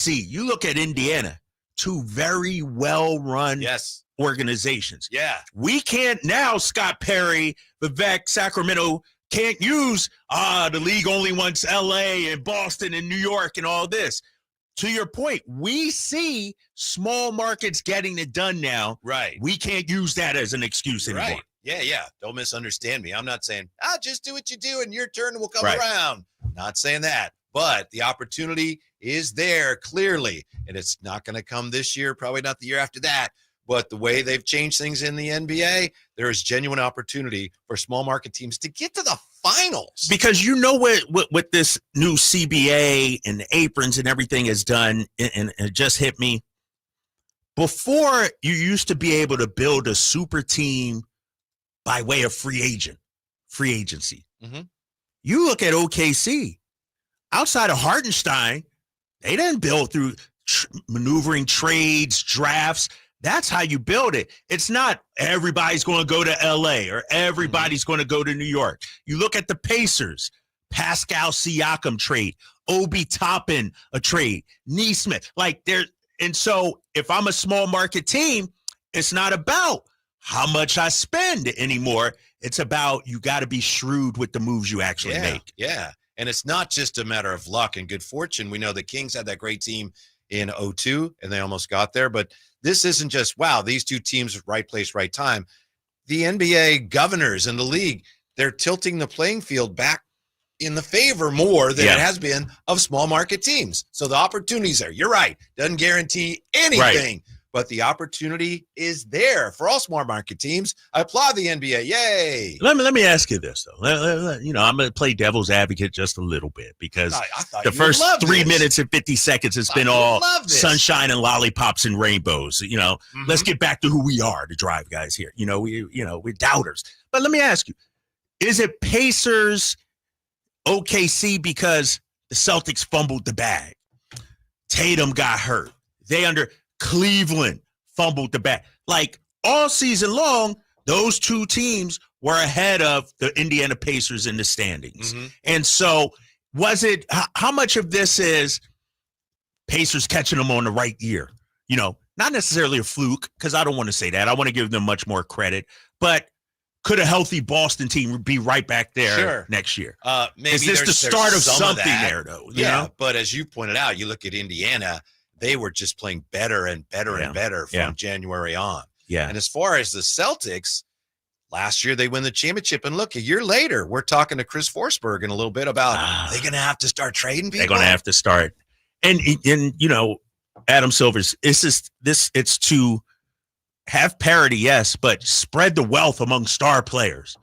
See, you look at Indiana, two very well-run organizations. Yeah. We can't now, Scott Perry, Vivek, Sacramento, can't use, the league only wants L.A. and Boston and New York and all this. To your point, we see small markets getting it done now. Right. We can't use that as an excuse anymore. Right. Yeah. Don't misunderstand me. I'm not saying, just do what you do and your turn will come around. Not saying that. But the opportunity is there clearly. And it's not going to come this year, probably not the year after that. But the way they've changed things in the NBA, there is genuine opportunity for small market teams to get to the finals. Because you know what this new CBA and the aprons and everything has done, and it just hit me. Before, you used to be able to build a super team by way of free agency. Mm-hmm. You look at OKC, outside of Hartenstein, they didn't build through maneuvering trades, drafts. That's how you build it. It's not everybody's going to go to L.A. or everybody's going to go to New York. You look at the Pacers, Pascal Siakam trade, Obi Toppin a trade, Neesmith. And so if I'm a small market team, it's not about how much I spend anymore. It's about you got to be shrewd with the moves you actually make. Yeah. And it's not just a matter of luck and good fortune. We know the Kings had that great team in 2002, and they almost got there. But this isn't just, these two teams, right place, right time. The NBA governors and the league, they're tilting the playing field back in the favor more than it has been of small market teams. So the opportunities there. You're right. Doesn't guarantee anything. But the opportunity is there for all small market teams. I applaud the NBA. Yay. Let me ask you this, though. I'm going to play devil's advocate just a little bit because the first 3 minutes and 50 seconds, it's been all sunshine and lollipops and rainbows. Let's get back to who we are, the Drive guys here. We're doubters. But let me ask you, is it Pacers, OKC because the Celtics fumbled the bag? Tatum got hurt. Cleveland fumbled the bag. All season long, those two teams were ahead of the Indiana Pacers in the standings. Mm-hmm. And so how much of this is Pacers catching them on the right year? Not necessarily a fluke, because I don't want to say that. I want to give them much more credit. But could a healthy Boston team be right back there next year? Maybe is this the start of something there, though? You know? But as you pointed out, you look at Indiana, they were just playing better and better and better from January on. Yeah. And as far as the Celtics, last year they win the championship. And look, a year later, we're talking to Chris Forsberg in a little bit about they're going to have to start trading people. They're going to have to start. And Adam Silver's, it's to have parity, yes, but spread the wealth among star players.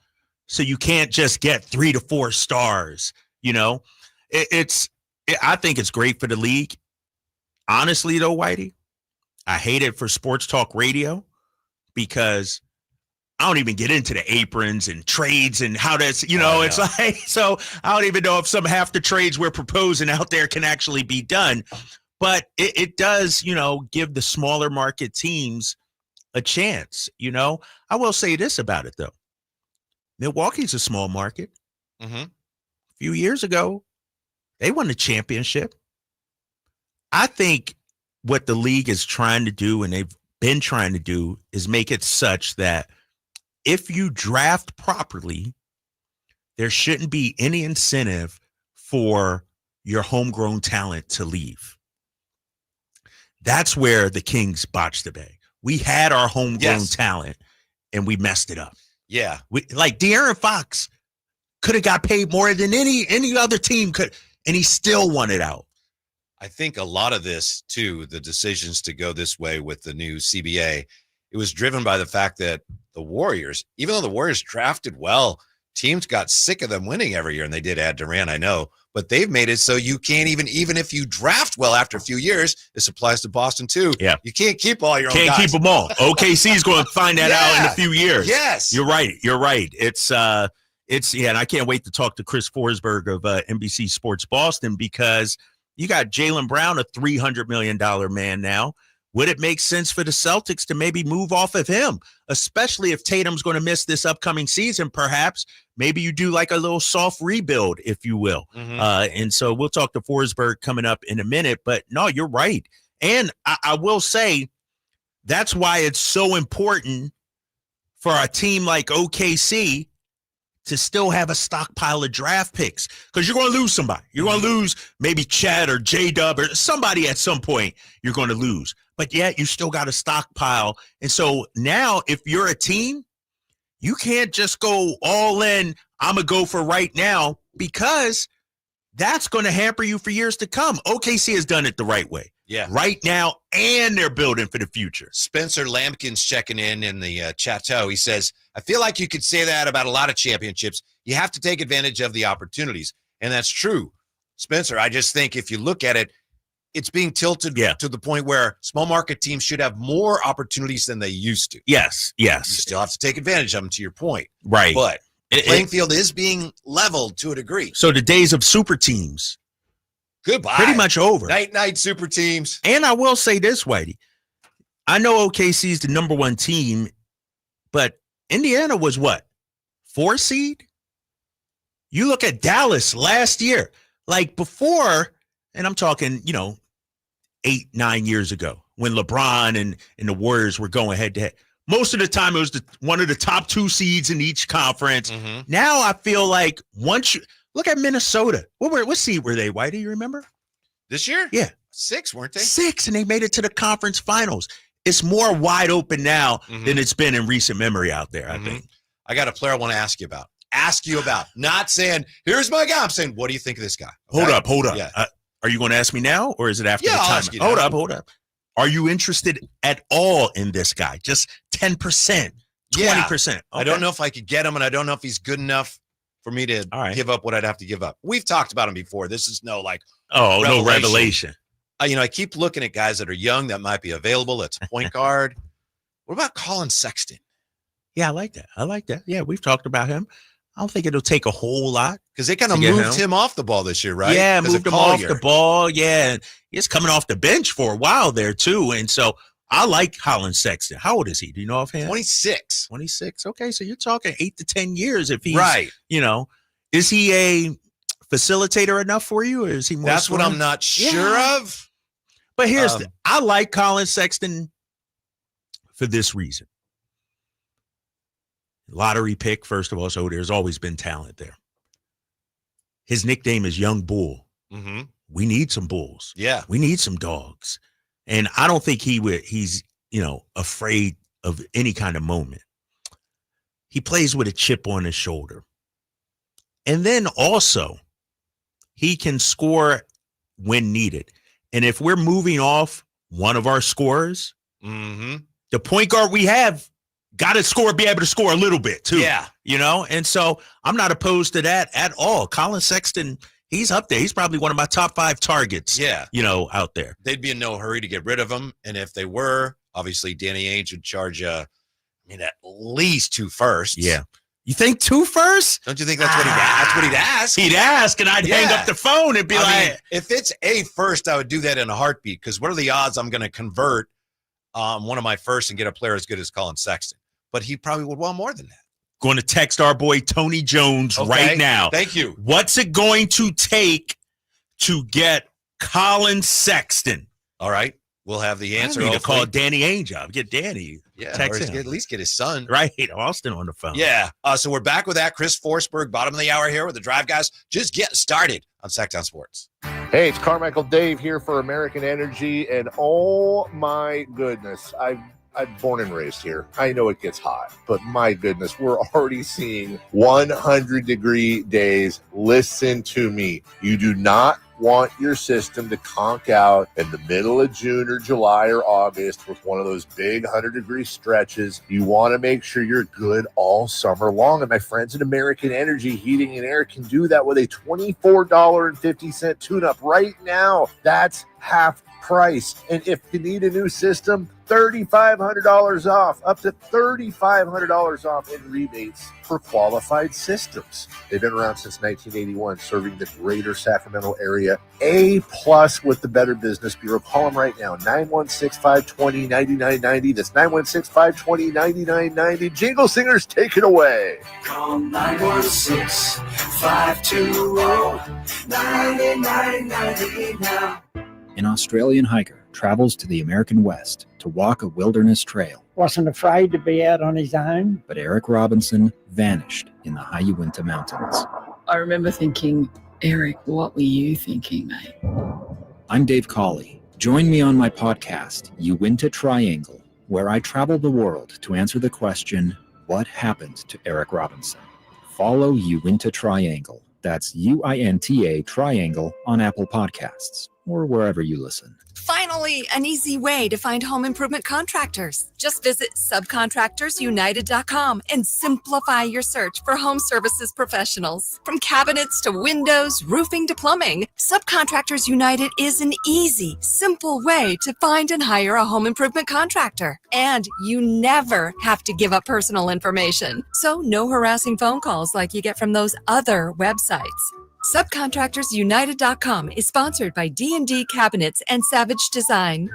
So you can't just get 3 to 4 stars. I think it's great for the league. Honestly, though, Whitey, I hate it for sports talk radio because I don't even get into the aprons and trades and how that's, so I don't even know if half the trades we're proposing out there can actually be done. But it does, give the smaller market teams a chance. I will say this about it, though. Milwaukee's a small market. Mm-hmm. A few years ago, they won the championship. I think what the league is trying to do, and they've been trying to do, is make it such that if you draft properly, there shouldn't be any incentive for your homegrown talent to leave. That's where the Kings botched the bag. We had our homegrown talent, and we messed it up. Yeah. De'Aaron Fox could have got paid more than any other team could, and he still won it out. I think a lot of this, too, the decisions to go this way with the new CBA, it was driven by the fact that the Warriors, even though the Warriors drafted well, teams got sick of them winning every year, and they did add Durant, I know, but they've made it so you can't even if you draft well after a few years, this applies to Boston, too. Yeah. You can't keep all your own guys. Can't keep them all. OKC is going to find that out in a few years. Yes. You're right. It's and I can't wait to talk to Chris Forsberg of NBC Sports Boston because you got Jaylen Brown, a $300 million man now, would it make sense for the Celtics to maybe move off of him, especially if Tatum's going to miss this upcoming season? Perhaps maybe you do like a little soft rebuild, if you will. And so we'll talk to Forsberg coming up in a minute. But no, you're right. And I will say that's why it's so important for a team like OKC to still have a stockpile of draft picks, because you're going to lose somebody. You're going to lose maybe Chad or J-Dub or somebody at some point you're going to lose. But yet you still got a stockpile. And so now if you're a team, you can't just go all in, I'm going to go for right now, because that's going to hamper you for years to come. OKC has done it the right way. Yeah. Right now, and they're building for the future. Spencer Lampkin's checking in the chateau. He says, I feel like you could say that about a lot of championships. You have to take advantage of the opportunities. And that's true. Spencer, I just think if you look at it, it's being tilted to the point where small market teams should have more opportunities than they used to. Yes. You still have to take advantage of them, to your point. Right. But the playing field is being leveled to a degree. So the days of super teams, goodbye. pretty much over. Night super teams. And I will say this, Whitey. I know OKC is the number one team, but Indiana was what? 4 seed? You look at Dallas last year, like before, and I'm talking, 8-9 years ago when LeBron and the Warriors were going head to head. Most of the time it was one of the top 2 seeds in each conference. Now I feel like once you look at Minnesota, what seed were they? Why do you remember? This year? Yeah. 6, weren't they? 6, and they made it to the conference finals. It's more wide open now than it's been in recent memory out there, I think. I got a player I want to ask you about. Not saying, here's my guy. I'm saying, what do you think of this guy? Okay? Hold up. Yeah. Are you going to ask me now, or is it after the I'll time? ask you now. Hold up. Are you interested at all in this guy? Just 10%, 20%. Okay. I don't know if I could get him, and I don't know if he's good enough for me to give up what I'd have to give up. We've talked about him before. This is no revelation. I keep looking at guys that are young that might be available. That's a point guard. What about Colin Sexton? Yeah, I like that. Yeah, we've talked about him. I don't think it'll take a whole lot. Because they kind of moved him off the ball this year, right? Yeah, moved him off the ball. Yeah, and he's coming off the bench for a while there, too. And so I like Colin Sexton. How old is he? Do you know offhand? 26. 26. Okay, so you're talking 8 to 10 years if he's, right. Is he a facilitator enough for you, or is he more That's what I'm not sure of. But here's I like Colin Sexton for this reason. Lottery pick, first of all, so there's always been talent there. His nickname is Young Bull. We need some bulls. Yeah. We need some dogs. And I don't think he's afraid of any kind of moment. He plays with a chip on his shoulder. And then also, he can score when needed. And if we're moving off one of our scorers, the point guard we have got to be able to score a little bit too. Yeah. And so I'm not opposed to that at all. Colin Sexton, he's up there. He's probably one of my top 5 targets. Yeah. Out there. They'd be in no hurry to get rid of him. And if they were, obviously Danny Ainge would charge at least 2 firsts. Yeah. You think 2 firsts? Don't you think that's what he'd ask? He'd ask, and I'd hang up the phone and be if it's a first, I would do that in a heartbeat. Because what are the odds I'm going to convert one of my firsts and get a player as good as Colin Sexton? But he probably would want more than that. Going to text our boy Tony Jones right now. Thank you. What's it going to take to get Colin Sexton? All right. We'll have the answer. I need to call Danny Ainge up. Get Danny. Yeah. Text him. At least get his son. Right. Austin on the phone. Yeah. So we're back with that. Chris Forsberg, bottom of the hour here with the Drive Guys. Just getting started on Sacktown Sports. Hey, it's Carmichael Dave here for American Energy. And oh my goodness, I'm born and raised here. I know it gets hot, but my goodness, we're already seeing 100-degree days. Listen to me. You do not want your system to conk out in the middle of June or July or August with one of those big 100-degree stretches. You want to make sure you're good all summer long. And my friends at American Energy Heating and Air can do that with a $24.50 tune-up right now. That's half price. And if you need a new system, $3,500 off, up to $3,500 off in rebates for qualified systems. They've been around since 1981, serving the greater Sacramento area. A+ with the Better Business Bureau. Call them right now, 916-520-9990. That's 916-520-9990. Jingle Singers, take it away. Call 916-520-9990 now. An Australian hiker travels to the American West to walk a wilderness trail. Wasn't afraid to be out on his own. But Eric Robinson vanished in the high Uinta Mountains. I remember thinking, Eric, what were you thinking, mate? I'm Dave Cawley. Join me on my podcast, Uinta Triangle, where I travel the world to answer the question, what happened to Eric Robinson? Follow Uinta Triangle. That's UINTA Triangle on Apple Podcasts or wherever you listen. Finally, an easy way to find home improvement contractors. Just visit subcontractorsunited.com and simplify your search for home services professionals. From cabinets to windows, roofing to plumbing, Subcontractors United is an easy, simple way to find and hire a home improvement contractor. And you never have to give up personal information. So no harassing phone calls like you get from those other websites. SubcontractorsUnited.com is sponsored by D&D Cabinets and Savage Design.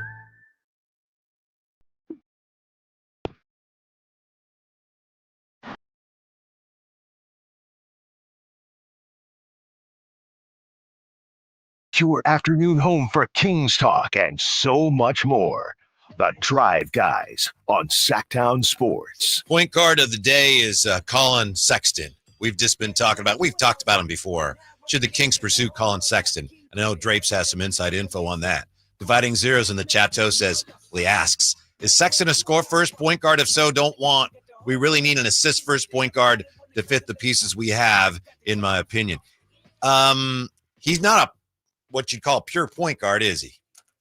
Your afternoon home for Kings Talk and so much more. The Drive Guys on Sacktown Sports. Point guard of the day is Colin Sexton. We've talked about him before. Should the Kings pursue Colin Sexton? I know Drapes has some inside info on that. Dividing Zeros in the chat says, he asks, is Sexton a score first point guard? If so, we really need an assist first point guard to fit the pieces we have, in my opinion. He's not what you'd call a pure point guard, is he?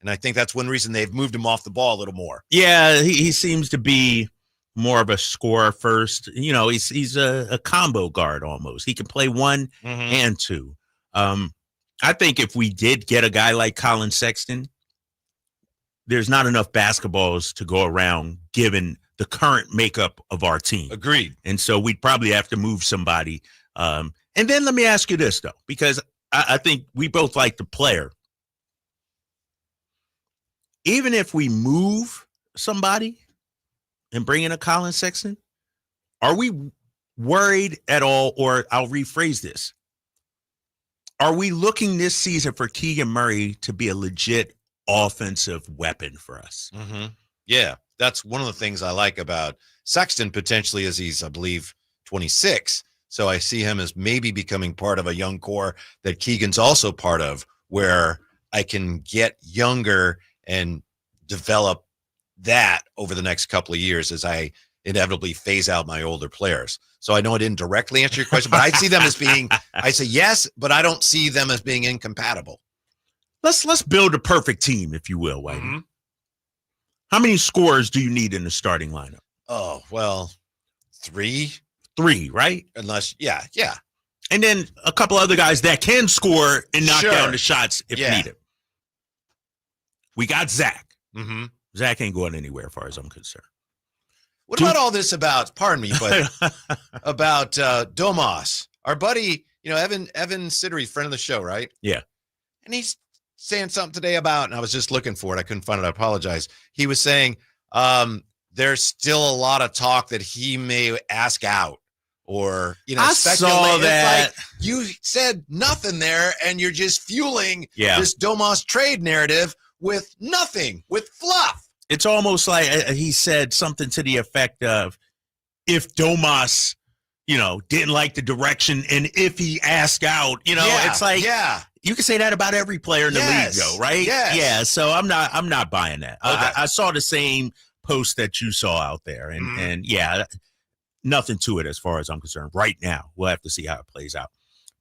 And I think that's one reason they've moved him off the ball a little more. Yeah, he seems to be more of a scorer first. You know, he's a combo guard almost. He can play one and two. I think if we did get a guy like Colin Sexton, there's not enough basketballs to go around given the current makeup of our team. Agreed. And so we'd probably have to move somebody. And then let me ask you this, though, because I think we both like the player. Even if we move somebody and bring in a Colin Sexton, are we worried at all? Or I'll rephrase this. Are we looking this season for Keegan Murray to be a legit offensive weapon for us? Mm-hmm. Yeah, that's one of the things I like about Sexton potentially is he's, I believe, 26. So I see him as maybe becoming part of a young core that Keegan's also part of, where I can get younger and develop that over the next couple of years as I inevitably phase out my older players. So I know I didn't directly answer your question, but I see them as being, I say yes, but I don't see them as being incompatible. Let's build a perfect team, if you will, Whitey. Mm-hmm. How many scorers do you need in the starting lineup? Oh, well, three, right? Unless, yeah. And then a couple other guys that can score and knock down the shots if needed. We got Zach. Mm-hmm. Zach ain't going anywhere as far as I'm concerned. What about all this about, pardon me, but about Domas, our buddy, Evan Siddery, friend of the show, right? Yeah. And he's saying something today about, and I was just looking for it. I couldn't find it. I apologize. He was saying there's still a lot of talk that he may ask out or, I saw that. It's like you said nothing there and you're just fueling this Domas trade narrative with nothing, with fluff. It's almost like he said something to the effect of, if Domas, didn't like the direction and if he asked out, it's like, you can say that about every player in the league, though, right? Yes. Yeah. So I'm not buying that. Okay. I saw the same post that you saw out there, and nothing to it as far as I'm concerned right now. We'll have to see how it plays out.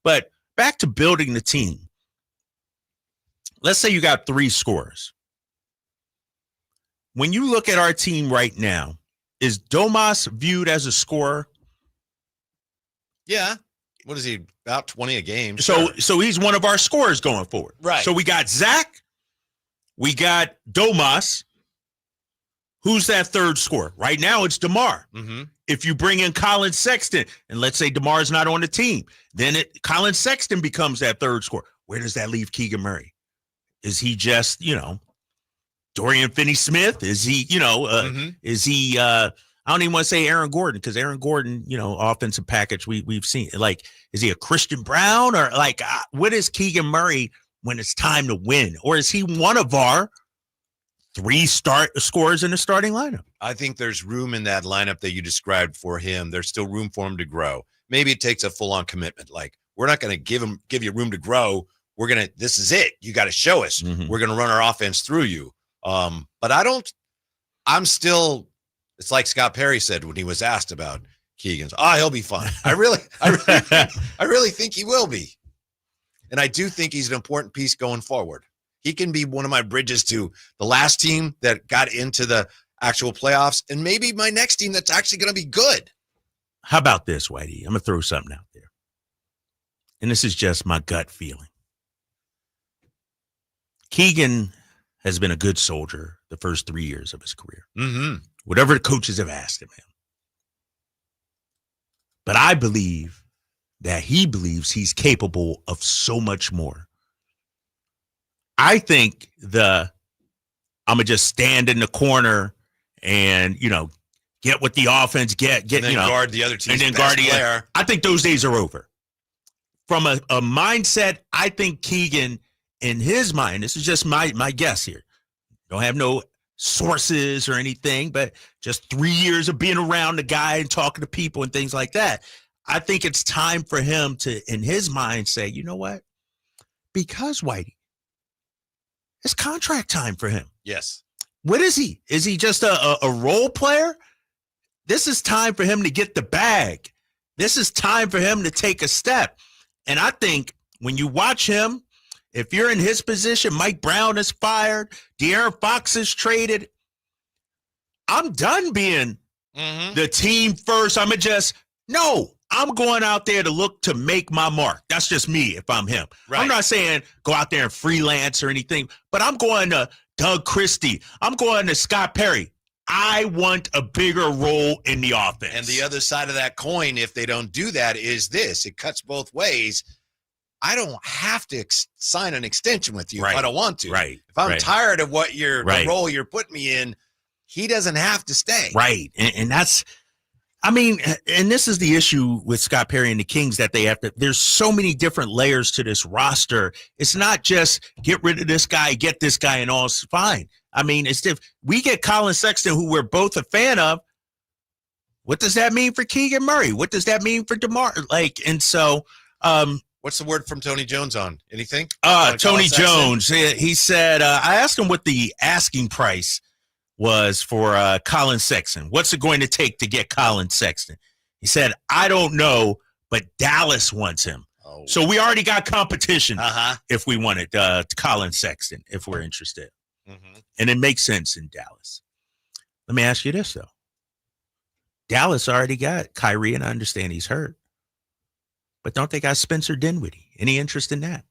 But back to building the team. Let's say you got 3 scorers. When you look at our team right now, is Domas viewed as a scorer? Yeah. What is he, about 20 a game? So he's one of our scorers going forward. Right. So we got Zach, We got Domas. Who's that third scorer? Right now, it's DeMar. Mm-hmm. If you bring in Colin Sexton, and let's say DeMar's not on the team, then Colin Sexton becomes that third scorer. Where does that leave Keegan Murray? Is he just, Dorian Finney-Smith? Is he, is he, I don't even want to say Aaron Gordon, because Aaron Gordon, offensive package we've seen. Like, is he a Christian Brown? Or like, what is Keegan Murray when it's time to win? Or is he one of our 3 scorers in the starting lineup? I think there's room in that lineup that you described for him. There's still room for him to grow. Maybe it takes a full-on commitment. Like, we're not going to give you room to grow. This is it. You got to show us. Mm-hmm. We're going to run our offense through you. But it's like Scott Perry said when he was asked about Keegan's. He'll be fine. I really think he will be. And I do think he's an important piece going forward. He can be one of my bridges to the last team that got into the actual playoffs, and maybe my next team that's actually going to be good. How about this, Whitey? I'm going to throw something out there. And this is just my gut feeling. Keegan has been a good soldier the first 3 years of his career. Mm-hmm. Whatever the coaches have asked him. But I believe that he believes he's capable of so much more. I think I'm going to just stand in the corner and, get what the offense get, and then guard the other team's and then best guard player. I think those days are over. From a mindset, I think Keegan, in his mind, this is just my guess here. Don't have no sources or anything, but just 3 years of being around the guy and talking to people and things like that. I think it's time for him to, in his mind, say, you know what? Because Whitey, it's contract time for him. Yes. What is he? Is he just a role player? This is time for him to get the bag. This is time for him to take a step. And I think when you watch him, if you're in his position, Mike Brown is fired, De'Aaron Fox is traded. I'm done being the team first. I'm going out there to look to make my mark. That's just me if I'm him. Right. I'm not saying go out there and freelance or anything, but I'm going to Doug Christie. I'm going to Scott Perry. I want a bigger role in the offense. And the other side of that coin, if they don't do that, is this. It cuts both ways. I don't have to sign an extension with you if I don't want to. Right. If I'm tired of the role you're putting me in, he doesn't have to stay. Right. And that's – and this is the issue with Scott Perry and the Kings, that there's so many different layers to this roster. It's not just get rid of this guy, get this guy, and all's fine. It's if we get Colin Sexton, who we're both a fan of, what does that mean for Keegan Murray? What does that mean for DeMar? What's the word from Tony Jones on? Anything? Tony Jones, he said, I asked him what the asking price was for Colin Sexton. What's it going to take to get Colin Sexton? He said, I don't know, but Dallas wants him. Oh. So we already got competition if we wanted Colin Sexton, if we're interested. Mm-hmm. And it makes sense in Dallas. Let me ask you this, though. Dallas already got Kyrie, and I understand he's hurt. But don't they got Spencer Dinwiddie? Any interest in that?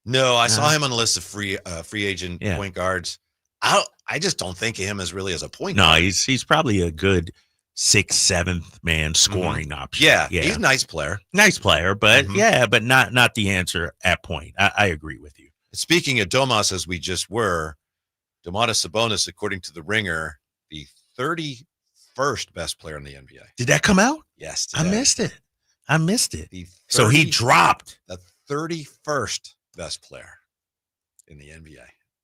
No, I saw him on the list of free agent point guards. I just don't think of him as really as a point guard. No, he's probably a good 6th, 7th man scoring option. Yeah, he's a nice player. Nice player, but but not the answer at point. I agree with you. Speaking of Domas, as we just were, Domantas Sabonis, according to The Ringer, the 31st best player in the NBA. Did that come out? Yes. Today. I missed it. So he dropped. The 31st best player in the NBA.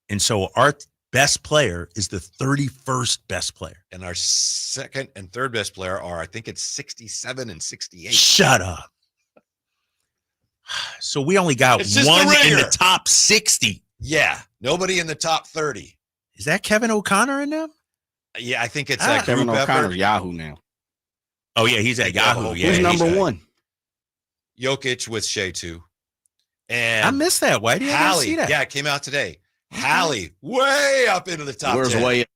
And so our best player is the 31st best player. And our second and third best player are, I think it's 67 and 68. Shut up. So we only got one in the top 60. Yeah. Nobody in the top 30. Is that Kevin O'Connor in them? Yeah, I think it's Kevin O'Connor's Yahoo now. Oh, yeah, he's at Yahoo. Yeah, who's number one? Jokic with Shea 2. And I missed that. Why did I see that? Yeah, it came out today. Hallie, way up into the top 10. Way up?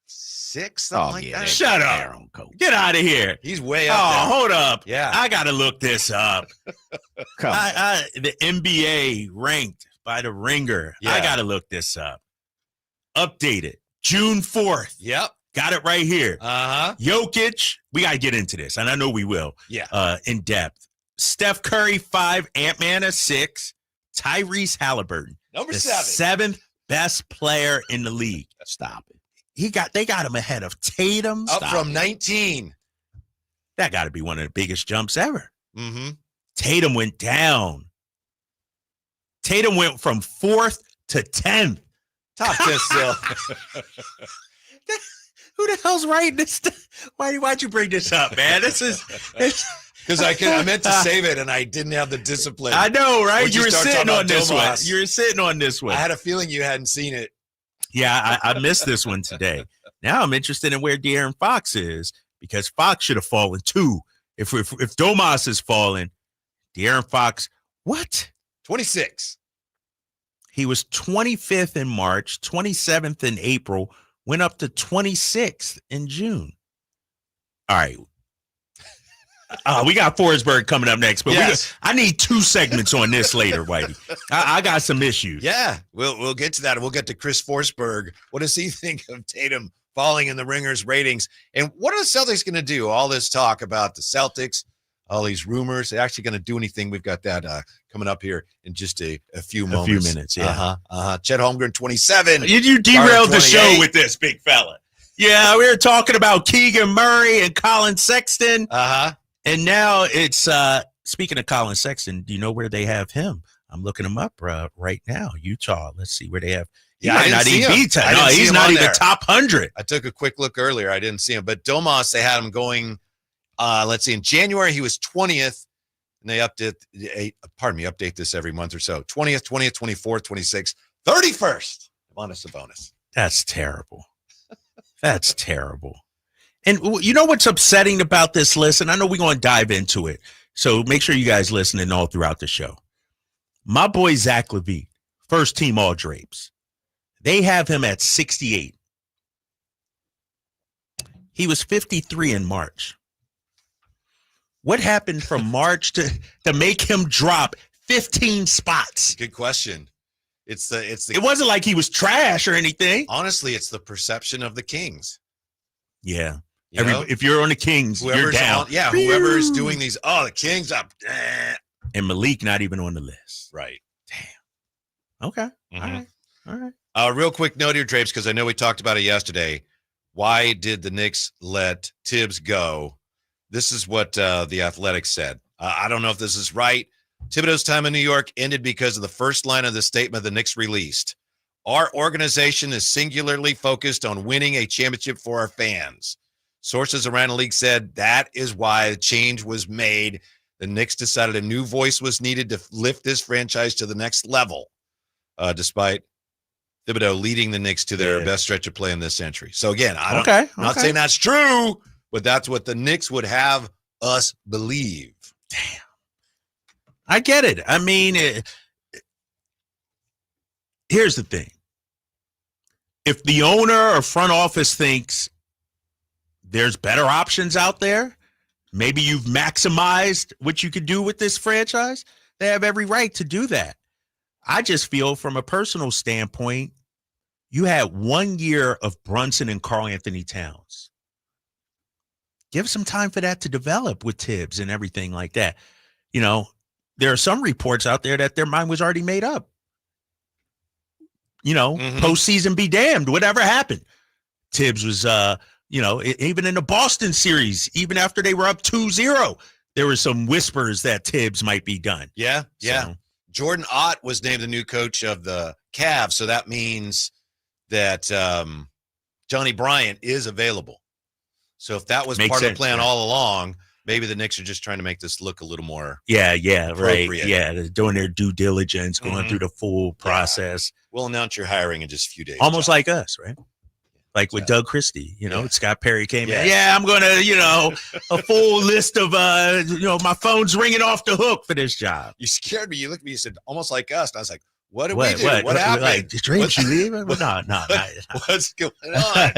6, something like that. Shut up. Get out of here. He's way up there. Hold up. Yeah. I got to look this up. The NBA ranked by The Ringer. Yeah. I got to look this up. updated June 4th. Yep. Got it right here. Uh-huh. Jokic, we got to get into this, and I know we will. Yeah. In depth. Steph Curry, 5. Ant-Man, a 6. Tyrese Halliburton, Number the 7. 7th best player in the league. Stop it. They got him ahead of Tatum. Up from 19. That got to be one of the biggest jumps ever. Mm-hmm. Tatum went down. Tatum went from 4th to 10th. Top 10 still. Who the hell's writing this? Why'd you bring this up, man? This is because I meant to save it and I didn't have the discipline. I know, right? You were sitting on this one. Domas. You were sitting on this one. I had a feeling you hadn't seen it. Yeah, I missed this one today. Now I'm interested in where De'Aaron Fox is because Fox should have fallen too. If Domas is falling, De'Aaron Fox, what? 26. He was 25th in March, 27th in April, went up to 26th in June. All right. We got Forsberg coming up next, but yes. I need 2 segments on this later, Whitey. I got some issues. Yeah, we'll get to that. We'll get to Chris Forsberg. What does he think of Tatum falling in the Ringers ratings? And what are the Celtics going to do? All this talk about the Celtics, all these rumors. They're actually going to do anything? We've got that coming up here in just a few moments. A few minutes, yeah. Chet Holmgren, 27. You derailed the show with this, big fella. Yeah, we were talking about Keegan Murray and Colin Sexton. And now it's, speaking of Colin Sexton, do you know where they have him? I'm looking him up right now. Utah. Let's see where they have. Yeah, I didn't see him. No, he's not even top 100. I took a quick look earlier. I didn't see him. But Domas, they had him going, let's see, in January, he was 20th. And they update this every month or so. 20th, 24th, 26th, 31st. Bonus a bonus. That's terrible. That's terrible. And you know what's upsetting about this list? And I know we're going to dive into it. So make sure you guys listening all throughout the show. My boy, Zach LaVine, first team All Drapes. They have him at 68. He was 53 in March. What happened from March to make him drop 15 spots? Good question. It wasn't like he was trash or anything. Honestly, it's the perception of the Kings. Yeah. If you're on the Kings, you're down. Whoever is doing these, the Kings up. And Malik not even on the list. Right. Damn. Okay. Mm-hmm. All right. Real quick note here, Drapes, because I know we talked about it yesterday. Why did the Knicks let Thibs go? This is what the Athletic said. I don't know if this is right. Thibodeau's time in New York ended because of the first line of the statement the Knicks released. Our organization is singularly focused on winning a championship for our fans. Sources around the league said that is why the change was made. The Knicks decided a new voice was needed to lift this franchise to the next level, despite Thibodeau leading the Knicks to their best stretch of play in this century. So, again, I'm not saying that's true, but that's what the Knicks would have us believe. Damn. I get it. I mean, here's the thing. If the owner or front office thinks there's better options out there, maybe you've maximized what you could do with this franchise, they have every right to do that. I just feel from a personal standpoint, you had 1 year of Brunson and Karl Anthony Towns. Give some time for that to develop with Thibs and everything like that. You know, there are some reports out there that their mind was already made up. You know, postseason be damned, whatever happened. Thibs was, even in the Boston series, even after they were up 2-0, there were some whispers that Thibs might be done. Yeah. Jordan Ott was named the new coach of the Cavs, so that means that Johnny Bryant is available. So if that was part of the plan all along, maybe the Knicks are just trying to make this look a little more right. Yeah, they're doing their due diligence, going through the full process. We'll announce your hiring in just a few days. Almost like us, right? Like with Doug Christie, Scott Perry came in. Yeah, I'm going to, a full list of, my phone's ringing off the hook for this job. You scared me. You looked at me, you said, almost like us. And I was like, what did we do? What happened? Like, Drapes, you leaving? No. What's going on?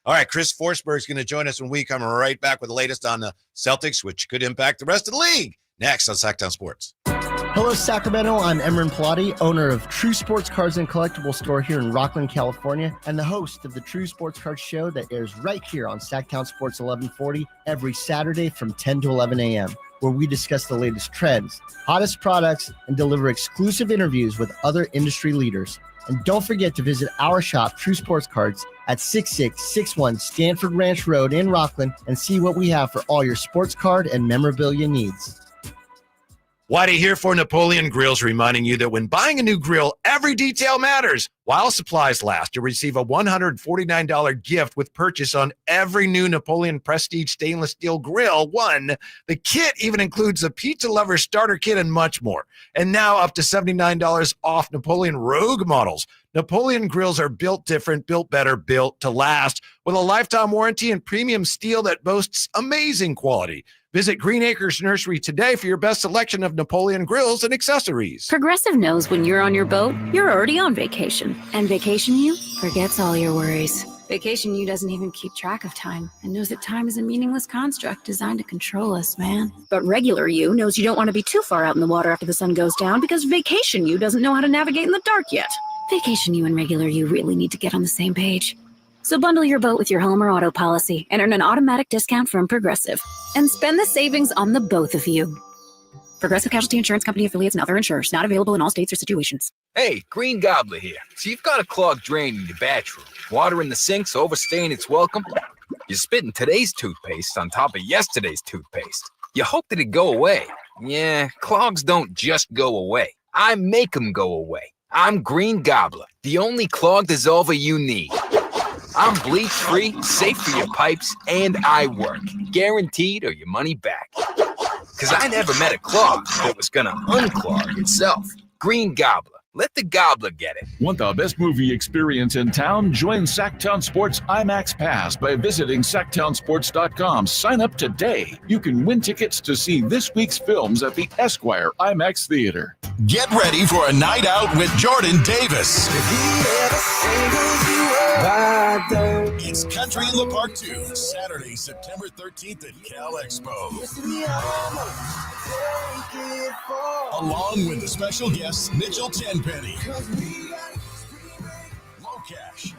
All right, Chris Forsberg is going to join us when we come right back with the latest on the Celtics, which could impact the rest of the league. Next on Sacktown Sports. Hello, Sacramento. I'm Emran Pilati, owner of True Sports Cards and Collectible Store here in Rockland, California, and the host of the True Sports Cards Show that airs right here on Sacktown Sports 1140 every Saturday from 10 to 11 a.m., where we discuss the latest trends, hottest products, and deliver exclusive interviews with other industry leaders. And don't forget to visit our shop, True Sports Cards, at 6661 Stanford Ranch Road in Rockland and see what we have for all your sports card and memorabilia needs. Whitey here for Napoleon Grills, reminding you that when buying a new grill, every detail matters. While supplies last, you'll receive a $149 gift with purchase on every new Napoleon Prestige stainless steel grill. The kit even includes a pizza lover starter kit and much more. And now up to $79 off Napoleon Rogue models. Napoleon grills are built different, built better, built to last, with a lifetime warranty and premium steel that boasts amazing quality. Visit Green Acres Nursery today for your best selection of Napoleon grills and accessories. Progressive knows when you're on your boat, you're already on vacation. And Vacation You forgets all your worries. Vacation You doesn't even keep track of time and knows that time is a meaningless construct designed to control us, man. But Regular You knows you don't want to be too far out in the water after the sun goes down because Vacation You doesn't know how to navigate in the dark yet. Vacation You and Regular You really need to get on the same page. So bundle your boat with your home or auto policy and earn an automatic discount from Progressive. And spend the savings on the both of you. Progressive Casualty Insurance Company affiliates and other insurers. Not available in all states or situations. Hey, Green Gobbler here. So you've got a clogged drain in your bathroom. Water in the sink's overstaying its welcome. You're spitting today's toothpaste on top of yesterday's toothpaste. You hope that it go away. Yeah, clogs don't just go away. I make them go away. I'm Green Gobbler, the only clog dissolver you need. I'm bleach-free, safe for your pipes, and I work. Guaranteed or your money back. Because I never met a clog that was going to unclog itself. Green Gobbler. Let the gobbler get it. Want the best movie experience in town? Join Sacktown Sports IMAX Pass by visiting sacktownsports.com. Sign up today. You can win tickets to see this week's films at the Esquire IMAX Theater. Get ready for a night out with Jordan Davis. It's Country in the Park 2, Saturday, September 13th at Cal Expo. Along with the special guests, Mitchell Tenpenny, Low Cash,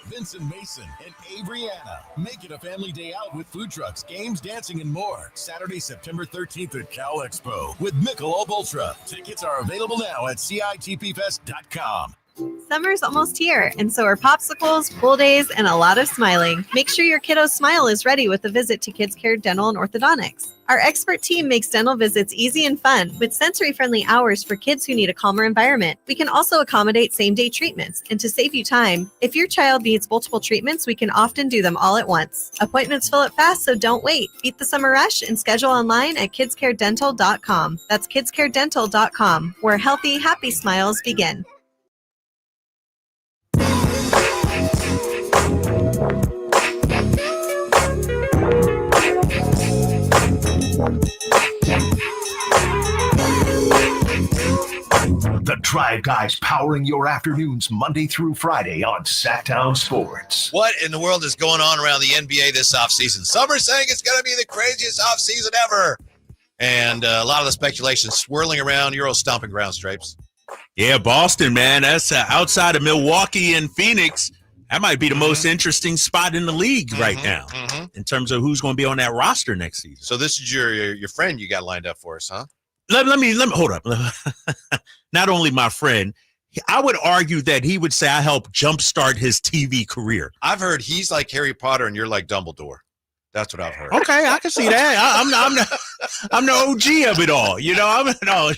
Vincent Mason, and Avriana. Make it a family day out with food trucks, games, dancing, and more. Saturday, September 13th at Cal Expo with Michelob Ultra. Tickets are available now at CITPFest.com. Summer's almost here, and so are popsicles, pool days, and a lot of smiling. Make sure your kiddo's smile is ready with a visit to Kids Care Dental and Orthodontics. Our expert team makes dental visits easy and fun with sensory-friendly hours for kids who need a calmer environment. We can also accommodate same-day treatments, and to save you time, if your child needs multiple treatments, we can often do them all at once. Appointments fill up fast, so don't wait. Beat the summer rush and schedule online at kidscaredental.com. That's kidscaredental.com, where healthy, happy smiles begin. The Drive Guys powering your afternoons Monday through Friday on Sacktown Sports. What in the world is going on around the NBA this offseason? Some are saying it's going to be the craziest offseason ever. And a lot of the speculation swirling around Euro stomping ground, Stripes. Yeah, Boston, man. That's outside of Milwaukee and Phoenix. That might be the most interesting spot in the league right now in terms of who's going to be on that roster next season. So this is your friend you got lined up for us, huh? Let me hold up. Not only my friend, I would argue that he would say I helped jumpstart his TV career. I've heard he's like Harry Potter and you're like Dumbledore. That's what I've heard. Okay, I can see that. I'm the OG of it all. You know, no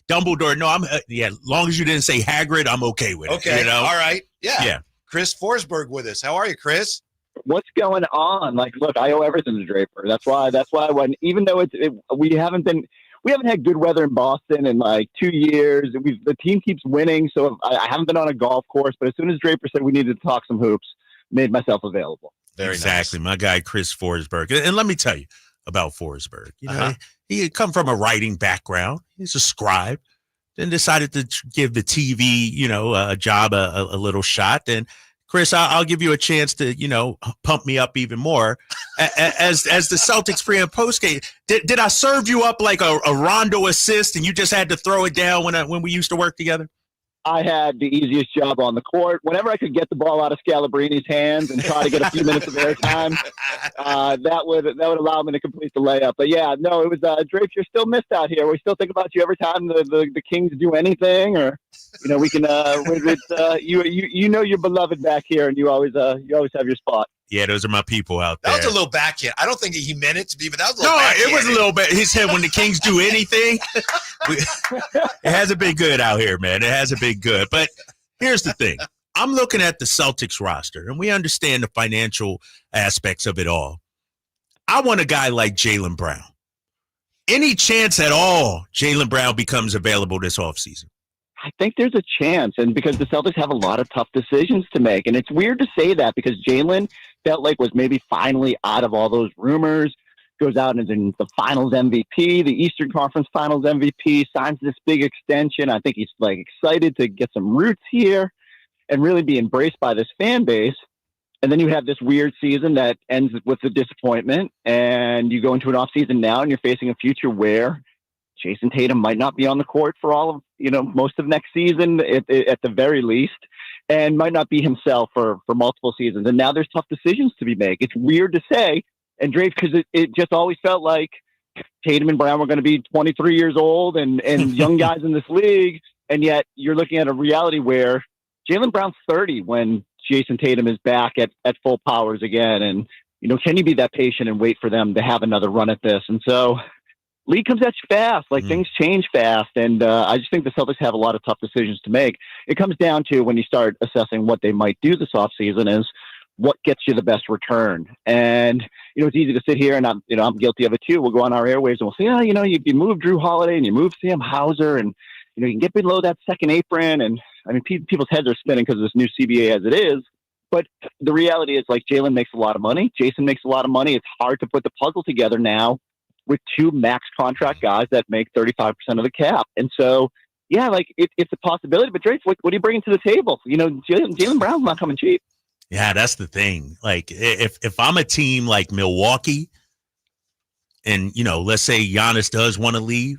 Dumbledore. No, as long as you didn't say Hagrid, I'm okay with it. Okay, you know? All right. Yeah. Chris Forsberg with us. How are you, Chris? What's going on? Like, look, I owe everything to Draper. That's why when, even though we haven't had good weather in Boston in like 2 years. The team keeps winning, so I haven't been on a golf course. But as soon as Draper said we needed to talk some hoops, made myself available. Very exactly, nice. My guy Chris Forsberg. And let me tell you about Forsberg. You know, he had come from a writing background. He's a scribe. Then decided to give the TV, a job a little shot. And Chris, I'll give you a chance to, pump me up even more. As the Celtics pre and post game, did I serve you up like a Rondo assist and you just had to throw it down when we used to work together? I had the easiest job on the court. Whenever I could get the ball out of Scalabrini's hands and try to get a few minutes of airtime, that would allow me to complete the layup. But yeah, no, it was Drake. You're still missed out here. We still think about you every time the Kings do anything, or we can. You're beloved back here, and you always have your spot. Yeah, those are my people out there. That was a little backhand. I don't think he meant it to be, but that was a little it was a little bit. He said when the Kings do anything, it hasn't been good out here, man. It hasn't been good. But here's the thing. I'm looking at the Celtics roster, and we understand the financial aspects of it all. I want a guy like Jaylen Brown. Any chance at all Jaylen Brown becomes available this offseason? I think there's a chance, and because the Celtics have a lot of tough decisions to make. And it's weird to say that because Jaylen felt like was maybe finally out of all those rumors, goes out and is in the Finals MVP, the Eastern Conference Finals MVP, signs this big extension. I think he's excited to get some roots here and really be embraced by this fan base. And then you have this weird season that ends with the disappointment, and you go into an offseason now and you're facing a future where Jason Tatum might not be on the court for all of, most of next season at the very least, and might not be himself for multiple seasons. And now there's tough decisions to be made. It's weird to say, and Drake, because it just always felt like Tatum and Brown were going to be 23 years old and young guys in this league. And yet you're looking at a reality where Jaylen Brown's 30 when Jason Tatum is back at full powers again. And, can you be that patient and wait for them to have another run at this? And so league comes at you fast, things change fast. And I just think the Celtics have a lot of tough decisions to make. It comes down to when you start assessing what they might do this offseason is what gets you the best return. And, it's easy to sit here and I'm guilty of it too. We'll go on our airwaves and we'll say, you move Drew Holiday and you move Sam Hauser and, you can get below that second apron. And I mean, people's heads are spinning because of this new CBA as it is. But the reality is Jaylen makes a lot of money. Jason makes a lot of money. It's hard to put the puzzle together now with two max contract guys that make 35% of the cap. And so, yeah, it's a possibility. But Drake, what are you bringing to the table? Jaylen Brown's not coming cheap. Yeah, that's the thing. If I'm a team like Milwaukee and, let's say Giannis does want to leave,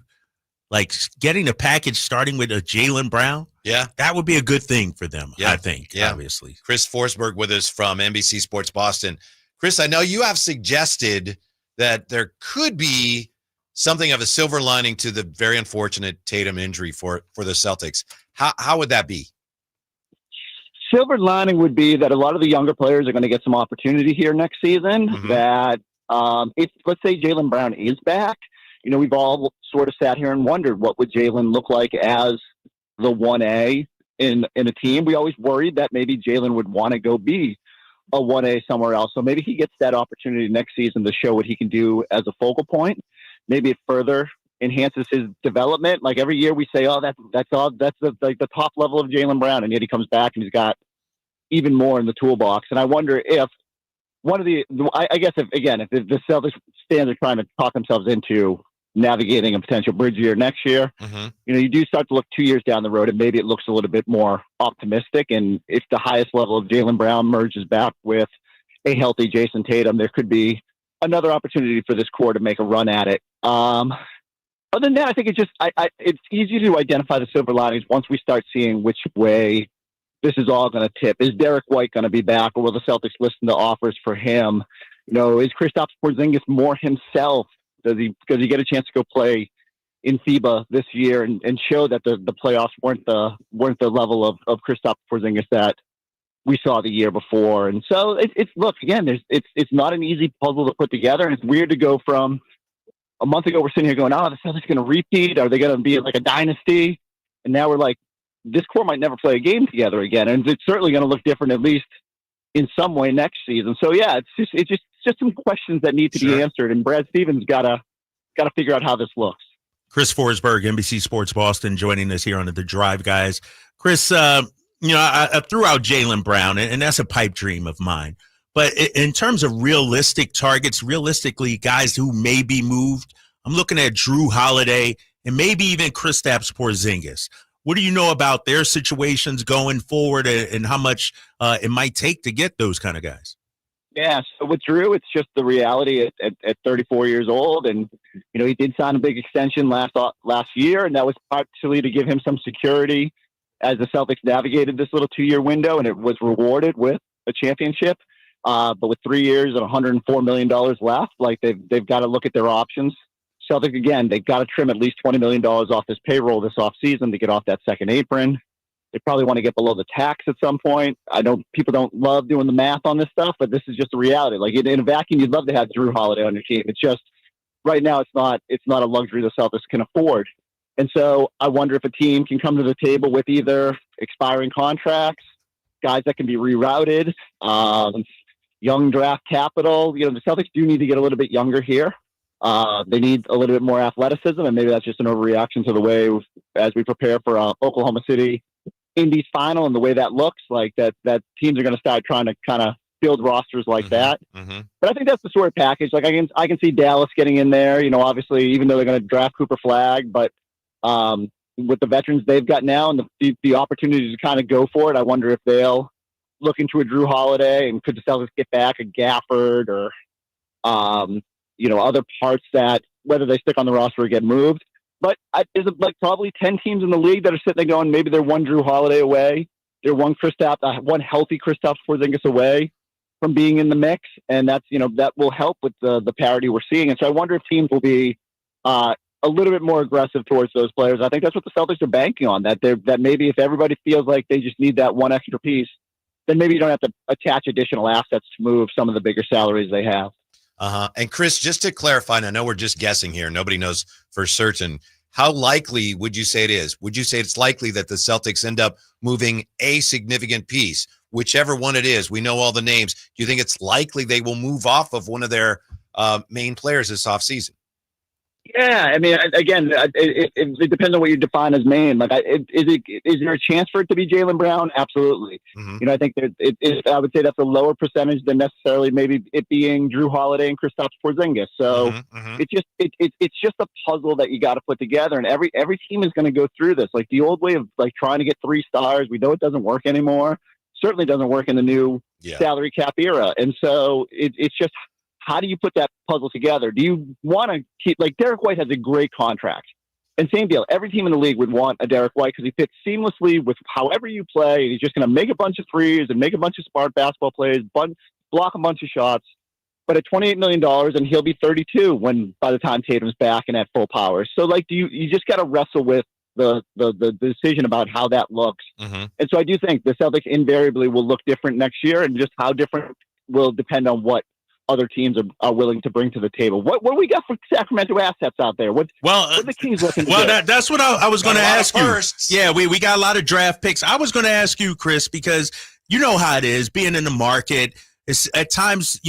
getting a package starting with a Jaylen Brown, that would be a good thing for them, I think, obviously. Chris Forsberg with us from NBC Sports Boston. Chris, I know you have suggested that there could be something of a silver lining to the very unfortunate Tatum injury for the Celtics. How would that be? Silver lining would be that a lot of the younger players are going to get some opportunity here next season. Mm-hmm. That let's say Jaylen Brown is back, we've all sort of sat here and wondered what would Jaylen look like as the 1A in a team. We always worried that maybe Jaylen would want to go be a 1A somewhere else. So maybe he gets that opportunity next season to show what he can do as a focal point. Maybe it further enhances his development. Every year we say, that's the top level of Jaylen Brown. And yet he comes back and he's got even more in the toolbox. And I wonder if if the Celtics stand are trying to talk themselves into navigating a potential bridge year next year, you do start to look 2 years down the road and maybe it looks a little bit more optimistic. And if the highest level of Jaylen Brown merges back with a healthy Jason Tatum, there could be another opportunity for this core to make a run at it. Other than that, I think it's easy to identify the silver linings once we start seeing which way this is all going to tip. Is Derek White going to be back, or will the Celtics listen to offers for him? Is Kristaps Porzingis more himself? Does he get a chance to go play in FIBA this year and show that the playoffs weren't the level of Kristaps Porzingis that we saw the year before? And so it's not an easy puzzle to put together, and it's weird to go from a month ago we're sitting here going, the Celtics going to repeat? Are they going to be like a dynasty? And now we're like, this core might never play a game together again, and it's certainly going to look different, at least in some way, next season. So yeah, it's just some questions that need to be answered, and Brad Stevens got to figure out how this looks. Chris Forsberg, NBC Sports Boston, joining us here on The Drive, guys. Chris, I threw out Jaylen Brown, and that's a pipe dream of mine. But in terms of realistic targets, realistically, guys who may be moved, I'm looking at Drew Holiday and maybe even Kristaps Porzingis. What do you know about their situations going forward and how much it might take to get those kind of guys? Yeah, so with Drew, it's just the reality at 34 years old. And, he did sign a big extension last year, and that was partially to give him some security as the Celtics navigated this little 2-year window, and it was rewarded with a championship. But with 3 years and $104 million left, like they've got to look at their options. Celtics, again, they've got to trim at least $20 million off this payroll this offseason to get off that second apron. They probably want to get below the tax at some point. I know people don't love doing the math on this stuff, but this is just the reality. Like in a vacuum, you'd love to have Drew Holiday on your team. It's just right now, it's not a luxury the Celtics can afford. And so I wonder if a team can come to the table with either expiring contracts, guys that can be rerouted, young draft capital. The Celtics do need to get a little bit younger here. They need a little bit more athleticism, and maybe that's just an overreaction to the way as we prepare for Oklahoma City Indies final and the way that looks like that teams are going to start trying to kind of build rosters like that. But I think that's the sort of package. Like I can see Dallas getting in there, obviously, even though they're going to draft Cooper Flagg, but with the veterans they've got now and the opportunity to kind of go for it, I wonder if they'll look into a Drew Holiday, and could the Celtics get back a Gafford or, other parts that whether they stick on the roster or get moved. But there's like probably 10 teams in the league that are sitting there going, maybe they're one Drew Holiday away. They're one healthy Kristaps Porzingis away from being in the mix. And that's, that will help with the parity we're seeing. And so I wonder if teams will be a little bit more aggressive towards those players. I think that's what the Celtics are banking on, that maybe if everybody feels like they just need that one extra piece, then maybe you don't have to attach additional assets to move some of the bigger salaries they have. And Chris, just to clarify, and I know we're just guessing here, nobody knows for certain, how likely would you say it is? Would you say it's likely that the Celtics end up moving a significant piece, whichever one it is? We know all the names. Do you think it's likely they will move off of one of their main players this offseason? Yeah, I mean, again, it depends on what you define as main. Like, is there a chance for it to be Jaylen Brown? Absolutely. I think that I would say that's a lower percentage than necessarily maybe it being Drew Holiday and Kristaps Porzingis. So it's just a puzzle that you got to put together, and every team is going to go through this. Like the old way of like trying to get 3 stars, we know it doesn't work anymore. Certainly doesn't work in the new salary cap era, and so it's just. How do you put that puzzle together? Do you want to keep, like Derek White has a great contract, and same deal. Every team in the league would want a Derek White because he fits seamlessly with however you play. He's just going to make a bunch of threes and make a bunch of smart basketball plays, block a bunch of shots. But at $28 million, and he'll be 32 by the time Tatum's back and at full power. So like, you just got to wrestle with the decision about how that looks. And so I do think the Celtics invariably will look different next year, and just how different will depend on what other teams are willing to bring to the table. What do we got for Sacramento assets out there? What the Kings looking to do? That's what I was going to ask you. Yeah, we got a lot of draft picks. I was going to ask you, Chris, because you know how it is being in the market. It's at times,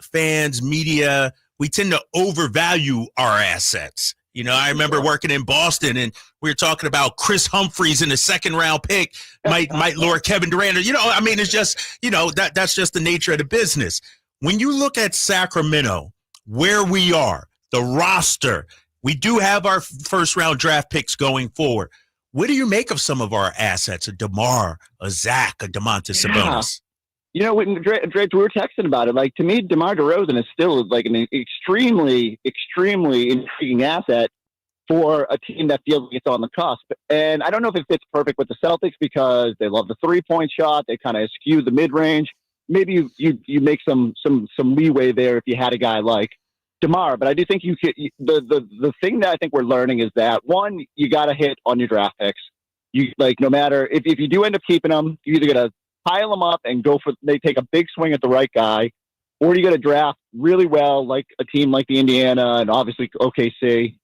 fans, media, we tend to overvalue our assets. I remember working in Boston, and we were talking about Chris Humphries in the 2nd round pick might lure Kevin Durant. It's just, that's just the nature of the business. When you look at Sacramento, where we are, the roster, we do have our 1st-round draft picks going forward. What do you make of some of our assets, a DeMar, a Zach, a Domantas Sabonis? When Dre, we were texting about it. Like, to me, DeMar DeRozan is still like an extremely, extremely intriguing asset for a team that feels like it's on the cusp. And I don't know if it fits perfect with the Celtics because they love the 3-point shot. They kind of skew the mid-range. Maybe you make some leeway there if you had a guy like DeMar, but I do think you could. The thing that I think we're learning is that, one, you got to hit on your draft picks. You no matter if you do end up keeping them, you either got to pile them up and they take a big swing at the right guy, or you got to draft really well, like a team like the Indiana and obviously OKC,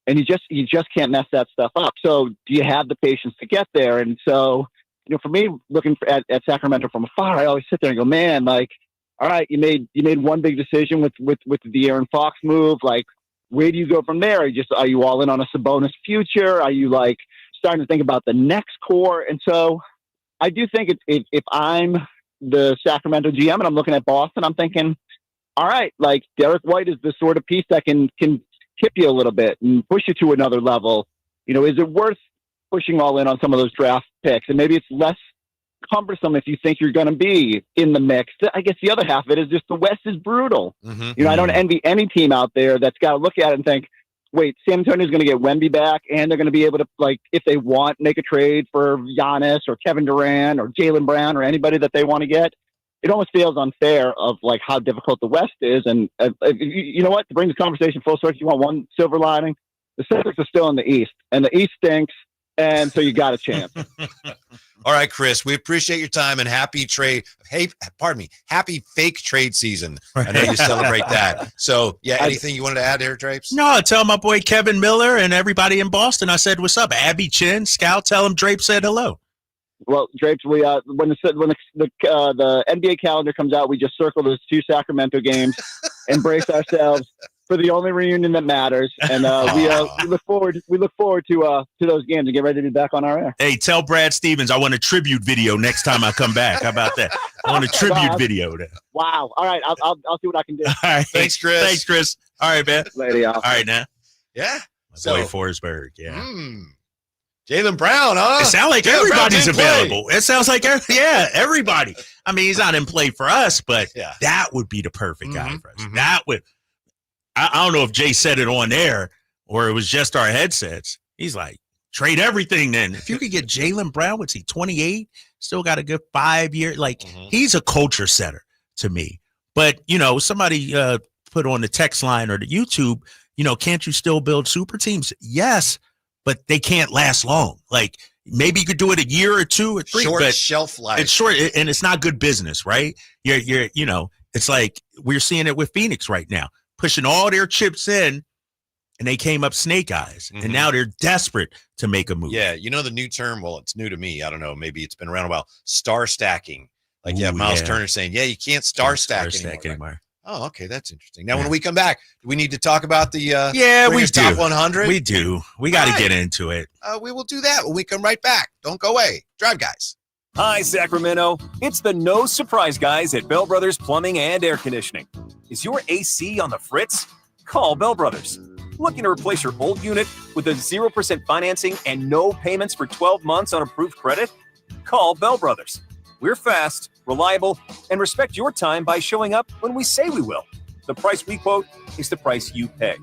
and you just can't mess that stuff up. So do you have the patience to get there? And so. For me, looking at Sacramento from afar, I always sit there and go, man, like, all right, you made one big decision with the Aaron Fox move. Like, where do you go from there? Are you all in on a Sabonis future? Are you like starting to think about the next core? And so I do think if I'm the Sacramento GM and I'm looking at Boston, I'm thinking, all right, like Derek White is the sort of piece that can tip you a little bit and push you to another level. Is it worth pushing all in on some of those draft picks, and maybe it's less cumbersome if you think you're going to be in the mix. I guess the other half of it is just the West is brutal. Mm-hmm. I don't envy any team out there that's got to look at it and think, wait, San Antonio's going to get Wemby back, and they're going to be able to, like, if they want, make a trade for Giannis or Kevin Durant or Jaylen Brown or anybody that they want to get. It almost feels unfair of like how difficult the West is. And you know what? To bring the conversation full circle, you want one silver lining? The Celtics are still in the East, and the East stinks, and so you got a chance. All right, Chris, we appreciate your time and happy fake trade season. I know you celebrate that. So, yeah, anything you wanted to add here, Drapes? No, tell my boy Kevin Miller and everybody in Boston I said, what's up? Abby Chin, Scout, tell him Drapes said hello. Well, Drapes, we when the NBA calendar comes out, we just circle those 2 Sacramento games and brace ourselves for the only reunion that matters. And we look forward to those games and get ready to be back on our air. Hey, tell Brad Stevens I want a tribute video next time I come back. How about that? I want a tribute video. Wow. All right, I'll see what I can do. All right. Thanks, Chris. Thanks, Chris. All right, man. Later, y'all. All right, now. Yeah. My boy Forsberg. Yeah. Jaylen Brown, huh? It sounds like everybody's available. It sounds like, everybody. I mean, he's not in play for us, but that would be the perfect guy for us. Mm-hmm. That would. I don't know if Jay said it on air or it was just our headsets. He's like, trade everything then. If you could get Jaylen Brown, what's he, 28? Still got a good 5 year. Like, he's a culture setter to me. But, somebody put on the text line or the YouTube, can't you still build super teams? Yes, but they can't last long. Like, maybe you could do it a year or 2 or 3. Short but shelf life. It's short, and it's not good business, right? You're it's like we're seeing it with Phoenix right now, pushing all their chips in, and they came up snake eyes, and now they're desperate to make a move. Yeah, the new term, well, it's new to me. I don't know, maybe it's been around a while. Star stacking. Like, Miles Turner saying, you can't star stack anymore. Oh, okay, that's interesting. Now, when we come back, do we need to talk about the we do. top 100? We do. We got to get into it. We will do that when we come right back. Don't go away. Drive, guys. Hi, Sacramento. It's the No Surprise Guys at Bell Brothers Plumbing and Air Conditioning. Is your AC on the fritz? Call Bell Brothers. Looking to replace your old unit with a 0% financing and no payments for 12 months on approved credit? Call Bell Brothers. We're fast, reliable, and respect your time by showing up when we say we will. The price we quote is the price you pay.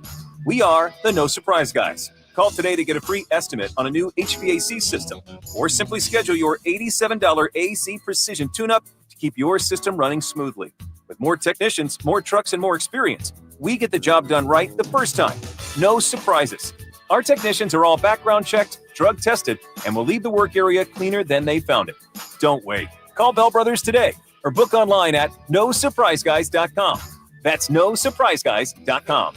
We are the No Surprise Guys. Call today to get a free estimate on a new HVAC system, or simply schedule your $87 AC Precision tune-up to keep your system running smoothly. With more technicians, more trucks, and more experience, we get the job done right the first time. No surprises. Our technicians are all background checked, drug tested, and will leave the work area cleaner than they found it. Don't wait. Call Bell Brothers today or book online at nosurpriseguys.com. That's nosurpriseguys.com.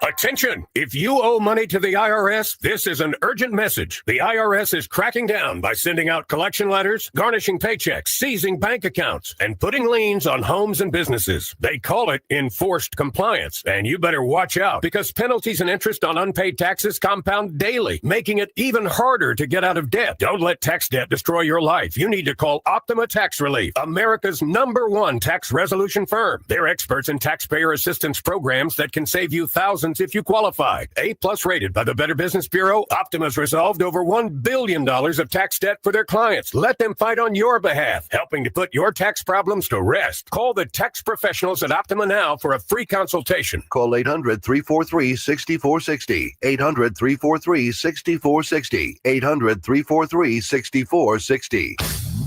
Attention! If you owe money to the IRS, this is an urgent message. The IRS is cracking down by sending out collection letters, garnishing paychecks, seizing bank accounts, and putting liens on homes and businesses. They call it enforced compliance, and you better watch out because penalties and interest on unpaid taxes compound daily, making it even harder to get out of debt. Don't let tax debt destroy your life. You need to call Optima Tax Relief, America's #1 tax resolution firm. They're experts in taxpayer assistance programs that can save you thousands if you qualify. A+ rated by the Better Business Bureau, Optima's resolved over $1 billion of tax debt for their clients. Let them fight on your behalf, helping to put your tax problems to rest. Call the tax professionals at Optima now for a free consultation. Call 800-343-6460. 800-343-6460. 800-343-6460.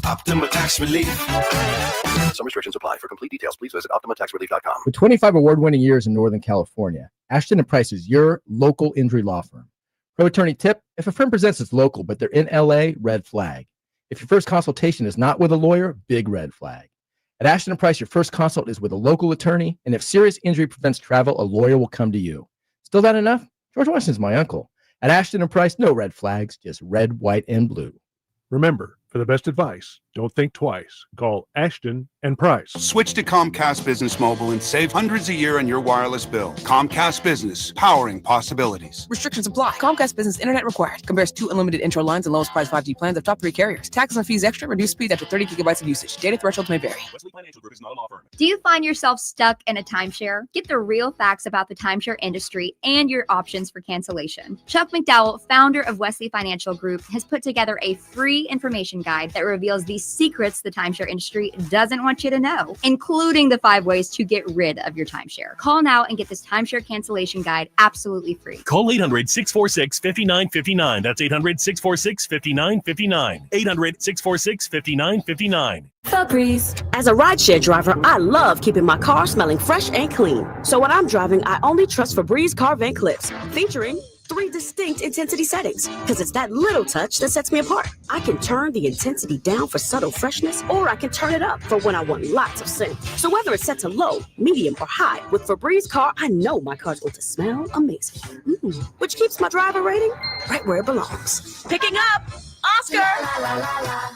Optima Tax Relief. Some restrictions apply. For complete details, please visit OptimaTaxRelief.com. With 25 award-winning years in Northern California, Ashton & Price is your local injury law firm. Pro attorney tip: if a firm presents it's local, but they're in LA, red flag. If your first consultation is not with a lawyer, big red flag. At Ashton & Price, your first consult is with a local attorney, and if serious injury prevents travel, a lawyer will come to you. Still not enough? George Washington's my uncle. At Ashton & Price, no red flags, just red, white, and blue. Remember, For the best advice, don't think twice. Call Ashton and Price. Switch to Comcast Business Mobile and save hundreds a year on your wireless bill. Comcast Business, powering possibilities. Restrictions apply. Comcast Business Internet required. Compares 2 unlimited intro lines and lowest price 5G plans of top 3 carriers. Taxes and fees extra. Reduced speed after 30 gigabytes of usage. Data thresholds may vary. Do you find yourself stuck in a timeshare? Get the real facts about the timeshare industry and your options for cancellation. Chuck McDowell, founder of Wesley Financial Group, has put together a free information guide that reveals the secrets the timeshare industry doesn't want you to know, including the 5 ways to get rid of your timeshare. Call now and get this timeshare cancellation guide absolutely free. Call 800-646-5959. That's 800-646-5959. 800-646-5959. Febreze. As a rideshare driver, I love keeping my car smelling fresh and clean. So when I'm driving, I only trust Febreze car vent clips, featuring 3 distinct intensity settings, because it's that little touch that sets me apart. I can turn the intensity down for subtle freshness, or I can turn it up for when I want lots of scent. So whether it's set to low, medium, or high, with Febreze car, I know my car's going to smell amazing. Which keeps my driver rating right where it belongs. Picking up Oscar! La, la, la, la.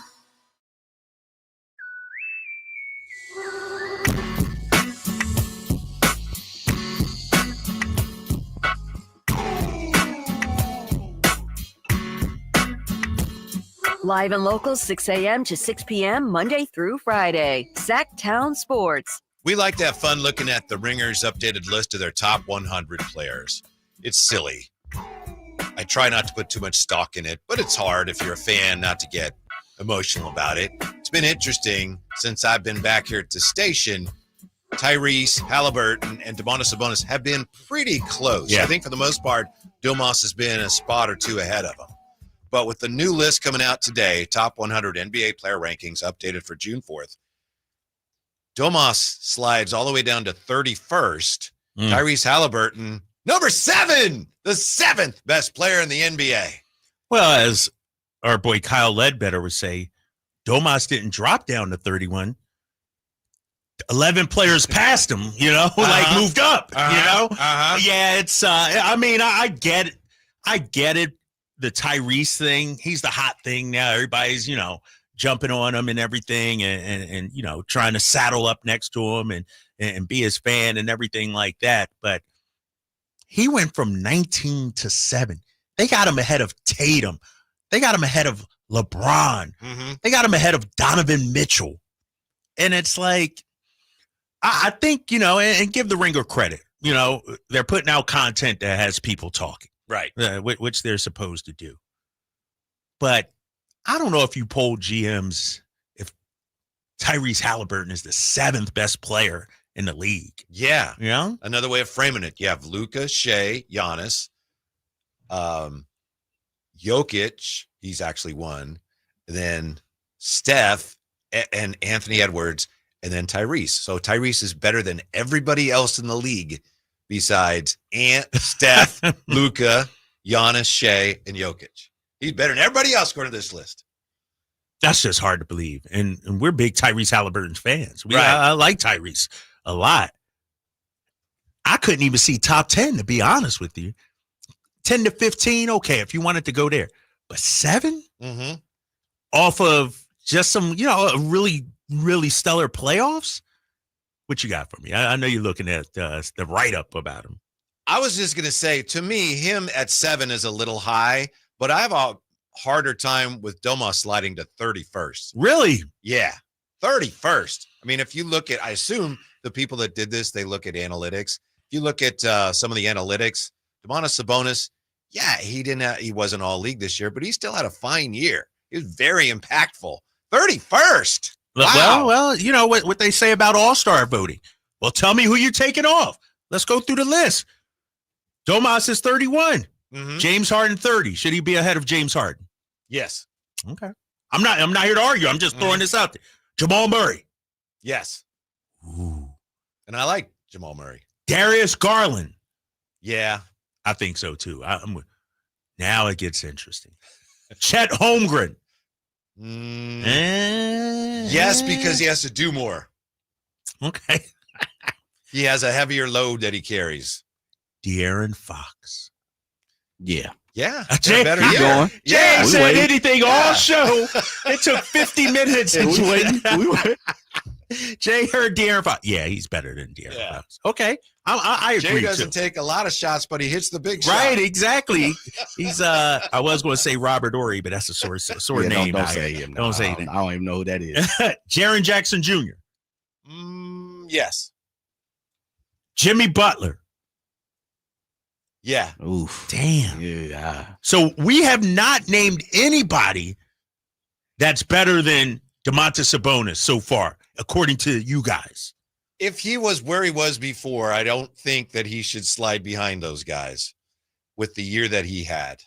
Live and local, 6 a.m. to 6 p.m., Monday through Friday. Sacktown Sports. We like to have fun looking at the Ringer's updated list of their top 100 players. It's silly. I try not to put too much stock in it, but it's hard if you're a fan not to get emotional about it. It's been interesting since I've been back here at the station. Tyrese Halliburton and Domantas Sabonis have been pretty close. Yeah. I think for the most part, Domas has been a spot or two ahead of him. But with the new list coming out today, top 100 NBA player rankings updated for June 4th, Domas slides all the way down to 31st. Tyrese Halliburton, number 7, the 7th best player in the NBA. Well, as our boy Kyle Ledbetter would say, Domas didn't drop down to 31. 11 players past him, like moved up, Yeah, it's, I mean, I get it. I get it. The Tyrese thing, he's the hot thing now. Everybody's, jumping on him and everything and trying to saddle up next to him and be his fan and everything like that. But he went from 19 to 7. They got him ahead of Tatum. They got him ahead of LeBron. They got him ahead of Donovan Mitchell. And it's like, I think, and give the Ringer credit. They're putting out content that has people talking. Right. Which they're supposed to do. But I don't know if you polled GMs if Tyrese Halliburton is the 7th best player in the league. Yeah. Yeah. Another way of framing it. You have Luka, Shea, Giannis, Jokic, he's actually one. Then Steph and Anthony Edwards, and then Tyrese. So Tyrese is better than everybody else in the league besides Ant, Steph, Luka, Giannis, Shea, and Jokic. He's better than everybody else according to this list. That's just hard to believe. And we're big Tyrese Halliburton fans. Right. I like Tyrese a lot. I couldn't even see top 10, to be honest with you. 10 to 15, okay, if you wanted to go there. But 7? Off of just some, a really, really stellar playoffs? What you got for me? I know you're looking at the write-up about him. I was just going to say, to me, him at 7 is a little high, but I have a harder time with Domas sliding to 31st. Really? Yeah, 31st. I mean, if you look at, I assume the people that did this, they look at analytics. If you look at some of the analytics, Domantas Sabonis, yeah, he wasn't all league this year, but he still had a fine year. He was very impactful. 31st. Wow. Well, you know what they say about all-star voting. Well, tell me who you're taking off. Let's go through the list. Domas is 31. James Harden 30. Should he be ahead of James Harden? Yes. Okay. I'm not here to argue. I'm just throwing this out there. Jamal Murray. Yes. Ooh. And I like Jamal Murray. Darius Garland. Yeah. I think so too. Now it gets interesting. Chet Holmgren. Yes, because he has to do more. Okay. He has a heavier load that he carries. De'Aaron Fox. Yeah. Yeah, Jay, better keep going. Jay said waiting. anything all show. It took 50 minutes. Yeah, we waiting. Jay heard De'Aaron Fox. Yeah, he's better than De'Aaron Fox. Okay, I agree. Jay doesn't take a lot of shots, but he hits the big shot. Right, exactly. He's I was going to say Robert Ory, but that's a sort Yeah, name. Don't say him. Don't say that. I don't even know who that is. Jaren Jackson Jr., Yes. Jimmy Butler. Yeah. Oof. Damn. Yeah. So we have not named anybody that's better than Domantas Sabonis so far, according to you guys. If he was where he was before, I don't think that he should slide behind those guys with the year that he had.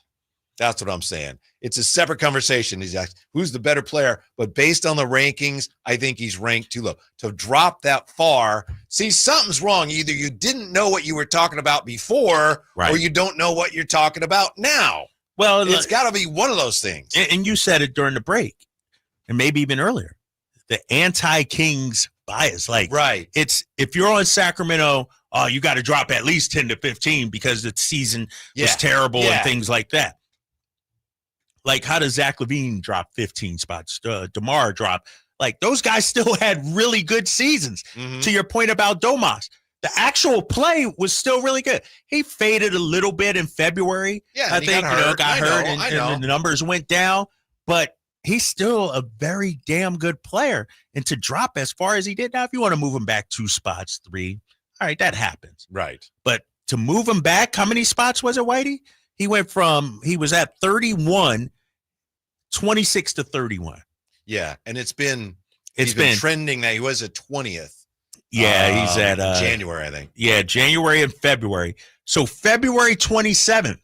That's what I'm saying. It's a separate conversation. He's asked, who's the better player? But based on the rankings, I think he's ranked too low. To drop that far, see, something's wrong. Either you didn't know what you were talking about before, or you don't know what you're talking about now. Well, it's got to be one of those things. And you said it during the break, and maybe even earlier. The anti-Kings bias. Like, right. It's if you're on Sacramento, you got to drop at least 10 to 15 because the season was terrible and things like that. Like, how does Zach LaVine drop 15 spots? DeMar drop. Like, those guys still had really good seasons. To your point about Domas, the actual play was still really good. He faded a little bit in February. Yeah, I think got hurt and the numbers went down. But he's still a very damn good player. And to drop as far as he did, now if you want to move him back 2 spots, 3, all right, that happens. Right. But to move him back, how many spots was it, Whitey? He was at 31, 26 to 31. Yeah, and he's been trending that he was at 20th. Yeah, he's at January, I think. Yeah, January and February. So February 27th.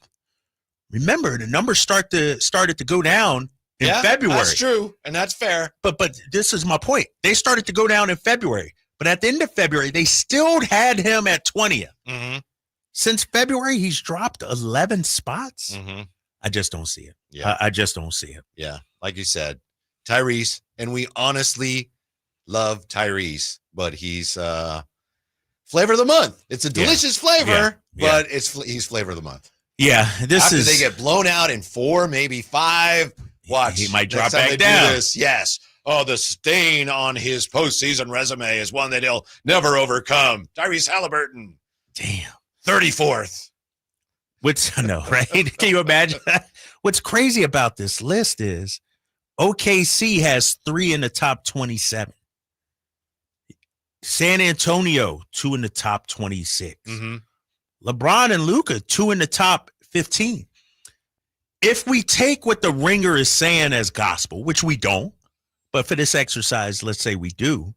Remember, the numbers started to go down in February. That's true, and that's fair. But this is my point. They started to go down in February. But at the end of February, they still had him at 20th. Mm-hmm. Since February, he's dropped 11 spots. Mm-hmm. I just don't see it. Yeah. I just don't see it. Yeah. Like you said, Tyrese, and we honestly love Tyrese, but he's flavor of the month. It's a delicious flavor, but he's flavor of the month. Yeah. After they get blown out in 4, maybe 5, watch. He might drop next time back they down. do this, yes. Oh, the stain on his postseason resume is one that he'll never overcome. Tyrese Halliburton. Damn. 34th. Right? Can you imagine? What's crazy about this list is OKC has 3 in the top 27. San Antonio, 2 in the top 26. Mm-hmm. LeBron and Luka, 2 in the top 15. If we take what the Ringer is saying as gospel, which we don't, but for this exercise, let's say we do,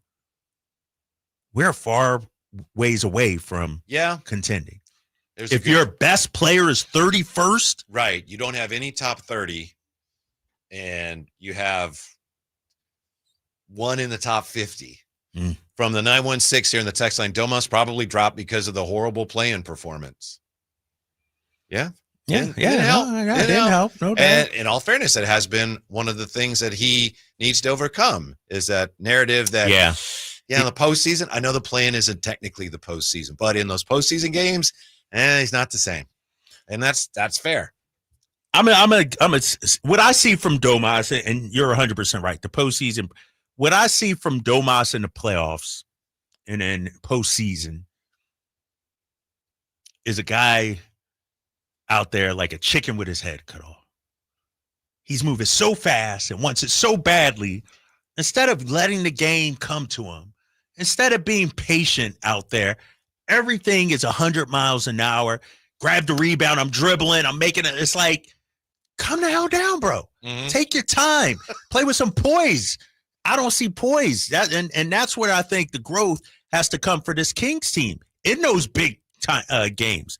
we're far ways away from contending. If your best player is 31st. Right. You don't have any top 30, and you have 1 in the top 50. From the 916 here in the text line, Domas probably dropped because of the horrible play-in performance. Yeah. Didn't help. No doubt. And in all fairness, it has been one of the things that he needs to overcome is that narrative that, in the postseason, I know the play-in isn't technically the postseason, but in those postseason games, he's not the same. And that's fair. What I see from Domas, and you're 100% right, the postseason, what I see from Domas in the playoffs and in postseason is a guy out there like a chicken with his head cut off. He's moving so fast and wants it so badly. Instead of letting the game come to him, instead of being patient out there, everything is 100 miles an hour. Grab the rebound. I'm dribbling. I'm making it. It's like, calm the hell down, bro. Mm-hmm. Take your time. Play with some poise. I don't see poise. And that's where I think the growth has to come for this Kings team in those big time games.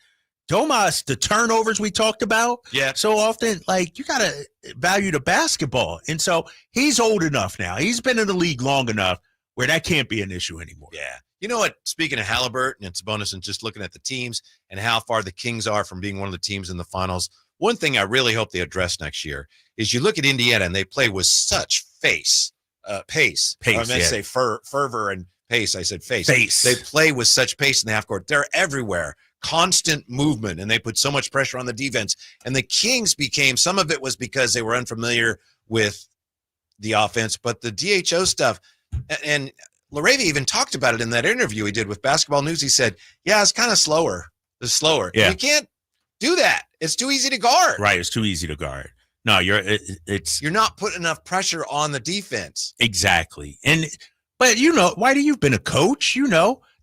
Domas, the turnovers we talked about so often, like, you got to value the basketball. And so he's old enough now. He's been in the league long enough where that can't be an issue anymore. Yeah. You know what? Speaking of Halliburton and Sabonis and just looking at the teams and how far the Kings are from being one of the teams in the finals, one thing I really hope they address next year is you look at Indiana and they play with such pace. I meant to say fervor and pace. I said face. They play with such pace in the half court. They're everywhere. constant movement, and they put so much pressure on the defense. And the Kings some of it was because they were unfamiliar with the offense, but the DHO stuff, and LaRavia even talked about it in that interview he did with Basketball News. He said, yeah, it's kind of slower. It's slower. Yeah. You can't do that. It's too easy to guard. Right. It's too easy to guard. No, you're not putting enough pressure on the defense. Exactly. But why do you've been a coach?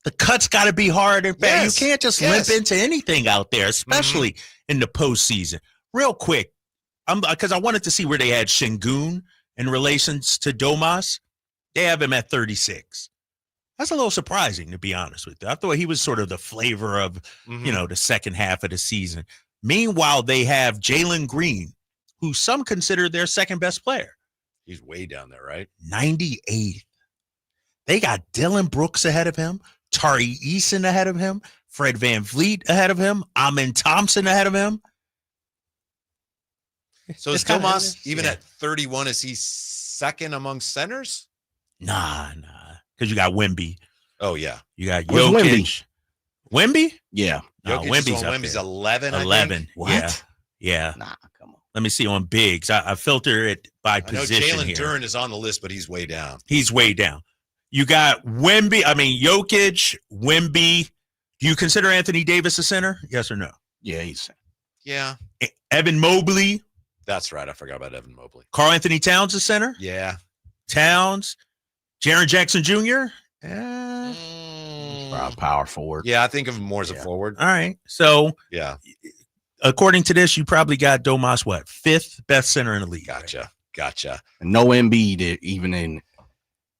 The cut's got to be hard and fast. You can't just limp into anything out there, especially in the postseason. Real quick, because I wanted to see where they had Şengün in relations to Domas. They have him at 36. That's a little surprising, to be honest with you. I thought he was sort of the flavor of, the second half of the season. Meanwhile, they have Jalen Green, who some consider their second best player. He's way down there, right? 98th. They got Dylan Brooks ahead of him, Tari Eason ahead of him, Fred VanVleet ahead of him, Amin Thompson ahead of him. So is Domas, even at 31, is he second among centers? Nah. Because you got Wemby. Oh, yeah. You got Where's Jokic. Wemby? Yeah. No, Wemby's 11, 11. What? Yeah. Nah, come on. Let me see on bigs. I filter it by I know position Jalen here. Duren is on the list, but he's way down. He's way down. You got Jokic, Wemby. Do you consider Anthony Davis a center? Yes or no? Yeah, he's center. Yeah. Evan Mobley. That's right. I forgot about Evan Mobley. Karl Anthony Towns a center? Yeah. Towns. Jaren Jackson Jr.? Power forward. Yeah, I think of him more as a forward. All right. So, yeah. According to this, you probably got Domas, fifth best center in the league. Gotcha. And no Embiid even in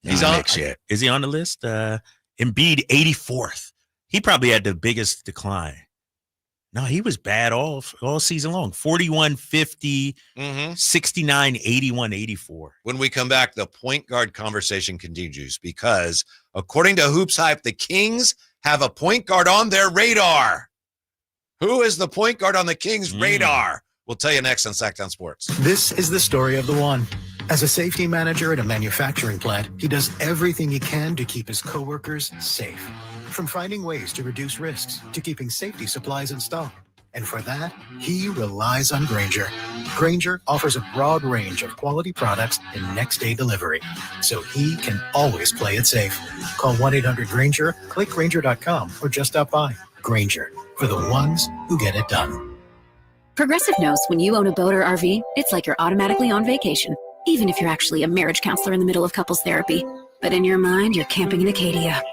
He's on mix yet. Is he on the list? Embiid, 84th. He probably had the biggest decline. No, he was bad all season long. 41, 50, 69, 81, 84. When we come back, the point guard conversation continues because according to Hoops Hype, the Kings have a point guard on their radar. Who is the point guard on the Kings' radar? We'll tell you next on Sacktown Sports. This is the story of the one. As a safety manager at a manufacturing plant, he does everything he can to keep his coworkers safe. From finding ways to reduce risks to keeping safety supplies in stock. And for that, he relies on Grainger. Grainger offers a broad range of quality products and next-day delivery, so he can always play it safe. Call 1-800-GRAINGER, click Grainger.com, or just stop by. Grainger, for the ones who get it done. Progressive knows when you own a boat or RV, it's like you're automatically on vacation, even if you're actually a marriage counselor in the middle of couples therapy. But in your mind, you're camping in Acadia.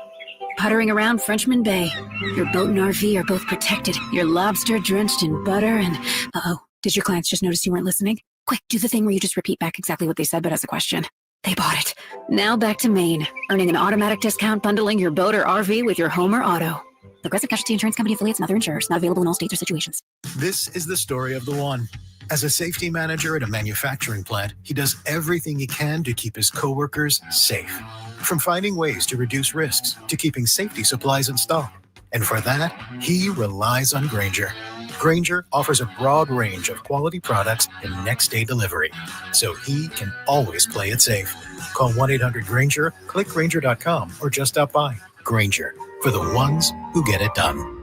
Puttering around Frenchman Bay. Your boat and RV are both protected. You're lobster drenched in butter and... Uh-oh, did your clients just notice you weren't listening? Quick, do the thing where you just repeat back exactly what they said, but as a question. They bought it. Now back to Maine, earning an automatic discount bundling your boat or RV with your home or auto. Progressive Casualty Insurance Company affiliates and other insurers. Not available in all states or situations. This is the story of the one. As a safety manager at a manufacturing plant, he does everything he can to keep his coworkers safe. From finding ways to reduce risks to keeping safety supplies in stock. And for that, he relies on Grainger. Grainger offers a broad range of quality products and next-day delivery, so he can always play it safe. Call 1-800-GRAINGER, click Grainger.com, or just stop by. Grainger, for the ones who get it done.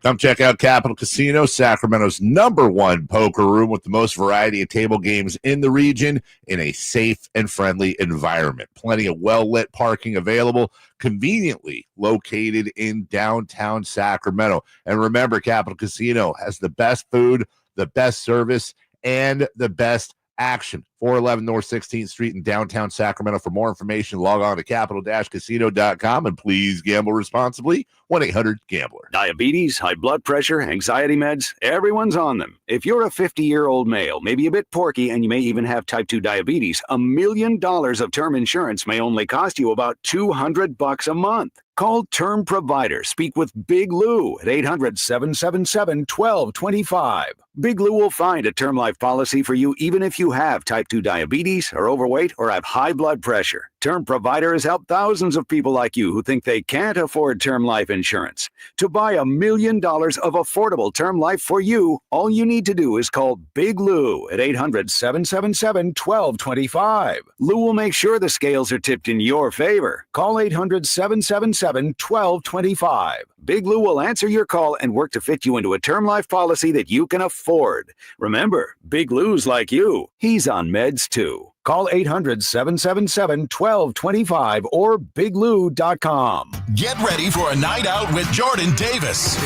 Come check out Capital Casino, Sacramento's #1 poker room with the most variety of table games in the region in a safe and friendly environment. Plenty of well-lit parking available, conveniently located in downtown Sacramento. And remember, Capital Casino has the best food, the best service, and the best action. 411 North 16th Street in downtown Sacramento. For more information, log on to capital-casino.com and please gamble responsibly. 1-800-GAMBLER. Diabetes, high blood pressure, anxiety meds, everyone's on them. If you're a 50-year-old male, maybe a bit porky, and you may even have type 2 diabetes, $1 million of term insurance may only cost you about $200 a month. Call Term Provider. Speak with Big Lou at 800-777-1225. Big Lou will find a term life policy for you even if you have type 2 diabetes, are overweight, or have high blood pressure. Term Provider has helped thousands of people like you who think they can't afford term life insurance. To buy $1 million of affordable term life for you, all you need to do is call Big Lou at 800-777-1225. Lou will make sure the scales are tipped in your favor. Call 800-777-1225. Big Lou will answer your call and work to fit you into a term life policy that you can afford. Remember, Big Lou's like you. He's on meds too. Call 800-777-1225 or biglou.com. Get ready for a night out with Jordan Davis.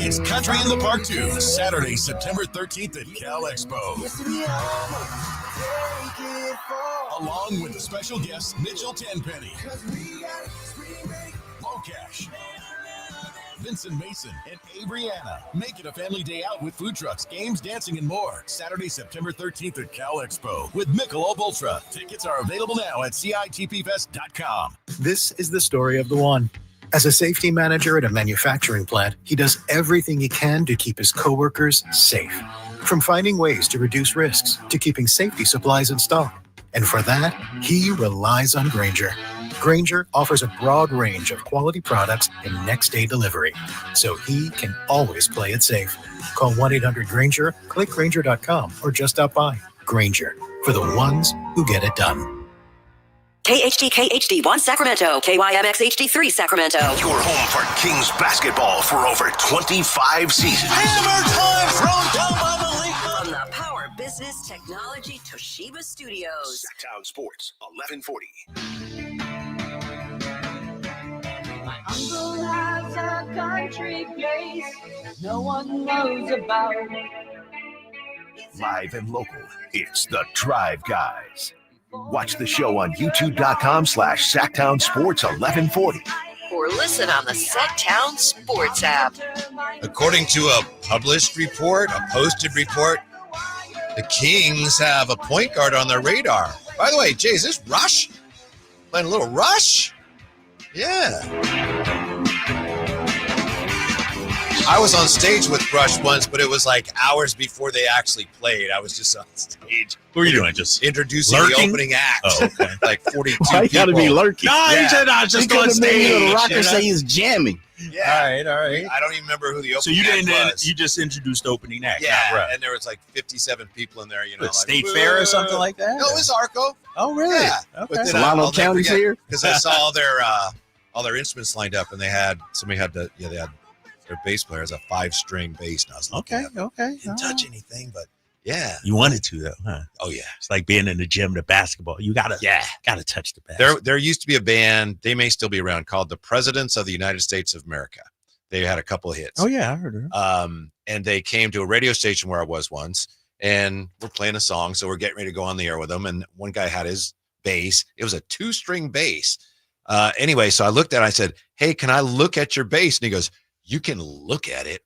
It's Country in the Park 2, Saturday, September 13th at Cal Expo. Along with the special guests Mitchell Tenpenny, Locash, Vincent Mason, and Abriana. Make it a family day out with food trucks, games, dancing, and more. Saturday, September 13th at Cal Expo with Michelob Ultra. Tickets are available now at CITPFest.com. This is the story of the one. As a safety manager at a manufacturing plant, he does everything he can to keep his coworkers safe. From finding ways to reduce risks to keeping safety supplies in stock. And for that, he relies on Grainger. Grainger offers a broad range of quality products and next-day delivery, so he can always play it safe. Call 1-800-GRAINGER, click Grainger.com, or just stop by. Grainger, for the ones who get it done. KHD1 Sacramento, KYMX HD3 Sacramento. Your home for Kings basketball for over 25 seasons. Hammer time thrown down by the league. From the Power Business Technology Toshiba Studios. Sacktown Sports, 1140. My uncle has a country place no one knows about. Live and local, it's the Drive Guys. Watch the show on youtube.com/Sacktown Sports 1140. Or listen on the Sacktown Sports app. According to a published report, a posted report, the Kings have a point guard on their radar. By the way, Jay, is this Rush? Playing a little Rush? Yeah. I was on stage with Rush once, but it was like hours before they actually played. I was just on stage. What were you doing? Just introducing lurking? the opening act. Oh, okay. Like 42 Why you people. gotta be lurking? No, he said I was just on stage. The rocker you know? say he's jamming. Yeah. All right. I don't even remember who the opening So you act didn't. was. You just introduced opening act. Yeah, not Rush. and there was like 57 people in there, you know. What, like, State Fair or something like that? No, it was Arco. Oh, really? Yeah. Okay. But then Solano County's here? Because I saw all their instruments lined up, and they had their bass player has a 5-string bass. And I was looking at it. Okay. Didn't touch anything, but yeah. You wanted to though, huh? Oh yeah. It's like being in the gym to basketball. You gotta touch the basketball. There used to be a band, they may still be around, called the Presidents of the United States of America. They had a couple of hits. Oh yeah, I heard her. And they came to a radio station where I was once, and we're playing a song, so we're getting ready to go on the air with them. And one guy had his bass. It was a 2-string bass. Anyway, so I looked at it, I said, "Hey, can I look at your bass?" And he goes, "You can look at it,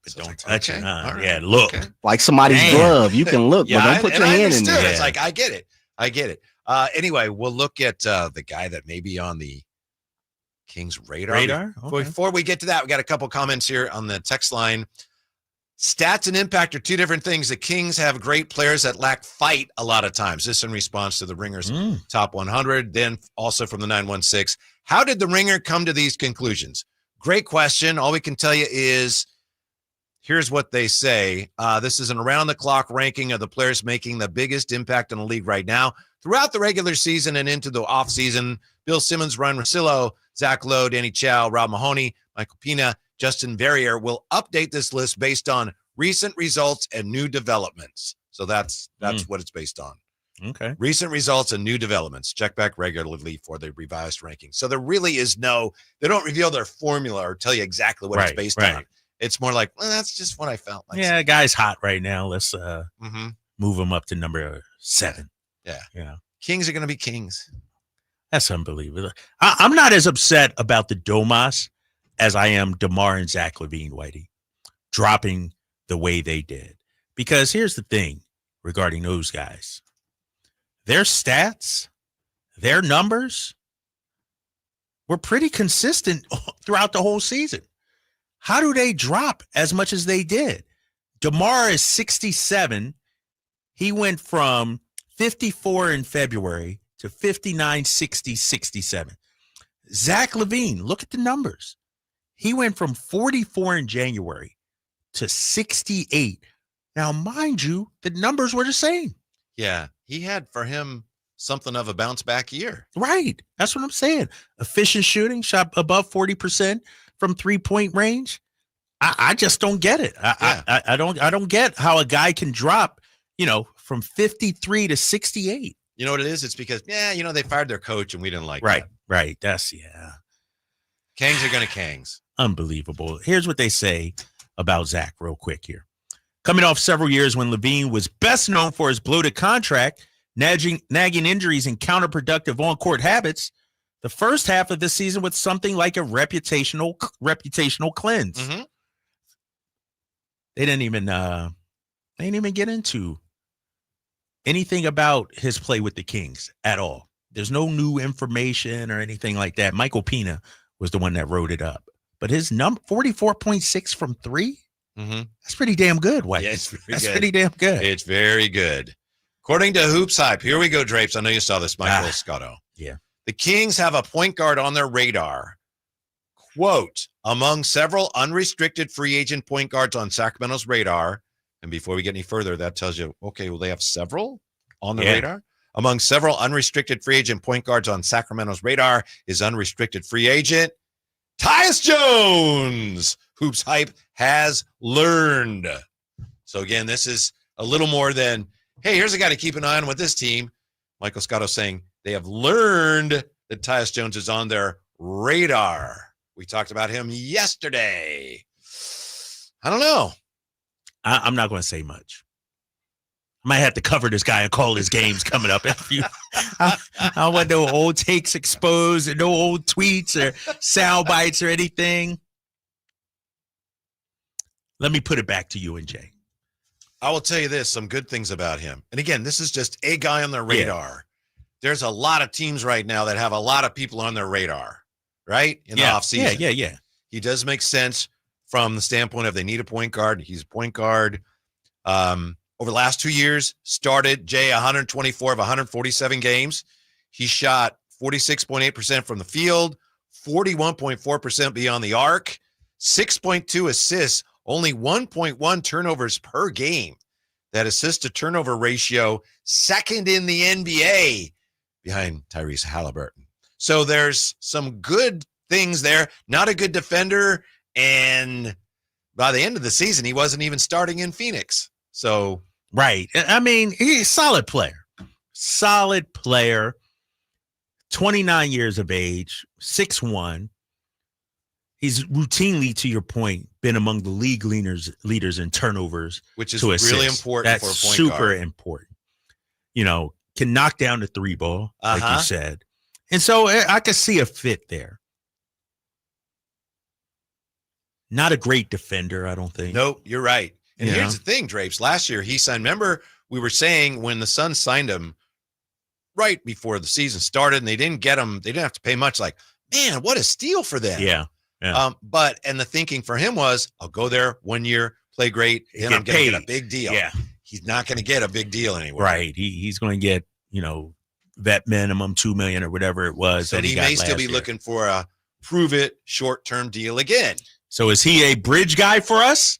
but don't touch it." All right. Right. Yeah, look. Okay. Like somebody's glove. You can look, Yeah, but don't put your hand in there. It's like, I get it. Anyway, we'll look at the guy that may be on the Kings radar. Okay. Before we get to that, we got a couple comments here on the text line. Stats and impact are two different things. The Kings have great players that lack fight a lot of times. This in response to the Ringer's top 100. Then also from the 916. How did the Ringer come to these conclusions? Great question. All we can tell you is here's what they say. This is an around-the-clock ranking of the players making the biggest impact in the league right now. Throughout the regular season and into the offseason, Bill Simmons, Ryan Russillo, Zach Lowe, Danny Chow, Rob Mahoney, Michael Pina, Justin Verrier will update this list based on recent results and new developments. So that's what it's based on. Okay. Recent results and new developments. Check back regularly for the revised ranking. So there really is they don't reveal their formula or tell you exactly what it's based on. It's more like, well, that's just what I felt like. Yeah, guy's hot right now. Let's move him up to number 7. Yeah. Kings are going to be Kings. That's unbelievable. I'm not as upset about the Domas as I am DeMar and Zach LaVine, Whitey, dropping the way they did. Because here's the thing regarding those guys. Their stats, their numbers were pretty consistent throughout the whole season. How do they drop as much as they did? DeMar is 67. He went from 54 in February to 59, 60, 67. Zach LaVine, look at the numbers. He went from 44 in January to 68. Now, mind you, the numbers were the same. Yeah. He had for him something of a bounce back year. Right. That's what I'm saying. Efficient shooting, shot above 40% from 3-point range. I just don't get it. I don't get how a guy can drop, from 53 to 68. You know what it is? It's because, they fired their coach and we didn't like Right. that. Right. That's Kangs are going to Kangs. Unbelievable. Here's what they say about Zach real quick here. Coming off several years when Levine was best known for his bloated contract, nagging injuries, and counterproductive on-court habits, the first half of the season was something like a reputational cleanse. Mm-hmm. They didn't even get into anything about his play with the Kings at all. There's no new information or anything like that. Michael Pina was the one that wrote it up. But his number 44.6 from 3, that's pretty damn good, White. Yeah, that's pretty damn good. It's very good. According to Hoops Hype, here we go, Drapes. I know you saw this, Michael Scotto. Yeah. The Kings have a point guard on their radar. Quote, among several unrestricted free agent point guards on Sacramento's radar. And before we get any further, that tells you, okay, well, they have several on the radar. Among several unrestricted free agent point guards on Sacramento's radar is unrestricted free agent Tyus Jones. Hoops Hype has learned. So again, this is a little more than, hey, here's a guy to keep an eye on with this team. Michael Scotto saying they have learned that Tyus Jones is on their radar. We talked about him yesterday. I don't know. I'm not going to say much. I might have to cover this guy and call his games coming up. I don't want no old takes exposed and no old tweets or sound bites or anything. Let me put it back to you and Jay. I will tell you this, some good things about him. And again, this is just a guy on their radar. There's a lot of teams right now that have a lot of people on their radar, right? In the offseason. Yeah. He does make sense from the standpoint of they need a point guard. He's a point guard. Over the last 2 years, started, Jay, 124 of 147 games. He shot 46.8% from the field, 41.4% beyond the arc, 6.2 assists, only 1.1 turnovers per game. That assist to turnover ratio, second in the NBA behind Tyrese Halliburton. So there's some good things there. Not a good defender. And by the end of the season, he wasn't even starting in Phoenix. So, right. I mean, he's a solid player, 29 years of age, 6'1". He's routinely, to your point, been among the league leaders in turnovers, which is to really assist. important. That's for a point super guard. important. Can knock down the 3 ball, like Uh-huh. you said. And so I could see a fit there. Not a great defender, I don't think. Nope, you're right. And You here's know? the thing, Drapes. Last year, he signed. Remember, we were saying when the Suns signed him right before the season started, and they didn't get him. They didn't have to pay much. Like, man, what a steal for them. Yeah. And the thinking for him was, I'll go there 1 year, play great, and Get I'm going to get a paid. big deal. Yeah. He's not going to get a big deal anywhere. Right. He's going to get, vet minimum $2 million or whatever it was. But that he got may still last be year. looking for a prove it short-term deal again. So is he a bridge guy for us?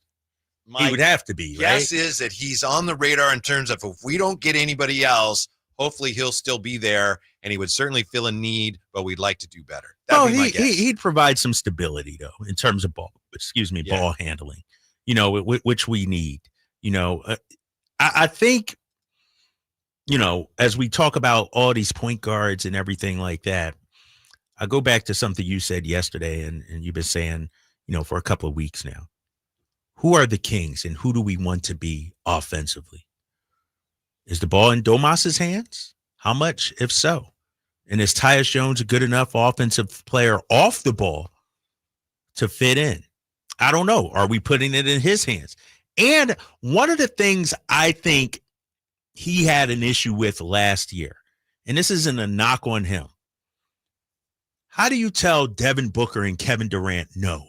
He would have to be, right? Guess is that he's on the radar in terms of if we don't get anybody else, hopefully he'll still be there, and he would certainly fill a need, but we'd like to do better. That'd be my guess. He'd provide some stability, though, in terms of ball handling, which we need. I think, as we talk about all these point guards and everything like that, I go back to something you said yesterday, and you've been saying, for a couple of weeks now. Who are the Kings, and who do we want to be offensively? Is the ball in Domas's hands? How much, if so? And is Tyus Jones a good enough offensive player off the ball to fit in? I don't know. Are we putting it in his hands? And one of the things I think he had an issue with last year, and this isn't a knock on him. How do you tell Devin Booker and Kevin Durant no?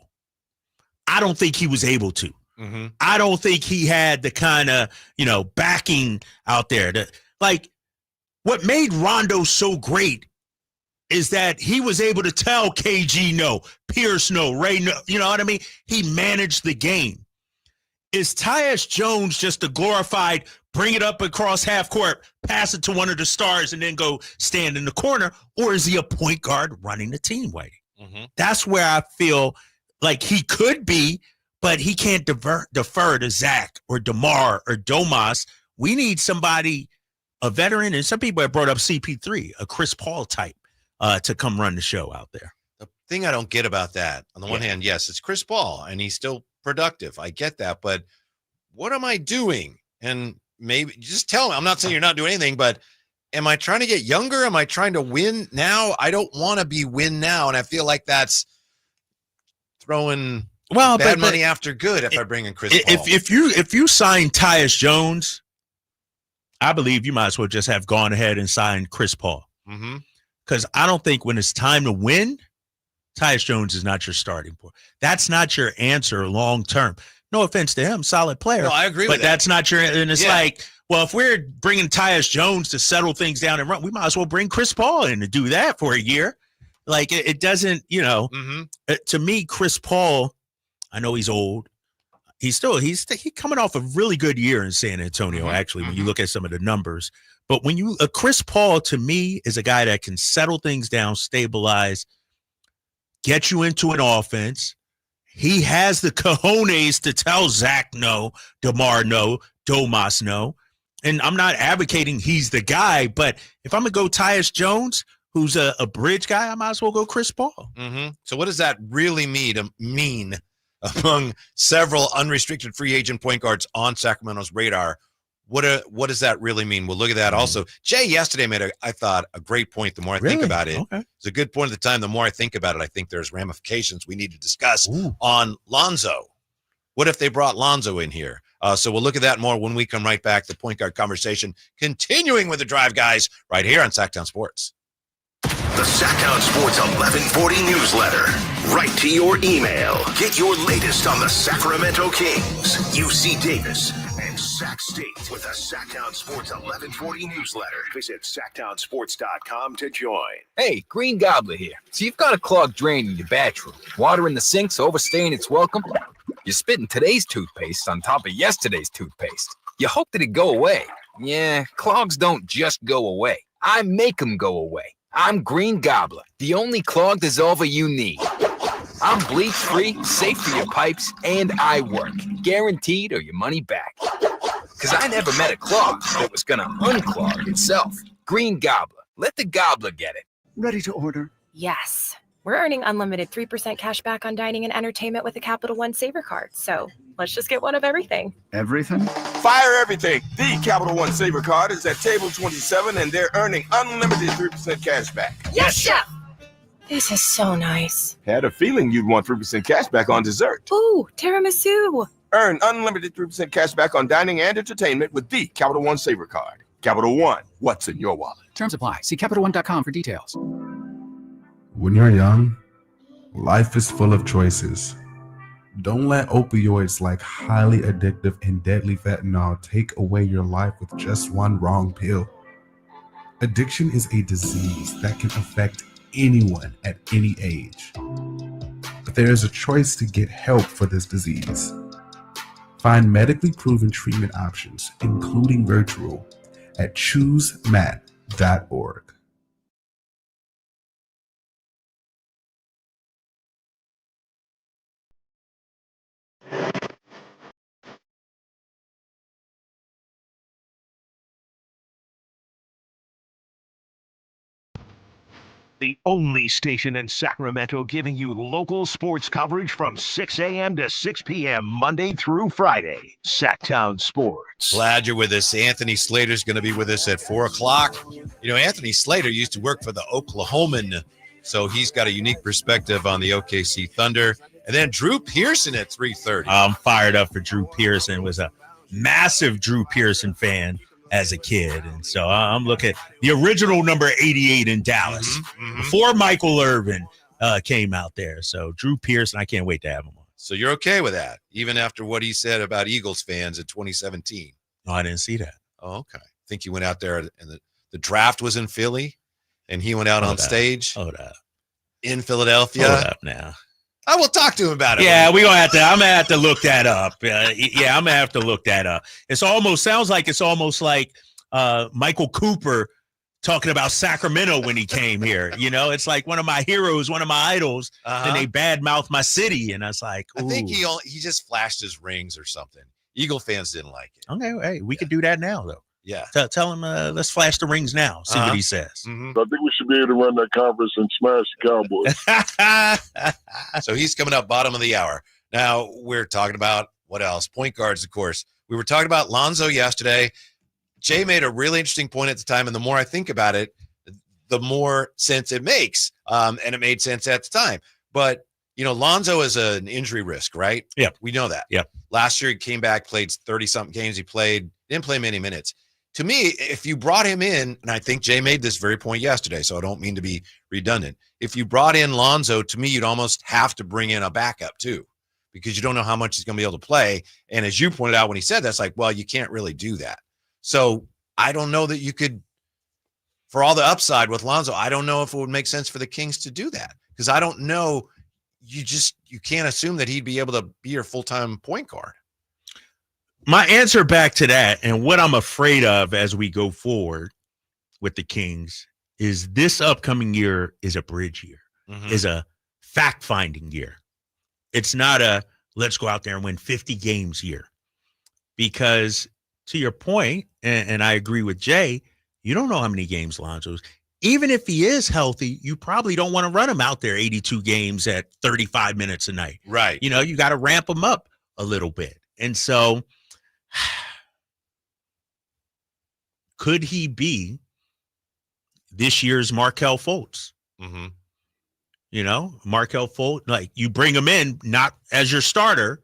I don't think he was able to. Mm-hmm. I don't think he had the kind of, backing out there. What made Rondo so great is that he was able to tell KG no, Pierce no, Ray no. You know what I mean? He managed the game. Is Tyus Jones just a glorified bring it up across half court, pass it to one of the stars, and then go stand in the corner? Or is he a point guard running the team waiting? That's where I feel like he could be, but he can't defer to Zach or DeMar or Domas. We need somebody, a veteran, and some people have brought up CP3, a Chris Paul type, to come run the show out there. The thing I don't get about that, on the one hand, yes, it's Chris Paul, and he's still productive. I get that, but what am I doing? And maybe just tell me. I'm not saying you're not doing anything, but am I trying to get younger? Am I trying to win now? I don't want to be win now, and I feel like that's throwing bad money after good if I bring in Chris Paul. If you sign Tyus Jones, I believe you might as well just have gone ahead and signed Chris Paul. Because I don't think when it's time to win, Tyus Jones is not your starting point. That's not your answer long term. No offense to him, solid player. No, I agree with that. But that's not your, and it's like, well, if we're bringing Tyus Jones to settle things down and run, we might as well bring Chris Paul in to do that for a year. Like, it doesn't, to me, Chris Paul, I know he's old. He's coming off a really good year in San Antonio, actually, when you look at some of the numbers. But when Chris Paul, to me, is a guy that can settle things down, stabilize, get you into an offense. He has the cojones to tell Zach no, DeMar no, Domas no. And I'm not advocating he's the guy, but if I'm going to go Tyus Jones, who's a bridge guy, I might as well go Chris Paul. So what does that really mean among several unrestricted free agent point guards on Sacramento's radar? What does that really mean? We'll look at that also. Jay yesterday made, I thought, a great point the more I think about it. Okay. It's a good point at the time. The more I think about it, I think there's ramifications we need to discuss on Lonzo. What if they brought Lonzo in here? So we'll look at that more when we come right back. The point guard conversation continuing with the Drive Guys right here on Sacktown Sports. The Sacktown Sports 1140 newsletter. Right to your email. Get your latest on the Sacramento Kings, UC Davis, and Sac State with the Sacktown Sports 1140 newsletter. Visit SacktownSports.com to join. Hey, Green Gobbler here. So you've got a clogged drain in your bathroom. Water in the sink's overstaying its welcome. You're spitting today's toothpaste on top of yesterday's toothpaste. You hope that it go away. Yeah, clogs don't just go away. I make them go away. I'm Green Gobbler, the only clog dissolver you need. I'm bleach-free, safe for your pipes, and I work. Guaranteed or your money back. Because I never met a clog that was going to unclog itself. Green Gobbler. Let the gobbler get it. Ready to order? Yes. We're earning unlimited 3% cash back on dining and entertainment with the Capital One Saver card. So let's just get one of everything. Everything? Fire everything. The Capital One Saver card is at table 27, and they're earning unlimited 3% cash back. Yes, chef! This is so nice. Had a feeling you'd want 3% cash back on dessert. Ooh, tiramisu. Earn unlimited 3% cash back on dining and entertainment with the Capital One Saver card. Capital One, what's in your wallet? Terms apply. See CapitalOne.com for details. When you're young, life is full of choices. Don't let opioids like highly addictive and deadly fentanyl take away your life with just one wrong pill. Addiction is a disease that can affect anyone at any age. But there is a choice to get help for this disease. Find medically proven treatment options, including virtual, at choosemat.org. The only station in Sacramento giving you local sports coverage from 6 a.m. to 6 p.m. Monday through Friday. Sacktown Sports. Glad you're with us. Anthony Slater's going to be with us at 4 o'clock. You know, Anthony Slater used to work for the Oklahoman, so he's got a unique perspective on the OKC Thunder. And then Drew Pearson at 3:30. I'm fired up for Drew Pearson. Was a massive Drew Pearson fan as a kid. And so I'm looking at the original number 88 in Dallas before Michael Irvin came out there. So Drew Pearson, I can't wait to have him on. So you're okay with that, even after what he said about Eagles fans in 2017? No, I didn't see that. Oh, okay. I think he went out there and the draft was in Philly and he went out on stage Hold up. in Philadelphia. Hold up now. I will talk to him about it. Yeah, I'm gonna have to look that up. Yeah, I'm gonna have to look that up. Sounds like Michael Cooper talking about Sacramento when he came here. It's like one of my heroes, one of my idols, and they badmouth my city, and I was like, ooh. I think he just flashed his rings or something. Eagle fans didn't like it. Okay, hey, we could do that now though. Yeah, tell him let's flash the rings now. See what he says. Mm-hmm. I think we should be able to run that conference and smash the Cowboys. So he's coming up bottom of the hour. Now we're talking about what else? Point guards, of course. We were talking about Lonzo yesterday. Jay made a really interesting point at the time, and the more I think about it, the more sense it makes. And it made sense at the time. But Lonzo is an injury risk, right? Yeah, we know that. Yeah. Last year he came back, played 30-something games. He didn't play many minutes. To me, if you brought him in, and I think Jay made this very point yesterday, so I don't mean to be redundant. If you brought in Lonzo, to me, you'd almost have to bring in a backup too, because you don't know how much he's going to be able to play. And as you pointed out when he said that's like, well, you can't really do that. So I don't know that you could, for all the upside with Lonzo, I don't know if it would make sense for the Kings to do that, because I don't know. You can't assume that he'd be able to be your full-time point guard. My answer back to that, and what I'm afraid of as we go forward with the Kings, is this upcoming year is a bridge year, is a fact-finding year. It's not a let's go out there and win 50 games year. Because to your point, and I agree with Jay, you don't know how many games Lonzo's. Even if he is healthy, you probably don't want to run him out there 82 games at 35 minutes a night. Right. You got to ramp him up a little bit. And so could he be this year's Markelle Fultz? Mm-hmm. Markelle Fultz, like you bring him in not as your starter,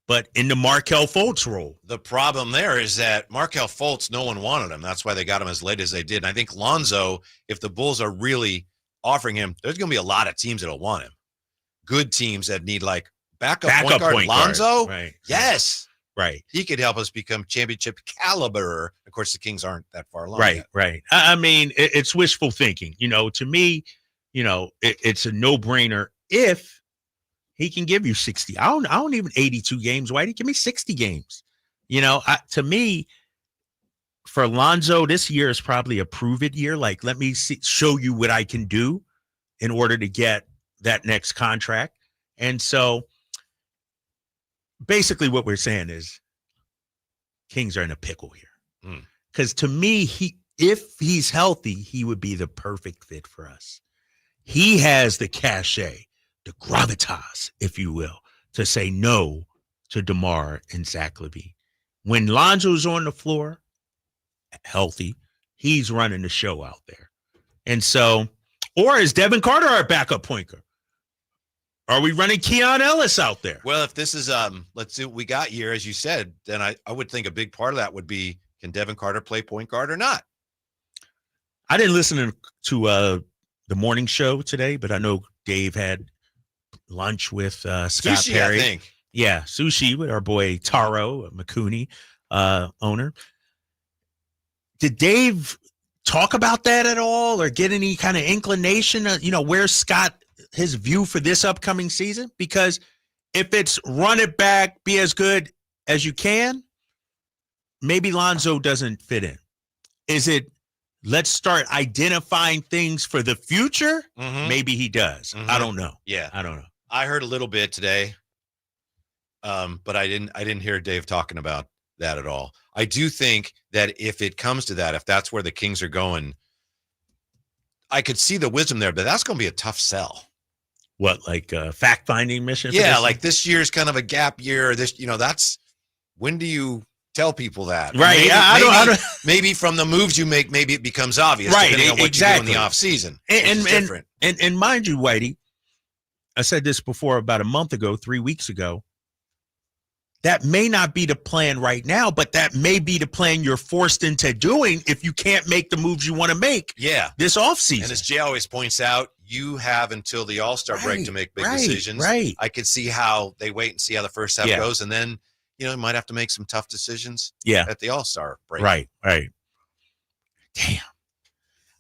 but in the Markelle Fultz role. The problem there is that Markelle Fultz, no one wanted him. That's why they got him as late as they did. And I think Lonzo, if the Bulls are really offering him, there's going to be a lot of teams that'll want him. Good teams that need like backup point guard. Lonzo? Right. Yes. Right. He could help us become championship caliber. Of course, the Kings aren't that far along Right, yet. right. I mean, it's wishful thinking. To me, it's a no-brainer if he can give you 60. I don't even 82 games, Whitey. Give me 60 games. To me, for Lonzo, this year is probably a prove-it year. Like, let me show you what I can do in order to get that next contract. And so basically what we're saying is Kings are in a pickle here. Because to me, if he's healthy, he would be the perfect fit for us. He has the cachet, the gravitas, if you will, to say no to DeMar and Zach LaVine. When Lonzo's on the floor, healthy, he's running the show out there. And so, or is Devin Carter our backup point guard? Are we running Keon Ellis out there? Well, if this is let's see what we got here, as you said, then I would think a big part of that would be, can Devin Carter play point guard or not? I didn't listen to the morning show today, but I know Dave had lunch with Scott Sushi, Perry. I think. Yeah, sushi with our boy Taro McCooney, owner. Did Dave talk about that at all, or get any kind of inclination? Where's Scott, his view for this upcoming season? Because if it's run it back, be as good as you can, maybe Lonzo doesn't fit in. Is it, let's start identifying things for the future? Maybe he does. I don't know. Yeah, I don't know. I heard a little bit today, but I didn't hear Dave talking about that at all. I do think that if it comes to that, if that's where the Kings are going, I could see the wisdom there, but that's going to be a tough sell. What, like a fact-finding mission? Yeah, like this year's kind of a gap year. That's when do you tell people that? Right. Maybe, I don't, maybe from the moves you make, maybe it becomes obvious. Right. Depending on what exactly. you do in the off season. And mind you, Whitey, I said this before about a month ago, 3 weeks ago. That may not be the plan right now, but that may be the plan you're forced into doing if you can't make the moves you want to make. Yeah. This offseason. And as Jay always points out, you have until the All-Star break to make big decisions. Right. I could see how they wait and see how the first half goes, and then you might have to make some tough decisions. At the All-Star break. Right. Damn.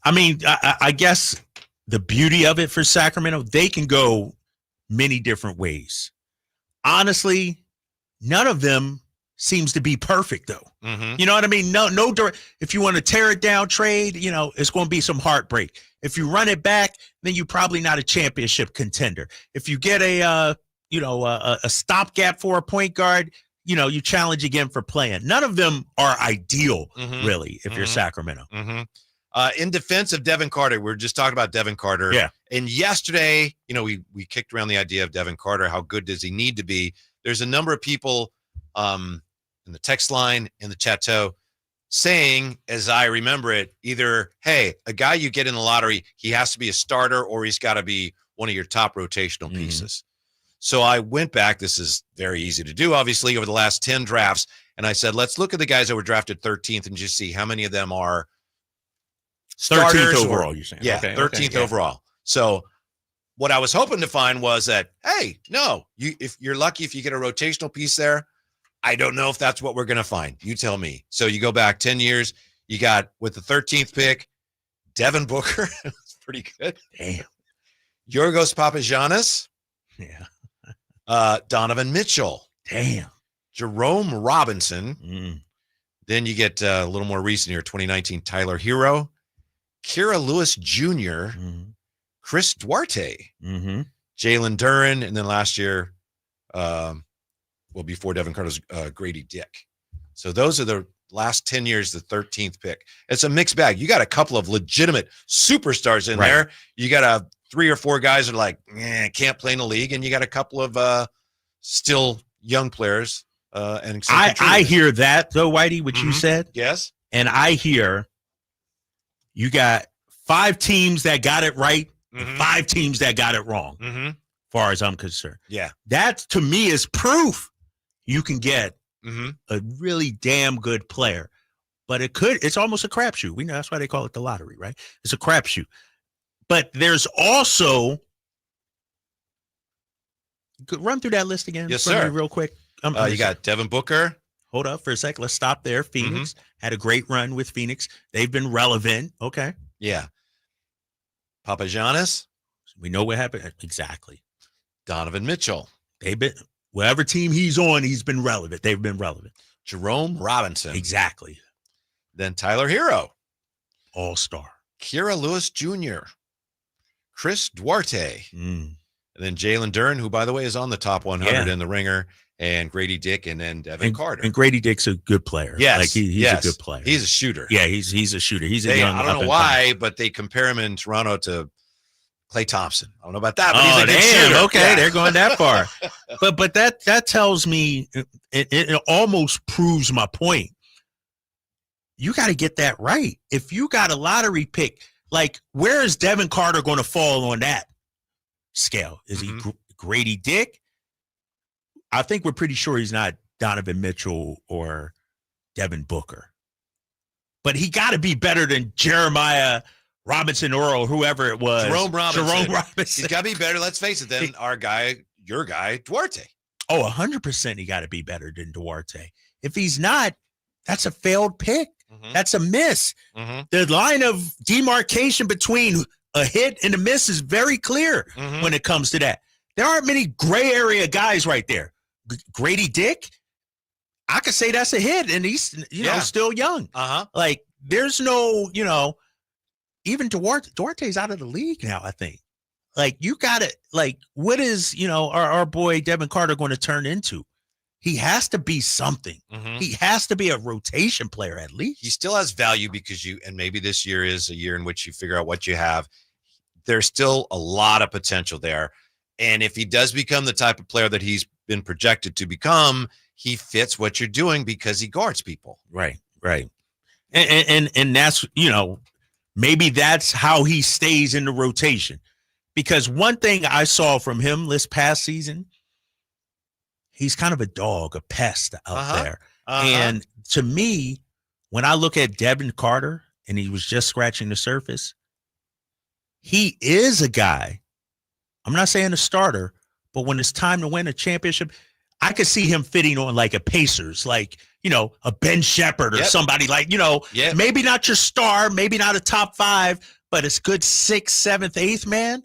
I mean, I guess the beauty of it for Sacramento, they can go many different ways. Honestly, none of them seems to be perfect, though. Mm-hmm. You know what I mean? No. If you want to tear it down, trade, it's going to be some heartbreak. If you run it back, then you're probably not a championship contender. If you get a stopgap for a point guard, you challenge again for playing. None of them are ideal, really, if you're Sacramento. In defense of Devin Carter, we're just talking about Devin Carter. Yeah. And yesterday, we kicked around the idea of Devin Carter. How good does he need to be? There's a number of people in the text line, in the chateau, saying, as I remember it, either, hey, a guy you get in the lottery, he has to be a starter or he's got to be one of your top rotational pieces. So I went back. This is very easy to do, obviously, over the last 10 drafts. And I said, let's look at the guys that were drafted 13th and just see how many of them are starters 13th overall, you're saying? Yeah, Okay, 13th yeah. overall. So what I was hoping to find was that, hey, no, if you're lucky if you get a rotational piece there, I don't know if that's what we're going to find. You tell me. So you go back 10 years, you got, with the 13th pick, Devin Booker. That's pretty good. Damn. Yorgos Papagiannis. Yeah. Donovan Mitchell. Damn. Jerome Robinson. Then you get a little more recent here, 2019, Tyler Hero. Kira Lewis Jr., Chris Duarte, Jalen Duren, and then last year, before Devin Carter's Grady Dick. So those are the last 10 years, the 13th pick. It's a mixed bag. You got a couple of legitimate superstars in there. You got 3 or 4 guys that are like, can't play in the league, and you got a couple of still young players. And I hear that, though, Whitey, what you said. Yes. And I hear you got 5 teams that got it right and 5 teams that got it wrong, as far as I'm concerned. Yeah. That, to me, is proof you can get a really damn good player. But it's almost a crapshoot. We know that's why they call it the lottery, right? It's a crapshoot. But there's also, run through that list again. Yes, for me sir. real quick. You got Devin Booker. Hold up for a sec. Let's stop there. Phoenix had a great run with Phoenix. They've been relevant. Okay. Yeah. Papagiannis. We know what happened. Exactly. Donovan Mitchell. They've been, wherever team he's on, he's been relevant. They've been relevant. Jerome Robinson. Exactly. Then Tyler Hero. All-star. Kira Lewis Jr. Chris Duarte. And then Jalen Duren, who, by the way, is on the top 100 in the Ringer, and Grady Dick, and then Devin Carter. And Grady Dick's a good player. Yes. Like he's a good player. He's a shooter. Yeah, he's a shooter. He's a young. I don't know why, but they compare him in Toronto to Klay Thompson. I don't know about that, but he's a good shooter. Okay, Yeah. they're going that far. but that tells me it almost proves my point. You got to get that right. If you got a lottery pick, like, where is Devin Carter going to fall on that scale? Is he Grady Dick? I think we're pretty sure he's not Donovan Mitchell or Devin Booker. But he got to be better than Jeremiah Robinson or whoever it was. Jerome Robinson. He's got to be better, let's face it, than your guy, Duarte. Oh, 100% he got to be better than Duarte. If he's not, that's a failed pick. That's a miss. The line of demarcation between a hit and a miss is very clear when it comes to that. There aren't many gray area guys right there. Grady Dick, I could say that's a hit, and he's still young. Like, there's no, even Duarte's out of the league now, I think. Like, you got to, like, what is, our boy Devin Carter going to turn into? He has to be something. He has to be a rotation player at least. He still has value because and maybe this year is a year in which you figure out what you have. There's still a lot of potential there. And if he does become the type of player that he's been projected to become, he fits what you're doing because he guards people. Right. And that's, maybe that's how he stays in the rotation. Because one thing I saw from him this past season, he's kind of a dog, a pest out there. And to me, when I look at Devin Carter, and he was just scratching the surface, he is a guy. I'm not saying a starter, but when it's time to win a championship, I could see him fitting on like a Pacers, like, a Ben Shepherd or somebody like, maybe not your star, maybe not a top 5, but it's good 6th, 7th, 8th man,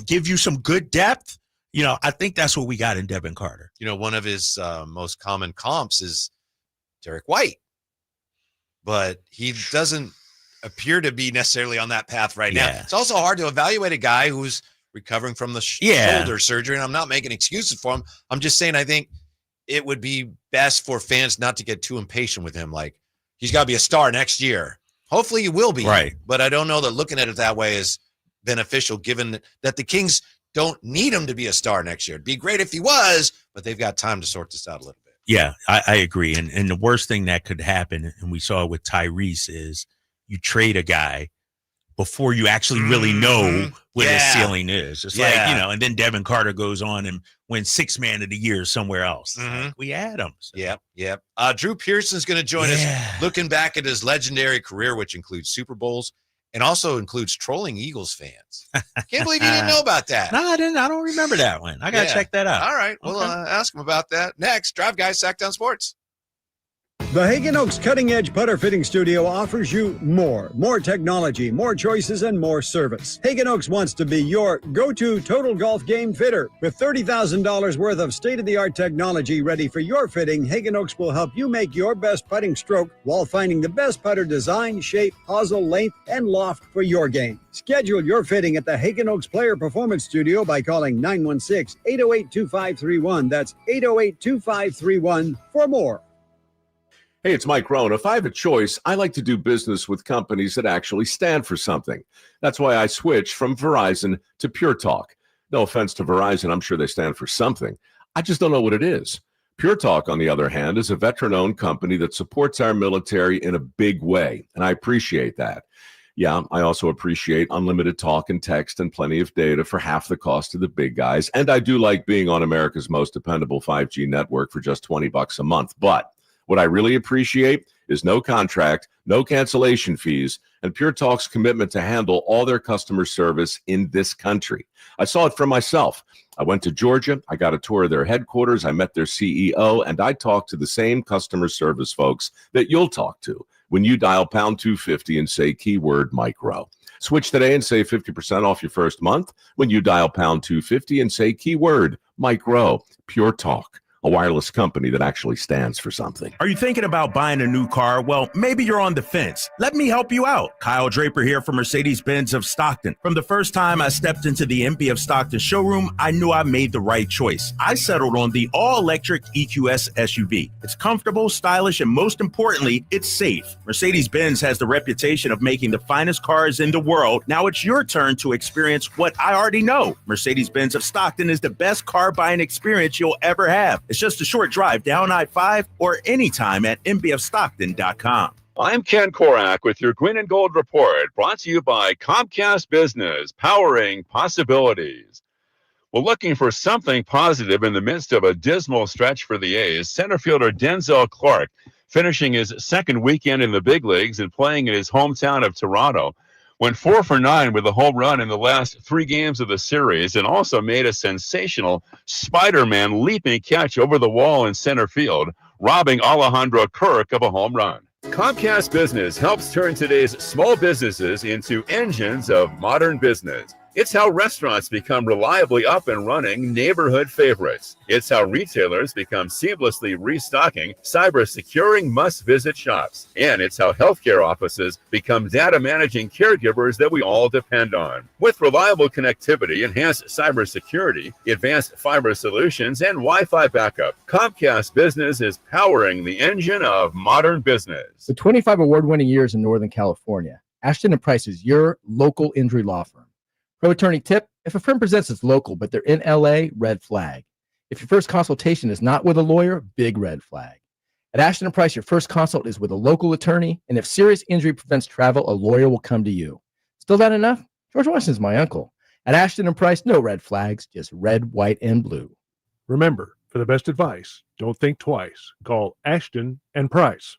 give you some good depth. I think that's what we got in Devin Carter. One of his most common comps is Derek White, but he doesn't appear to be necessarily on that path right now. It's also hard to evaluate a guy who's recovering from the shoulder surgery, and I'm not making excuses for him. I'm just saying I think it would be best for fans not to get too impatient with him. Like, he's got to be a star next year. Hopefully he will be. Right. But I don't know that looking at it that way is beneficial, given that the Kings don't need him to be a star next year. It'd be great if he was, but they've got time to sort this out a little bit. Yeah, I agree. And the worst thing that could happen, and we saw it with Tyrese, is you trade a guy before you actually really know what his ceiling is. It's like, and then Devin Carter goes on and wins 6th Man of the Year somewhere else. Like, we had him. So. Yep. Drew Pearson's going to join us, looking back at his legendary career, which includes Super Bowls and also includes trolling Eagles fans. Can't believe you didn't know about that. No, I didn't. I don't remember that one. I got to check that out. All right. We'll ask him about that next. Drive Guys, Sacktown Sports. The Hagen Oaks Cutting Edge Putter Fitting Studio offers you more technology, more choices, and more service. Hagen Oaks wants to be your go-to total golf game fitter. With $30,000 worth of state-of-the-art technology ready for your fitting, Hagen Oaks will help you make your best putting stroke while finding the best putter design, shape, hosel, length, and loft for your game. Schedule your fitting at the Hagen Oaks Player Performance Studio by calling 916-808-2531. That's 808-2531 for more. Hey, it's Mike Rohn. If I have a choice, I like to do business with companies that actually stand for something. That's why I switched from Verizon to Pure Talk. No offense to Verizon, I'm sure they stand for something. I just don't know what it is. Pure Talk, on the other hand, is a veteran-owned company that supports our military in a big way, and I appreciate that. Yeah, I also appreciate unlimited talk and text and plenty of data for half the cost of the big guys, and I do like being on America's most dependable 5G network for just $20 a month, but what I really appreciate is no contract, no cancellation fees, and Pure Talk's commitment to handle all their customer service in this country. I saw it for myself. I went to Georgia. I got a tour of their headquarters. I met their CEO, and I talked to the same customer service folks that you'll talk to when you dial pound 250 and say keyword micro. Switch today and save 50% off your first month when you dial pound 250 and say keyword micro. Pure Talk, a wireless company that actually stands for something. Are you thinking about buying a new car? Well, maybe you're on the fence. Let me help you out. Kyle Draper here from Mercedes-Benz of Stockton. From the first time I stepped into the MP of Stockton showroom, I knew I made the right choice. I settled on the all-electric EQS SUV. It's comfortable, stylish, and most importantly, it's safe. Mercedes-Benz has the reputation of making the finest cars in the world. Now it's your turn to experience what I already know. Mercedes-Benz of Stockton is the best car buying experience you'll ever have. It's just a short drive down I-5 or anytime at mbfstockton.com. I'm Ken Korak with your Green and Gold Report, brought to you by Comcast Business, powering possibilities. Well, looking for something positive in the midst of a dismal stretch for the A's, center fielder Denzel Clark, finishing his second weekend in the big leagues and playing in his hometown of Toronto, went 4 for 9 with a home run in the last 3 games of the series, and also made a sensational Spider-Man leaping catch over the wall in center field, robbing Alejandro Kirk of a home run. Comcast Business helps turn today's small businesses into engines of modern business. It's how restaurants become reliably up and running neighborhood favorites. It's how retailers become seamlessly restocking, cyber-securing must-visit shops. And it's how healthcare offices become data-managing caregivers that we all depend on. With reliable connectivity, enhanced cybersecurity, advanced fiber solutions, and Wi-Fi backup, Comcast Business is powering the engine of modern business. With 25 award-winning years in Northern California, Ashton & Price is your local injury law firm. Pro attorney tip: if a firm presents as local but they're in LA, red flag. If your first consultation is not with a lawyer, big red flag. At Ashton & Price, your first consult is with a local attorney, and if serious injury prevents travel, a lawyer will come to you. Still not enough? George Washington's my uncle. At Ashton & Price, no red flags, just red, white, and blue. Remember, for the best advice, don't think twice. Call Ashton & Price.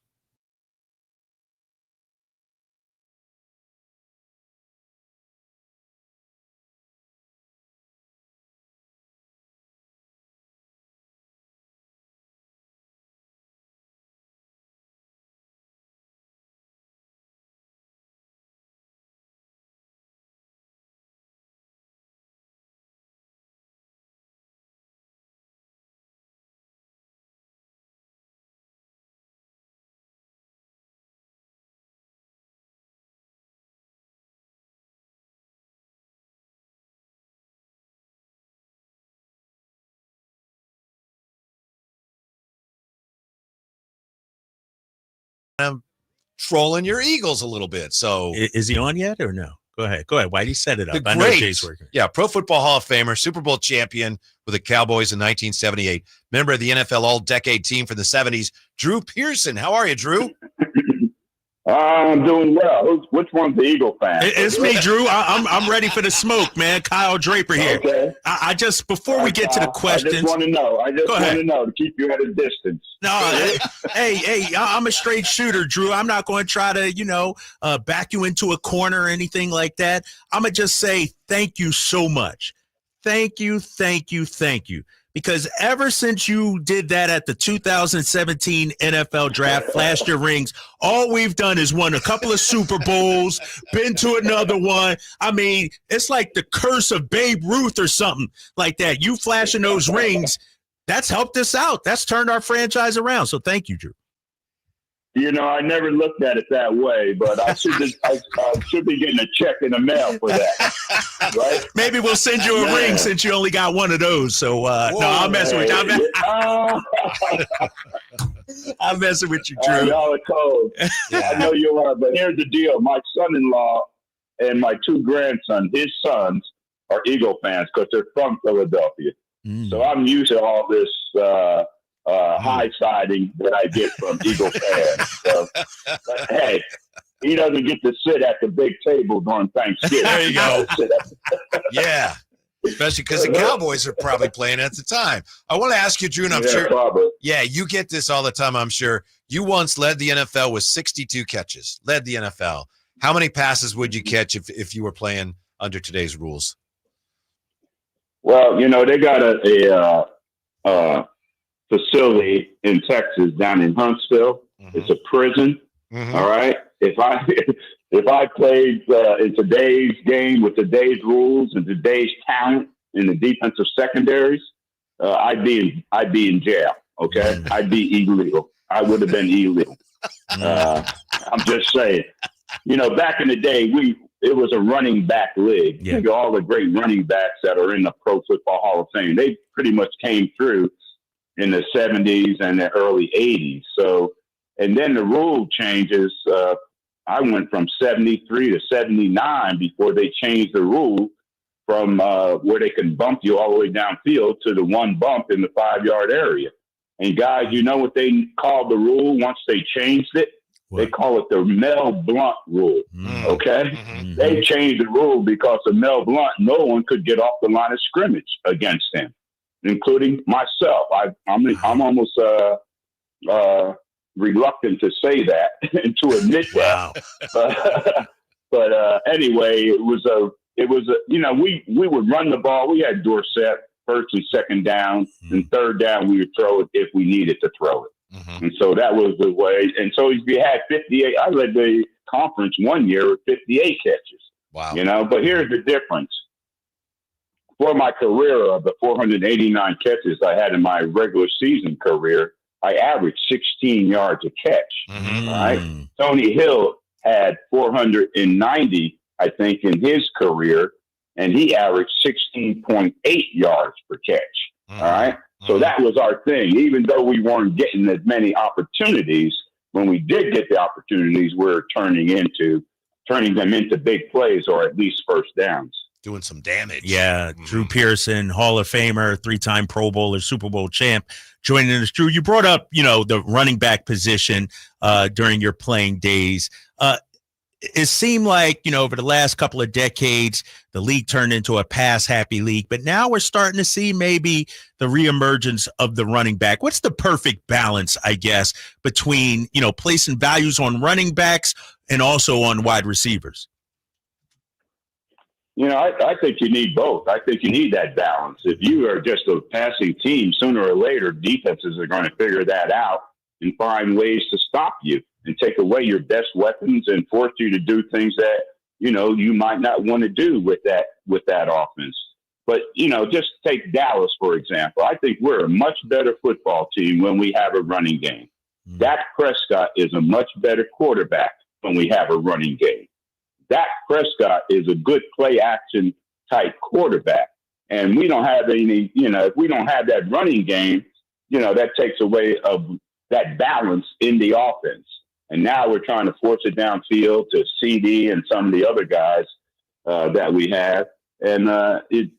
trolling your Eagles a little bit. So is he on yet or no? Go ahead. Whitey, set it up. I know Jay's working. Yeah, Pro Football Hall of Famer, Super Bowl champion with the Cowboys in 1978, member of the NFL All-Decade team from the 70s, Drew Pearson. How are you, Drew? I'm doing well. Which one's the Eagle fan? It's me, Drew. I'm ready for the smoke, man. Kyle Draper here. Okay. I just, before we get to the questions. I just want to know. To keep you at a distance. No, hey, I'm a straight shooter, Drew. I'm not going to try to, back you into a corner or anything like that. I'm going to just say thank you so much. Thank you. Because ever since you did that at the 2017 NFL Draft, flashed your rings, all we've done is won a couple of Super Bowls, been to another one. I mean, it's like the curse of Babe Ruth or something like that. You flashing those rings, that's helped us out. That's turned our franchise around. So thank you, Drew. I never looked at it that way, but I should be getting a check in the mail for that. Right? Maybe we'll send you a ring since you only got one of those. So, no, I'm messing with you. I'm messing with you, Drew. Y'all are cold. I know you are, but here's the deal. My son-in-law and my two grandsons, his sons, are Eagle fans because they're from Philadelphia. So I'm used to all this high siding that I get from Eagle fans. So, but hey, he doesn't get to sit at the big table during Thanksgiving. There you go. Yeah, especially because the Cowboys are probably playing at the time. I want to ask you, Drew, and I'm sure. Probably. Yeah, you get this all the time, I'm sure. You once led the NFL with 62 catches. Led the NFL. How many passes would you catch if you were playing under today's rules? Well, they got a facility in Texas down in Huntsville. It's a prison. All right. If I played in today's game with today's rules and today's talent in the defensive secondaries, I'd be in jail. Okay. I'd be illegal. I would have been illegal. I'm just saying, back in the day, it was a running back league. Think of all the great running backs that are in the Pro Football Hall of Fame. They pretty much came through in the 70s and the early 80s. So, and then the rule changes. I went from 73 to 79 before they changed the rule from where they can bump you all the way downfield to the one bump in the 5-yard area. And guys, you know what they called the rule once they changed it? What? They call it the Mel Blount rule. Okay? They changed the rule because of Mel Blount. No one could get off the line of scrimmage against him, including myself. I'm almost reluctant to say that and to admit that. But anyway, it was we would run the ball. We had Dorsett first and second down, and third down we would throw it if we needed to throw it. And so that was the way. And so if you had 58, I led the conference one year with 58 catches. Wow. But here's the difference. For my career of the 489 catches I had in my regular season career, I averaged 16 yards a catch. All right. Tony Hill had 490, I think, in his career, and he averaged 16.8 yards per catch. All right. So that was our thing. Even though we weren't getting as many opportunities, when we did get the opportunities, we're turning them into big plays or at least first downs. Doing some damage. Yeah, Drew Pearson, Hall of Famer, 3-time Pro Bowler, Super Bowl champ, joining us. Drew, you brought up, the running back position during your playing days. It seemed like, over the last couple of decades, the league turned into a pass-happy league. But now we're starting to see maybe the reemergence of the running back. What's the perfect balance, I guess, between, placing values on running backs and also on wide receivers? I think you need both. I think you need that balance. If you are just a passing team, sooner or later, defenses are going to figure that out and find ways to stop you and take away your best weapons and force you to do things that, you might not want to do with that offense. But, just take Dallas, for example. I think we're a much better football team when we have a running game. Dak Prescott is a much better quarterback when we have a running game. Dak Prescott is a good play action type quarterback. And we don't have any, if we don't have that running game, that takes away of that balance in the offense. And now we're trying to force it downfield to CD and some of the other guys that we have. And it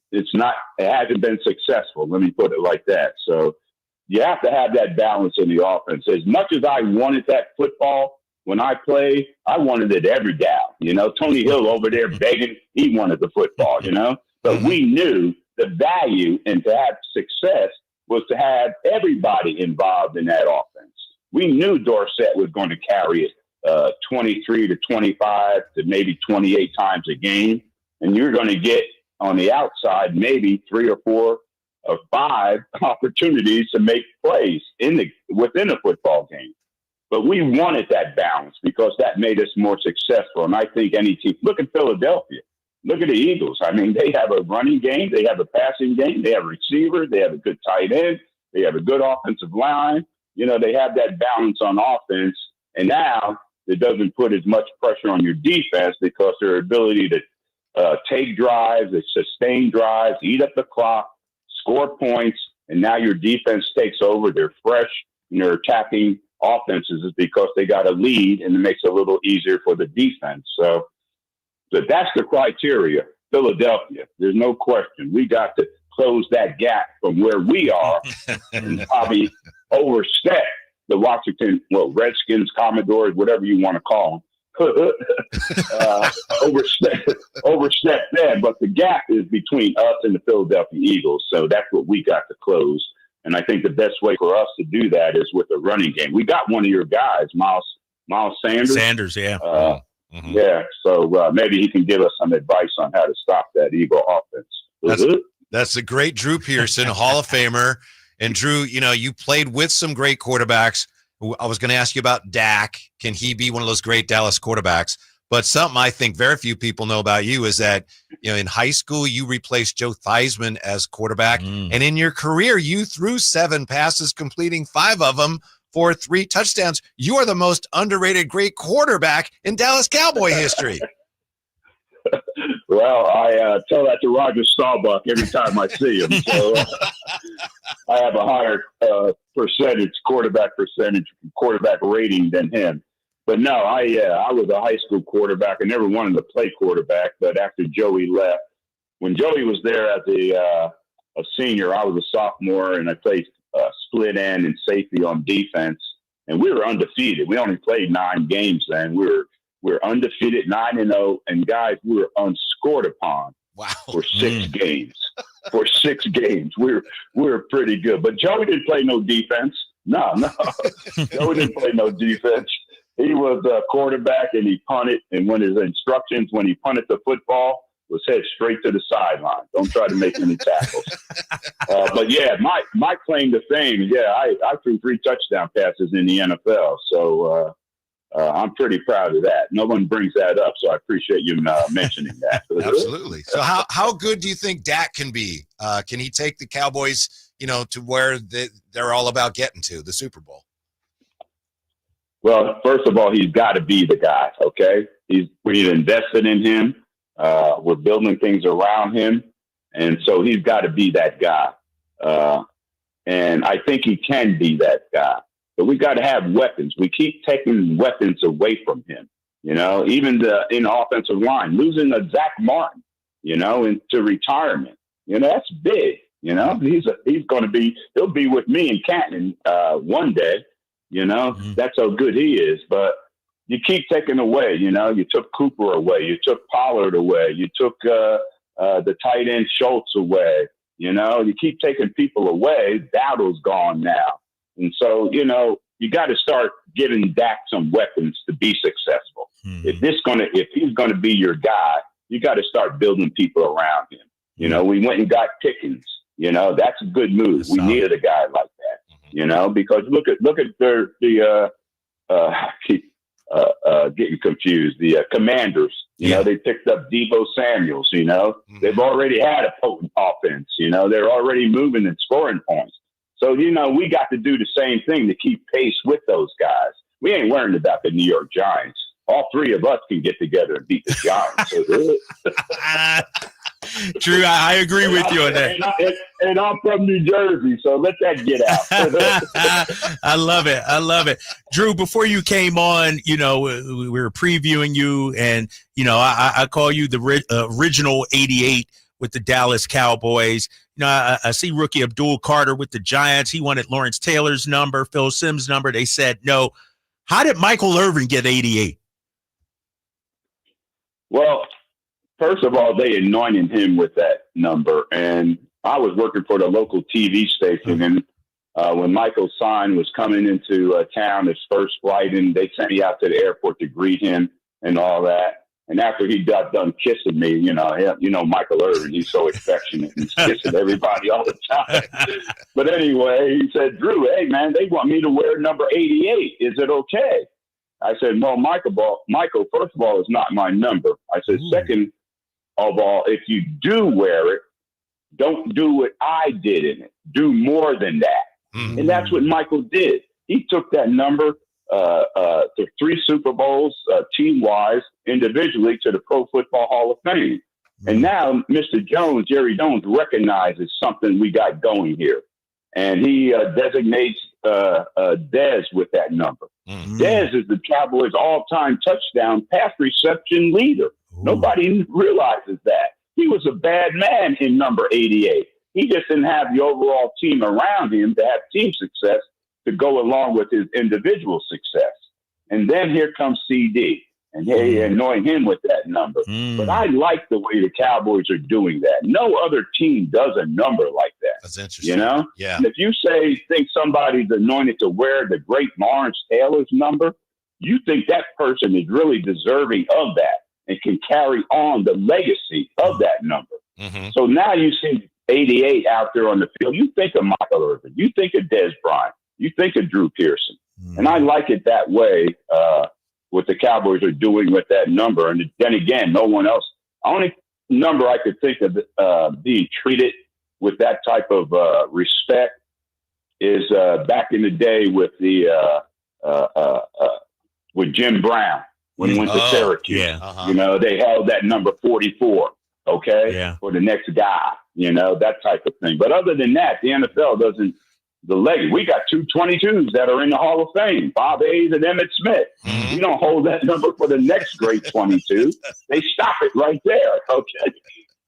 hasn't been successful. Let me put it like that. So you have to have that balance in the offense. As much as I wanted that football when I played, I wanted it every down. You know, Tony Hill over there begging, he wanted the football, you know. But we knew the value and to have success was to have everybody involved in that offense. We knew Dorsett was going to carry it 23 to 25 to maybe 28 times a game. And you're going to get on the outside maybe 3 or 4 or 5 opportunities to make plays within a football game. But we wanted that balance because that made us more successful. And I think any team, look at Philadelphia, look at the Eagles. I mean, they have a running game, they have a passing game, they have a receiver, they have a good tight end, they have a good offensive line. You know, they have that balance on offense. And now it doesn't put as much pressure on your defense because their ability to take drives, sustain drives, eat up the clock, score points, and now your defense takes over. They're fresh and they're attacking offenses is because they got a lead, and it makes it a little easier for the defense. So that's the criteria. Philadelphia, there's no question. We got to close that gap from where we are and probably overstep the Washington, Redskins, Commodores, whatever you want to call them. Overstep that, but the gap is between us and the Philadelphia Eagles, so that's what we got to close. And I think the best way for us to do that is with a running game. We got one of your guys, Miles Sanders. Sanders, yeah. Yeah, so maybe he can give us some advice on how to stop that Eagle offense. That's a great Drew Pearson, Hall of Famer. And Drew, you know, you played with some great quarterbacks. I was going to ask you about Dak. Can he be one of those great Dallas quarterbacks? But something I think very few people know about you is that, you know, in high school, you replaced Joe Theismann as quarterback. And in your career, you threw 7 passes, completing 5 of them for 3 touchdowns. You are the most underrated great quarterback in Dallas Cowboy history. Well, I tell that to Roger Staubach every time I see him. So I have a higher quarterback rating than him. But no, I was a high school quarterback. I never wanted to play quarterback, but after Joey left, when Joey was there as a senior, I was a sophomore, and I played split end and safety on defense, and we were undefeated. We only played 9 games then. We were undefeated, 9-0, and guys, we were unscored upon for 6 games. For 6 games, we were pretty good. But Joey didn't play no defense. No, Joey didn't play no defense. He was a quarterback, and he punted. And when his instructions, when he punted the football, was head straight to the sideline. Don't try to make any tackles. But yeah, my claim to fame, I threw 3 touchdown passes in the NFL. So I'm pretty proud of that. No one brings that up, so I appreciate you mentioning that. Absolutely. So how good do you think Dak can be? Can he take the Cowboys, you know, to where they're all about getting to, the Super Bowl? Well, first of all, he's got to be the guy, okay? We've invested in him. We're building things around him. And so he's got to be that guy. And I think he can be that guy. But we got to have weapons. We keep taking weapons away from him, you know, even in the offensive line, losing a Zach Martin, you know, into retirement. You know, that's big. You know, he'll be with me in Canton one day. You know, that's how good he is. But you keep taking away, you know, you took Cooper away, you took Pollard away, you took the tight end Schultz away, you know, you keep taking people away. Dowdle's gone now. And so, you know, you got to start giving Dak some weapons to be successful. If he's going to be your guy, you got to start building people around him. You know, we went and got Pickens, you know, that's a good move. We needed a guy like that. You know, because look at getting confused. The Commanders, you know, they picked up Deebo Samuels. You know, they've already had a potent offense. You know, they're already moving and scoring points. So you know, we got to do the same thing to keep pace with those guys. We ain't worried about the New York Giants. All 3 of us can get together and beat the Giants. Drew, I agree with you on that. And I'm from New Jersey, so let that get out. I love it. I love it. Drew, before you came on, we were previewing you, and, I call you the original 88 with the Dallas Cowboys. I see rookie Abdul Carter with the Giants. He wanted Lawrence Taylor's number, Phil Simms' number. They said no. How did Michael Irvin get 88? Well, first of all, they anointed him with that number. And I was working for the local TV station. And when Michael's son was coming into town, his first flight, and they sent me out to the airport to greet him and all that. And after he got done kissing me, Michael Irvin, he's so affectionate and he's kissing everybody all the time. But anyway, he said, Drew, hey, man, they want me to wear number 88. Is it okay? I said, well, Michael, first of all, it's not my number. I said, second of all, if you do wear it, don't do what I did in it. Do more than that. Mm-hmm. And that's what Michael did. He took that number to 3 Super Bowls, team-wise, individually, to the Pro Football Hall of Fame. Mm-hmm. And now Mr. Jones, Jerry Jones, recognizes something we got going here. And he designates Dez with that number. Mm-hmm. Dez is the Cowboys' all-time touchdown pass reception leader. Ooh. Nobody realizes that. He was a bad man in number 88. He just didn't have the overall team around him to have team success to go along with his individual success. And then here comes CD, and they annoy him with that number. But I like the way the Cowboys are doing that. No other team does a number like that. That's interesting. Yeah. And if you think somebody's anointed to wear the great Lawrence Taylor's number, you think that person is really deserving of that and can carry on the legacy of that number. Mm-hmm. So now you see 88 out there on the field. You think of Michael Irvin. You think of Dez Bryant. You think of Drew Pearson. And I like it that way, what the Cowboys are doing with that number. And then again, no one else. Only number I could think of being treated with that type of respect is back in the day with with Jim Brown when he went to Syracuse. Yeah. Uh-huh. They held that number 44, for the next guy, that type of thing. But other than that, the NFL doesn't. The leg. We got 2 22s that are in the Hall of Fame, Bob Hayes and Emmitt Smith. Mm-hmm. We don't hold that number for the next great 22. They stop it right there. Okay.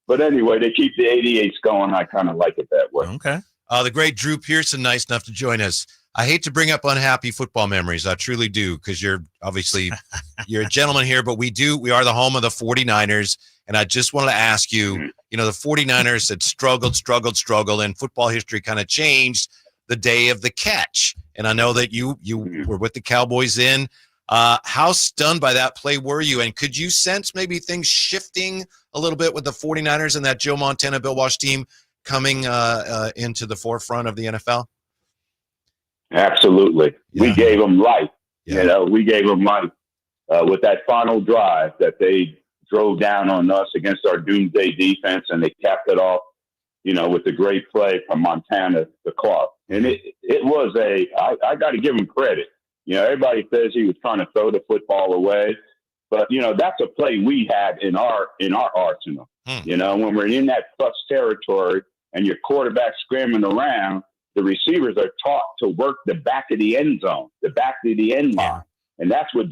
But anyway, they keep the 88s going. I kind of like it that way. Okay. The great Drew Pearson, nice enough to join us. I hate to bring up unhappy football memories. I truly do, because you're a gentleman here, but we are the home of the 49ers. And I just wanted to ask you, the 49ers had struggled, and football history kind of changed the day of the catch. And I know that you were with the Cowboys in. How stunned by that play were you? And could you sense maybe things shifting a little bit with the 49ers and that Joe Montana, Bill Walsh team coming into the forefront of the NFL? Absolutely. Yeah. We gave them life. Yeah. We gave them life with that final drive that they drove down on us against our doomsday defense, and they capped it off, with the great play from Montana to Clark. And it was I got to give him credit. Everybody says he was trying to throw the football away, but that's a play we had in our arsenal. When we're in that plus territory and your quarterback scrambling around, the receivers are taught to work the back of the end zone, the back of the end line. And that's what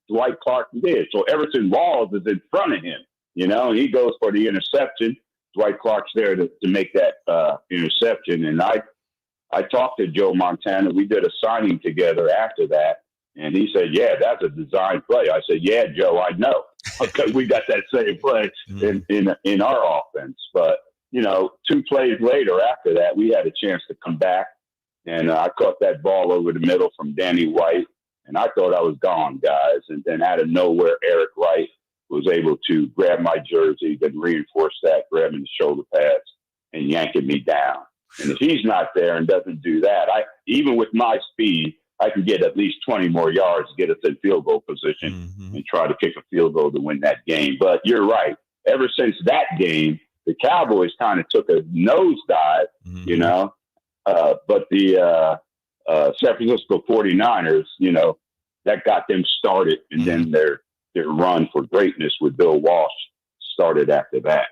Dwight Clark did. So Everson Walls is in front of him, and he goes for the interception. Dwight Clark's there to make that interception. And I talked to Joe Montana. We did a signing together after that. And he said, yeah, that's a design play. I said, yeah, Joe, I know. Because we got that same play in our offense. But, 2 plays later after that, we had a chance to come back. And I caught that ball over the middle from Danny White. And I thought I was gone, guys. And then out of nowhere, Eric Wright was able to grab my jersey, then reinforce that, grabbing the shoulder pads and yanking me down. And if he's not there and doesn't do that, even with my speed, I can get at least 20 more yards to get us in field goal position and try to kick a field goal to win that game. But you're right. Ever since that game, the Cowboys kind of took a nosedive, but the San Francisco 49ers, that got them started. And then their run for greatness with Bill Walsh started after that.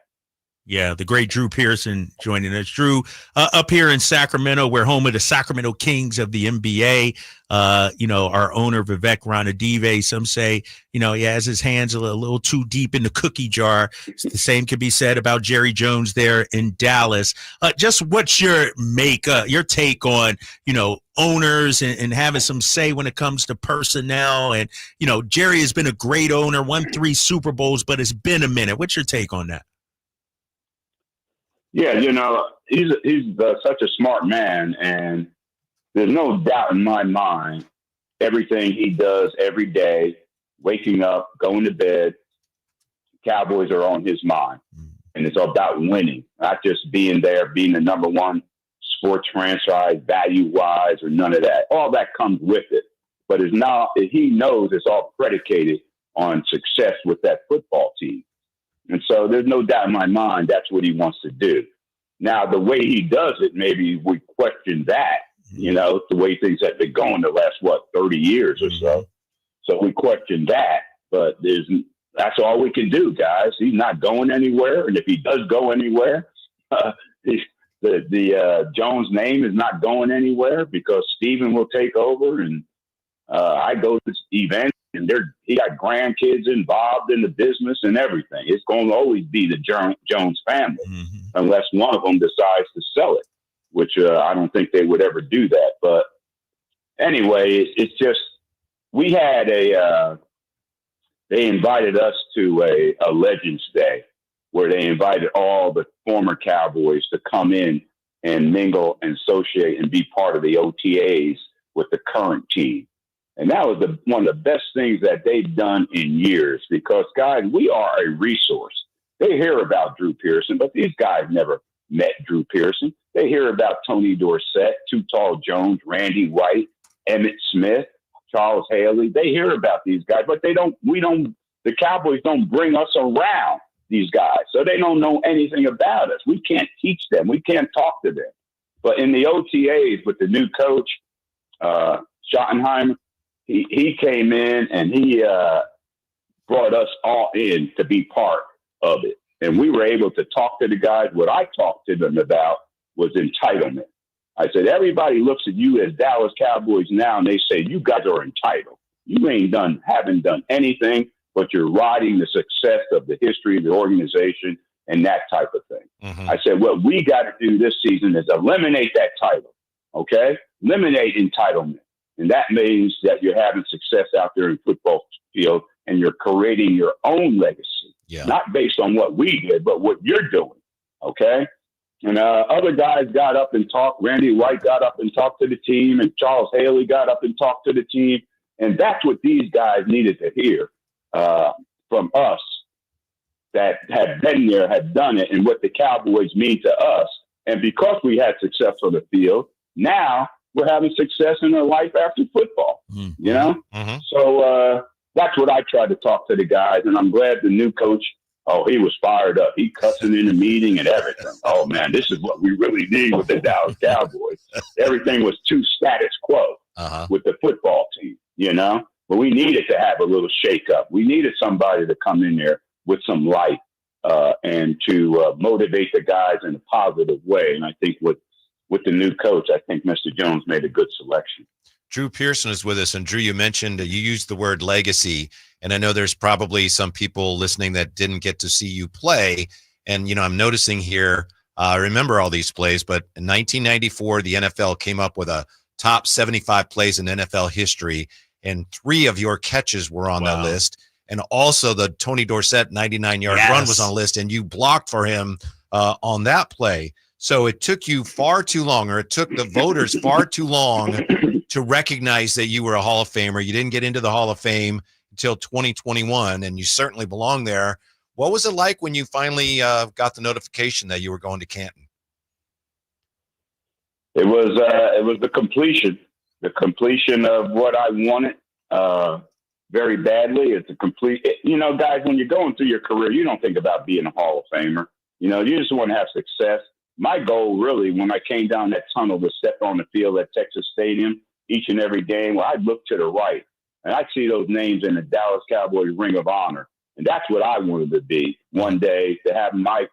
Yeah, the great Drew Pearson joining us. Drew, up here in Sacramento, we're home of the Sacramento Kings of the NBA. Our owner, Vivek Ranadive, some say, he has his hands a little too deep in the cookie jar. The same could be said about Jerry Jones there in Dallas. Just what's your take on, owners and having some say when it comes to personnel? And, Jerry has been a great owner, won 3 Super Bowls, but it's been a minute. What's your take on that? Yeah, he's such a smart man, and there's no doubt in my mind everything he does every day, waking up, going to bed, Cowboys are on his mind. And it's all about winning, not just being there, being the number one sports franchise, value-wise, or none of that. All that comes with it. But he knows it's all predicated on success with that football team. And so there's no doubt in my mind that's what he wants to do. Now, the way he does it, maybe we question that, the way things have been going the last, 30 years or so. So we question that, but that's all we can do, guys. He's not going anywhere. And if he does go anywhere, the Jones name is not going anywhere because Steven will take over. And I go to events and he got grandkids involved in the business and everything. It's going to always be the Jones family unless one of them decides to sell it, which I don't think they would ever do that. But anyway, it's just, we had they invited us to a Legends Day where they invited all the former Cowboys to come in and mingle and associate and be part of the OTAs with the current team. And that was one of the best things that they've done in years because, guys, we are a resource. They hear about Drew Pearson, but these guys never met Drew Pearson. They hear about Tony Dorsett, Too Tall Jones, Randy White, Emmitt Smith, Charles Haley. They hear about these guys, but the Cowboys don't bring us around these guys. So they don't know anything about us. We can't teach them. We can't talk to them. But in the OTAs with the new coach, Schottenheimer, he came in and he brought us all in to be part of it. And we were able to talk to the guys. What I talked to them about was entitlement. I said, everybody looks at you as Dallas Cowboys now, and they say, you guys are entitled. You haven't done anything, but you're riding the success of the history of the organization and that type of thing. I said, what we got to do this season is eliminate that title, okay? Eliminate entitlement. And that means that you're having success out there in football field and you're creating your own legacy, not based on what we did, but what you're doing, okay? And other guys got up and talked. Randy White got up and talked to the team, and Charles Haley got up and talked to the team. And that's what these guys needed to hear from us that had been there, had done it, and what the Cowboys mean to us. And because we had success on the field, now we're having success in our life after football, So that's what I tried to talk to the guys, and I'm glad the new coach, he was fired up. He cussing in the meeting and everything. Oh, man, this is what we really need with the Dallas Cowboys. Everything was too status quo with the football team, But we needed to have a little shakeup. We needed somebody to come in there with some light and to motivate the guys in a positive way. And I think with the new coach, I think Mr. Jones made a good selection. Drew Pearson is with us. And Drew, you mentioned, you used the word legacy. And I know there's probably some people listening that didn't get to see you play. And, I'm noticing here, I remember all these plays, but in 1994, the NFL came up with a top 75 plays in NFL history. And 3 of your catches were on that list. And also the Tony Dorsett 99-yard run was on the list. And you blocked for him on that play. So it took you far too long, or it took the voters far too long to recognize that you were a Hall of Famer. You didn't get into the Hall of Fame until 2021, and you certainly belong there. What was it like when you finally got the notification that you were going to Canton? It was the completion of what I wanted very badly. It's a complete, guys, when you're going through your career, you don't think about being a Hall of Famer. You just want to have success. My goal really, when I came down that tunnel to step on the field at Texas Stadium each and every game, I'd look to the right and I'd see those names in the Dallas Cowboys Ring of Honor. And that's what I wanted to be one day, to have my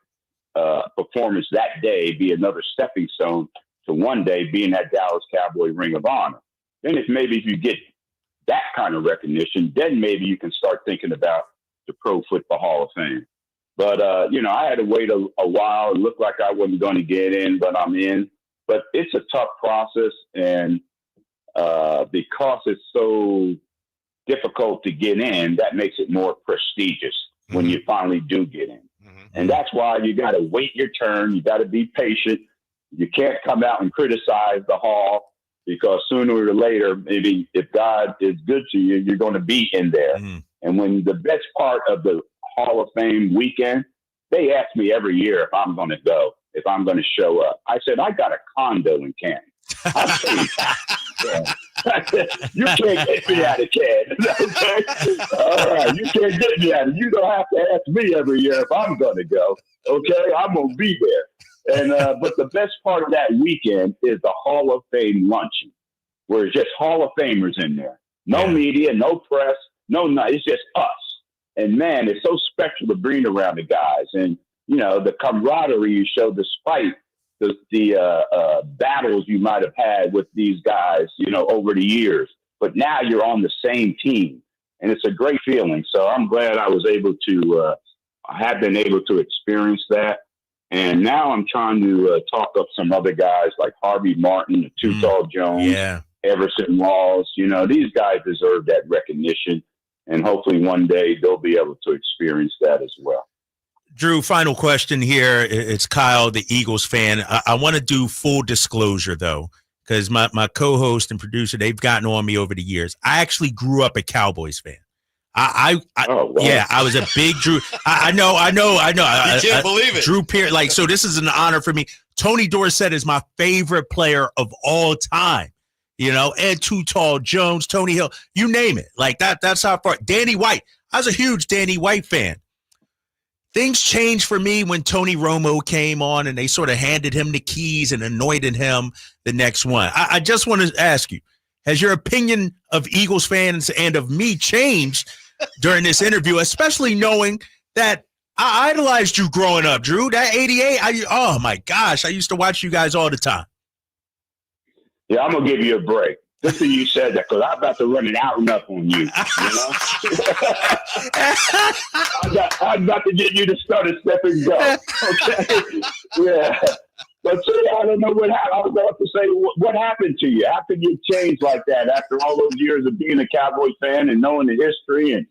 performance that day be another stepping stone to one day being that Dallas Cowboy Ring of Honor. Then if you get that kind of recognition, then maybe you can start thinking about the Pro Football Hall of Fame. But, I had to wait a while. It looked like I wasn't going to get in, but I'm in. But it's a tough process. And because it's so difficult to get in, that makes it more prestigious when you finally do get in. And that's why you got to wait your turn. You got to be patient. You can't come out and criticize the hall, because sooner or later, maybe if God is good to you, you're going to be in there. And when the best part of the Hall of Fame weekend, they ask me every year if I'm going to go, if I'm going to show up. I said, I got a condo in Canton. You can't get me out of Canton. Okay? All right, you can't get me out of it. You don't have to ask me every year if I'm going to go. Okay, I'm going to be there. And but the best part of that weekend is the Hall of Fame luncheon, where it's just Hall of Famers in there. No media, no press, it's just us. And man, it's so special to be around the guys, and the camaraderie you show despite the battles you might have had with these guys, over the years. But now you're on the same team, and it's a great feeling. So I'm glad I was able to, I have been able to experience that. And now I'm trying to talk up some other guys like Harvey Martin, Too Tall Jones, Everson Walls. These guys deserve that recognition. And hopefully one day they'll be able to experience that as well. Drew, final question here. It's Kyle, the Eagles fan. I want to do full disclosure, though, because my co-host and producer, they've gotten on me over the years. I actually grew up a Cowboys fan. I was a big Drew. I know. You can't believe it. Drew Pierce. So this is an honor for me. Tony Dorsett is my favorite player of all time. Ed Too Tall Jones, Tony Hill, you name it. Like that. That's how far. Danny White. I was a huge Danny White fan. Things changed for me when Tony Romo came on and they sort of handed him the keys and anointed him the next one. I just want to ask you, has your opinion of Eagles fans and of me changed during this interview, especially knowing that I idolized you growing up, Drew? That 88, oh my gosh, I used to watch you guys all the time. Yeah, I'm going to give you a break. Good thing you said that, because I'm about to run an out and up on you. I'm about to get you to start a step and go. Okay? Yeah. But see, I don't know what happened. I was about to say, what happened to you? How could you change like that after all those years of being a Cowboy fan and knowing the history and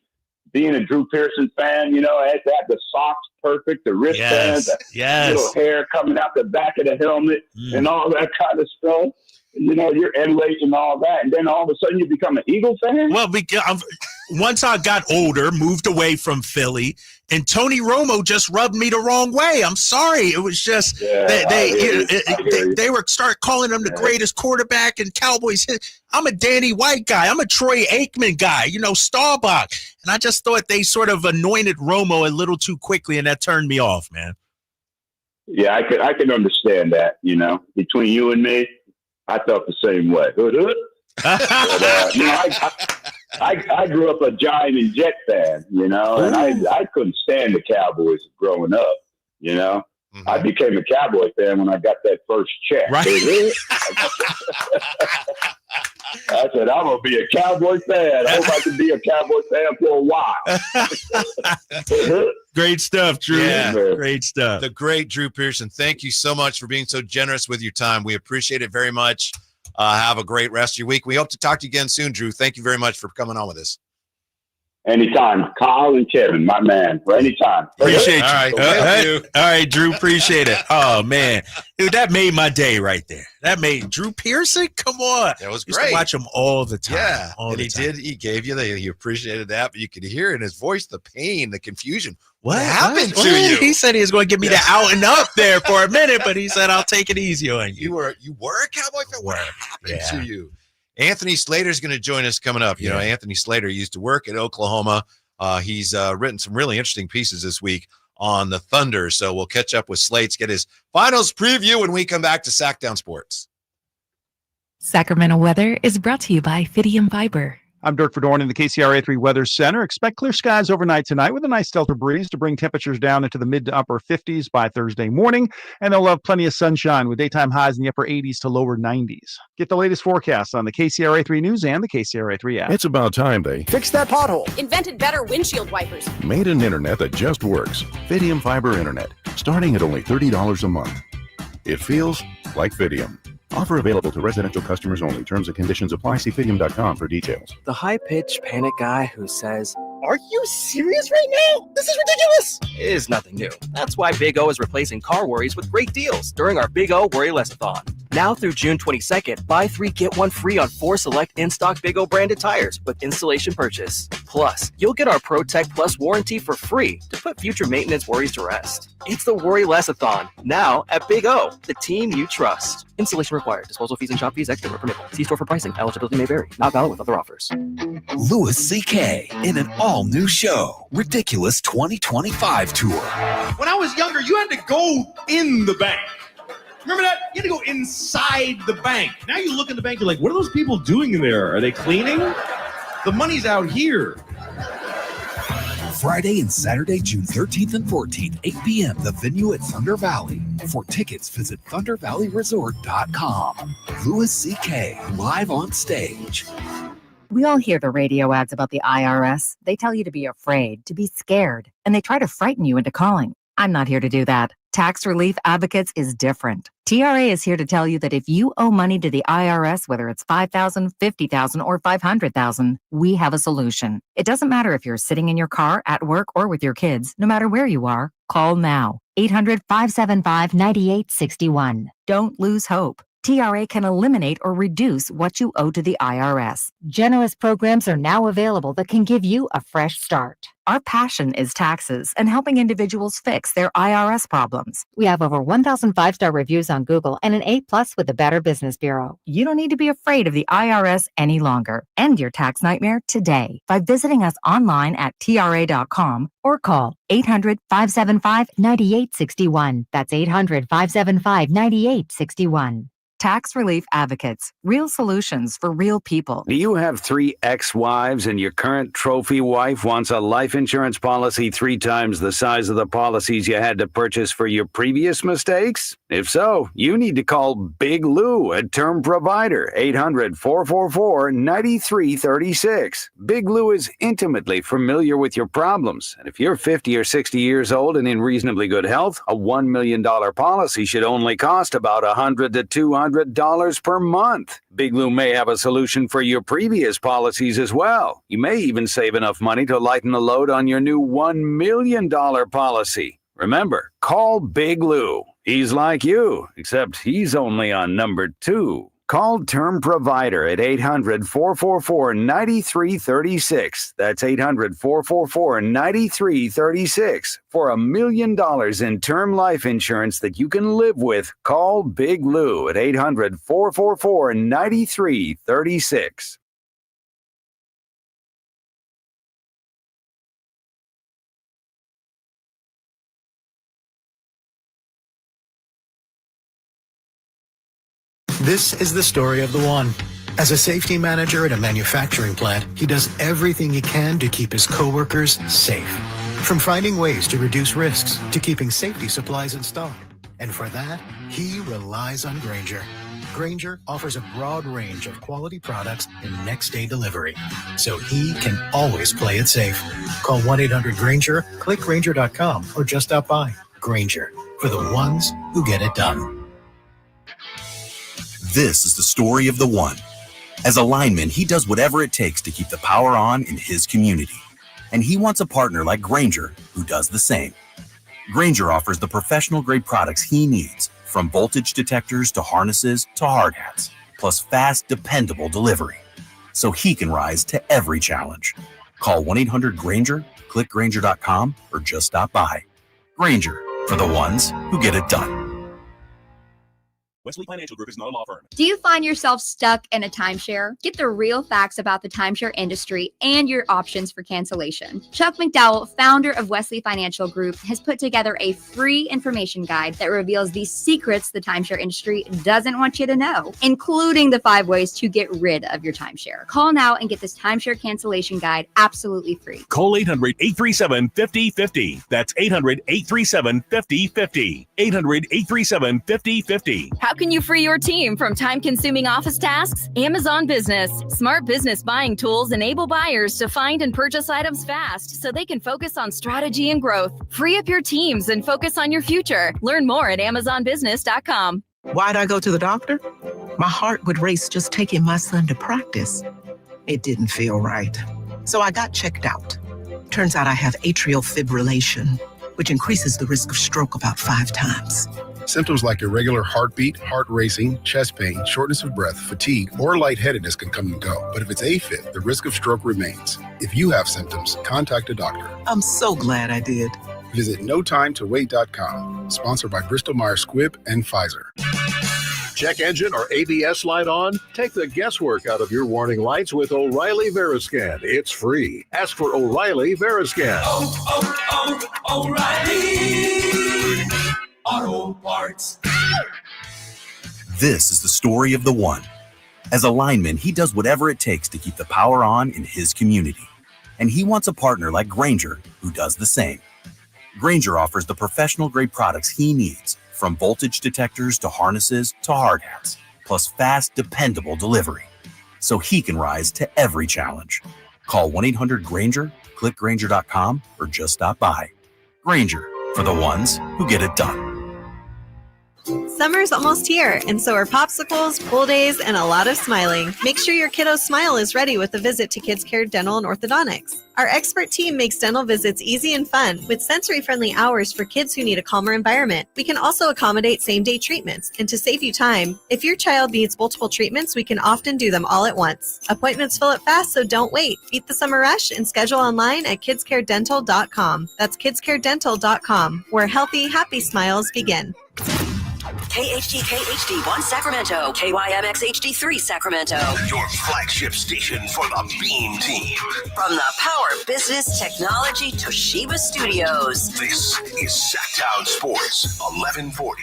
being a Drew Pearson fan? I had to have the socks perfect, the wristbands, the little hair coming out the back of the helmet and all that kind of stuff. You're emulating all that, and then all of a sudden you become an Eagle fan? Well, once I got older, moved away from Philly, and Tony Romo just rubbed me the wrong way. I'm sorry. It was just they were start calling him the greatest quarterback in Cowboys. I'm a Danny White guy. I'm a Troy Aikman guy, Staubach. And I just thought they sort of anointed Romo a little too quickly, and that turned me off, man. Yeah, I can understand that, between you and me. I felt the same way. But, I grew up a Giant and Jet fan, and I couldn't stand the Cowboys growing up, I became a Cowboy fan when I got that first check. Right. I said, I'm going to be a Cowboy fan. I hope I can be a Cowboy fan for a while. Great stuff, Drew. Yeah. Great stuff. The great Drew Pearson. Thank you so much for being so generous with your time. We appreciate it very much. Have a great rest of your week. We hope to talk to you again soon, Drew. Thank you very much for coming on with us. Anytime. Kyle and Kevin, my man. For anytime. Appreciate you. All right. Thank you. All right, Drew. Appreciate it. Oh, man. Dude, that made my day right there. That made Drew Pearson. Come on. That was Used great. To watch him all the time. Yeah. All and the he time. did. He gave you he appreciated that, but you could hear in his voice the pain, the confusion. What happened to you? He said he was going to give me the out and up there for a minute, but he said, I'll take it easy on you. You were a Cowboy fan? What happened to you? Anthony Slater's going to join us coming up. Anthony Slater used to work at Oklahoma. He's written some really interesting pieces this week on the Thunder. So we'll catch up with Slates, get his finals preview when we come back to Sackdown Sports. Sacramento weather is brought to you by Fidium Fiber. I'm Dirk Verdorn in the KCRA3 Weather Center. Expect clear skies overnight tonight with a nice delta breeze to bring temperatures down into the mid to upper 50s by Thursday morning. And they'll have plenty of sunshine with daytime highs in the upper 80s to lower 90s. Get the latest forecasts on the KCRA3 News and the KCRA3 app. It's about time they fix that pothole. Invented better windshield wipers. Made an internet that just works. Fidium Fiber Internet, starting at only $30 a month. It feels like Fidium. Offer available to residential customers only. Terms and conditions apply. See Fidium.com for details. The high-pitched panic guy who says, "Are you serious right now? This is ridiculous!" is nothing new. That's why Big O is replacing car worries with great deals during our Big O Worry Less-a-thon. Now through June 22nd, buy 3, get 1 free on 4 select in-stock Big O branded tires with installation purchase. Plus, you'll get our ProTech Plus warranty for free to put future maintenance worries to rest. It's the Worry Less-a-thon, now at Big O, the team you trust. Installation required. Disposal fees and shop fees extra where permissible. See store for pricing. Eligibility may vary. Not valid with other offers. Louis C.K. in an all-new show, Ridiculous 2025 Tour. When I was younger, you had to go in the bank. Remember that? You had to go inside the bank. Now you look in the bank, you're like, what are those people doing in there? Are they cleaning? The money's out here. Friday and Saturday, June 13th and 14th, 8 p.m., the venue at Thunder Valley. For tickets, visit thundervalleyresort.com. Louis C.K. live on stage. We all hear the radio ads about the IRS. They tell you to be afraid, to be scared, and they try to frighten you into calling. I'm not here to do that. Tax Relief Advocates is different. TRA is here to tell you that if you owe money to the IRS, whether it's $5,000, $50,000, or $500,000, we have a solution. It doesn't matter if you're sitting in your car, at work, or with your kids. No matter where you are, call now. 800-575-9861. Don't lose hope. TRA can eliminate or reduce what you owe to the IRS. Generous programs are now available that can give you a fresh start. Our passion is taxes and helping individuals fix their IRS problems. We have over 1,000 5-star reviews on Google and an A+ with the Better Business Bureau. You don't need to be afraid of the IRS any longer. End your tax nightmare today by visiting us online at TRA.com or call 800-575-9861. That's 800-575-9861. Tax Relief Advocates. Real solutions for real people. Do you have 3 ex-wives and your current trophy wife wants a life insurance policy 3 times the size of the policies you had to purchase for your previous mistakes? If so, you need to call Big Lou, a term provider, 800-444-9336. Big Lou is intimately familiar with your problems, and if you're 50 or 60 years old and in reasonably good health, a $1 million policy should only cost about $100 to $200 per month. Big Lou may have a solution for your previous policies as well. You may even save enough money to lighten the load on your new $1 million policy. Remember, call Big Lou. He's like you, except he's only on number 2. Call Term Provider at 800-444-9336. That's 800-444-9336. For $1 million in term life insurance that you can live with, call Big Lou at 800-444-9336. This is the story of the one. As a safety manager at a manufacturing plant, he does everything he can to keep his coworkers safe. From finding ways to reduce risks to keeping safety supplies in stock. And for that, he relies on Grainger. Grainger offers a broad range of quality products in next-day delivery, so he can always play it safe. Call 1-800-GRAINGER, click Grainger.com, or just stop by. Grainger, for the ones who get it done. This is the story of the one. As a lineman, he does whatever it takes to keep the power on in his community. And he wants a partner like Grainger who does the same. Grainger offers the professional-grade products he needs, from voltage detectors to harnesses to hard hats, plus fast, dependable delivery, so he can rise to every challenge. Call 1-800-GRAINGER, click Grainger.com, or just stop by. Grainger, for the ones who get it done. Wesley Financial Group is not a law firm. Do you find yourself stuck in a timeshare? Get the real facts about the timeshare industry and your options for cancellation. Chuck McDowell, founder of Wesley Financial Group, has put together a free information guide that reveals the secrets the timeshare industry doesn't want you to know, including the 5 ways to get rid of your timeshare. Call now and get this timeshare cancellation guide absolutely free. Call 800-837-5050. That's 800-837-5050. 800-837-5050. How can you free your team from time-consuming office tasks? Amazon Business. Smart business buying tools enable buyers to find and purchase items fast so they can focus on strategy and growth. Free up your teams and focus on your future. Learn more at amazonbusiness.com. Why'd I go to the doctor? My heart would race just taking my son to practice. It didn't feel right. So I got checked out. Turns out I have atrial fibrillation, which increases the risk of stroke about 5 times. Symptoms like irregular heartbeat, heart racing, chest pain, shortness of breath, fatigue, or lightheadedness can come and go. But if it's AFib, the risk of stroke remains. If you have symptoms, contact a doctor. I'm so glad I did. Visit notimetowait.com. Sponsored by Bristol-Myers Squibb and Pfizer. Check engine or ABS light on? Take the guesswork out of your warning lights with O'Reilly Veriscan. It's free. Ask for O'Reilly Veriscan. O'Reilly Auto Parts. This is the story of the one. As a lineman, he does whatever it takes to keep the power on in his community. And he wants a partner like Grainger who does the same. Grainger offers the professional-grade products he needs, from voltage detectors to harnesses to hard hats, plus fast, dependable delivery, so he can rise to every challenge. Call 1-800-GRAINGER, click Grainger.com, or just stop by. Grainger, for the ones who get it done. Summer's almost here, and so are popsicles, pool days, and a lot of smiling. Make sure your kiddo's smile is ready with a visit to Kids Care Dental and Orthodontics. Our expert team makes dental visits easy and fun with sensory-friendly hours for kids who need a calmer environment. We can also accommodate same-day treatments, and to save you time, if your child needs multiple treatments, we can often do them all at once. Appointments fill up fast, so don't wait. Beat the summer rush and schedule online at kidscaredental.com. That's kidscaredental.com, where healthy, happy smiles begin. KHD1 Sacramento, KYMX HD3 Sacramento. Your flagship station for the Beam Team. From the Power Business Technology Toshiba Studios. This is Sacktown Sports 1140.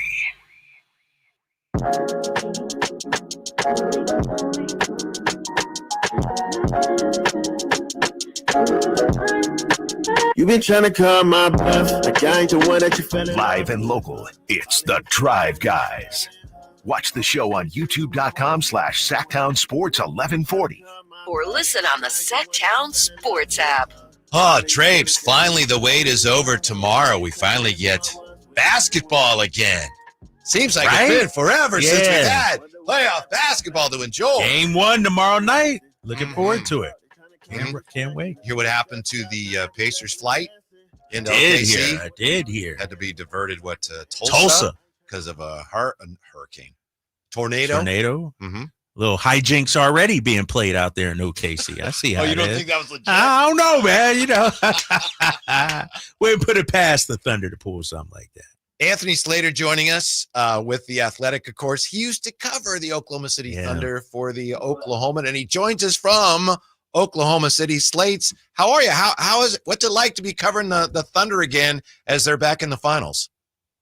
You've been trying to calm my bluff, like I ain't the one that you fell in. Live and local, it's the Drive Guys. Watch the show on youtube.com/Sacktown Sports 1140. Or listen on the Sacktown Sports app. Oh, Drapes, finally the wait is over tomorrow. We finally get basketball again. Seems like it's been forever since we had playoff basketball to enjoy. Game 1 tomorrow night. Looking forward to it. Can't wait. Hear what happened to the Pacers' flight into OKC? I did hear. Had to be diverted, to Tulsa? Because of a hurricane. Tornado? Mm-hmm. Little hijinks already being played out there in OKC. I see how you don't think that was legit? I don't know, man. We put it past the Thunder to pull something like that. Anthony Slater joining us with The Athletic, of course. He used to cover the Oklahoma City Thunder for the Oklahoman, and he joins us from Oklahoma City. Slates, how are you? How is it? What's it like to be covering the Thunder again as they're back in the finals?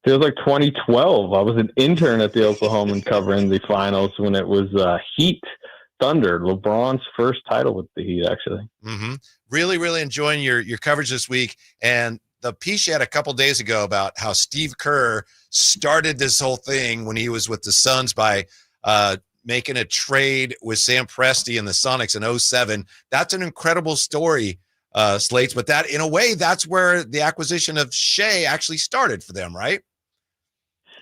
Feels like 2012. I was an intern at the Oklahoman covering the finals when it was Heat Thunder, LeBron's first title with the Heat, actually. Mm-hmm. Really, really enjoying your coverage this week. And the piece you had a couple days ago about how Steve Kerr started this whole thing when he was with the Suns by making a trade with Sam Presti and the Sonics in 2007. That's an incredible story, Slates. But that, in a way, that's where the acquisition of Shea actually started for them, right?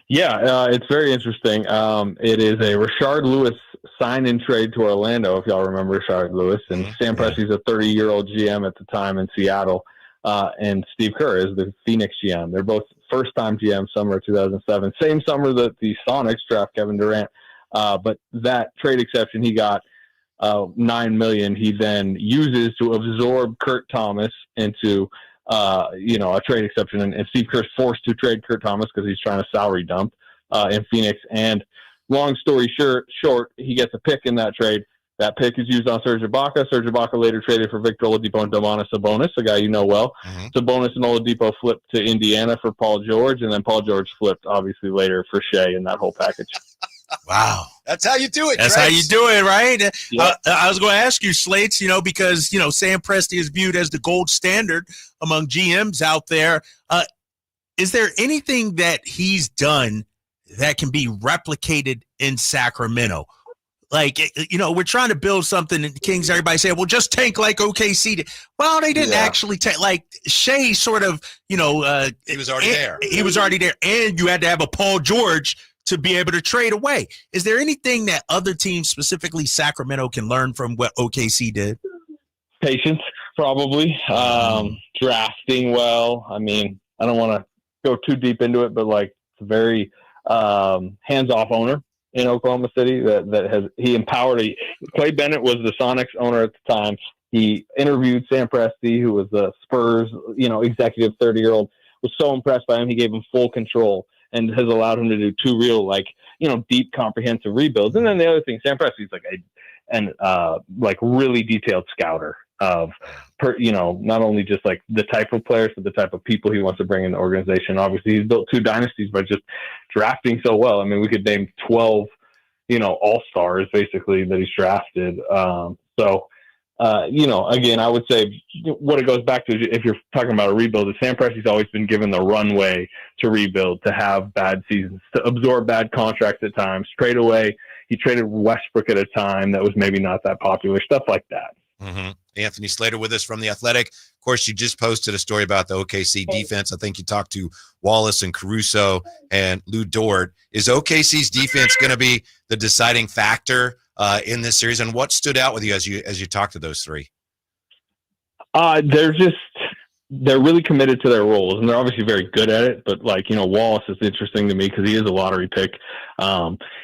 Yeah, it's very interesting. It is a Rashard Lewis sign-in trade to Orlando, if y'all remember Rashard Lewis. And Sam Presti's a 30-year-old GM at the time in Seattle. And Steve Kerr is the Phoenix GM. They're both first-time GM summer 2007. Same summer that the Sonics draft Kevin Durant. But that trade exception he got, $9 million, he then uses to absorb Kurt Thomas into a trade exception, and Steve Kerr's forced to trade Kurt Thomas because he's trying to salary dump in Phoenix. And long story short, he gets a pick in that trade. That pick is used on Serge Ibaka. Serge Ibaka later traded for Victor Oladipo and Domantas Sabonis, a guy you know well. Sabonis and Oladipo flipped to Indiana for Paul George, and then Paul George flipped, obviously, later for Shea in that whole package. Wow. That's how you do it. That's Trace. how you do it, right? Yeah. I was going to ask you, Slates, because, Sam Presti is viewed as the gold standard among GMs out there. Is there anything that he's done that can be replicated in Sacramento? Like, we're trying to build something in the Kings. Everybody say, well, just tank like OKC did. Well, they didn't actually tank. Like, Shea sort of, he was already there. He was already there. And you had to have a Paul George to be able to trade away. Is there anything that other teams, specifically Sacramento, can learn from what OKC did? Patience, probably. Drafting well. I mean, I don't want to go too deep into it, but it's a very hands-off owner in Oklahoma City he empowered. Clay Bennett was the Sonics owner at the time. He interviewed Sam Presti, who was the Spurs, executive 30-year-old, was so impressed by him. He gave him full control and has allowed him to do two real, deep, comprehensive rebuilds. And then the other thing, Sam Presti's really detailed scouter of, not only just the type of players, but the type of people he wants to bring in the organization. Obviously, he's built two dynasties by just drafting so well. I mean, we could name 12, all-stars basically that he's drafted. Again, I would say what it goes back to, if you're talking about a rebuild, is Sam Presti's always been given the runway to rebuild, to have bad seasons, to absorb bad contracts at times, trade away. He traded Westbrook at a time that was maybe not that popular, stuff like that. Mm-hmm. Anthony Slater with us from The Athletic. Of course, you just posted a story about the OKC defense. I think you talked to Wallace and Caruso and Lou Dort. Is OKC's defense going to be the deciding factor in this series? And what stood out with you as you talked to those three? They're really committed to their roles, and they're obviously very good at it. But Wallace is interesting to me because he is a lottery pick.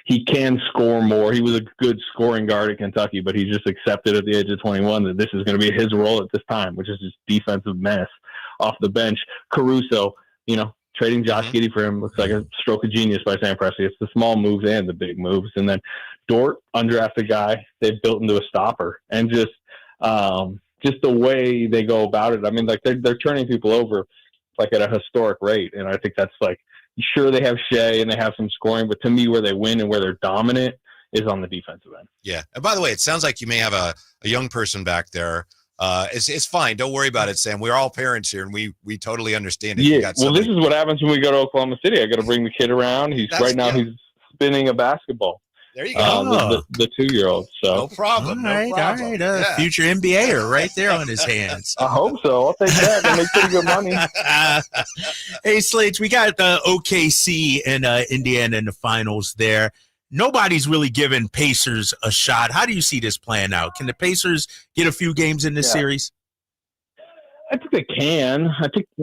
He can score more. He was a good scoring guard at Kentucky, but he just accepted at the age of 21 that this is going to be his role at this time, which is just defensive menace off the bench. Caruso, trading Josh Giddey for him looks like a stroke of genius by Sam Presti. It's the small moves and the big moves. And then Dort, undrafted guy, they've built into a stopper, and just the way they go about it. I mean, they're turning people over at a historic rate. And I think that's sure, they have Shea and they have some scoring, but to me, where they win and where they're dominant is on the defensive end. Yeah. And by the way, it sounds like you may have a young person back there. It's fine. Don't worry about it, Sam. We're all parents here, and we totally understand it. Yeah. Well, this is what happens when we go to Oklahoma City. I got to bring the kid around. He's he's spinning a basketball. There you go. The 2-year-old. So no problem. All right. Future NBAer right there on his hands. I hope so. I'll take that. They make pretty good money. Hey, Slates, we got OKC and Indiana in the finals there. Nobody's really given Pacers a shot. How do you see this playing out? Can the Pacers get a few games in this series? I think they can.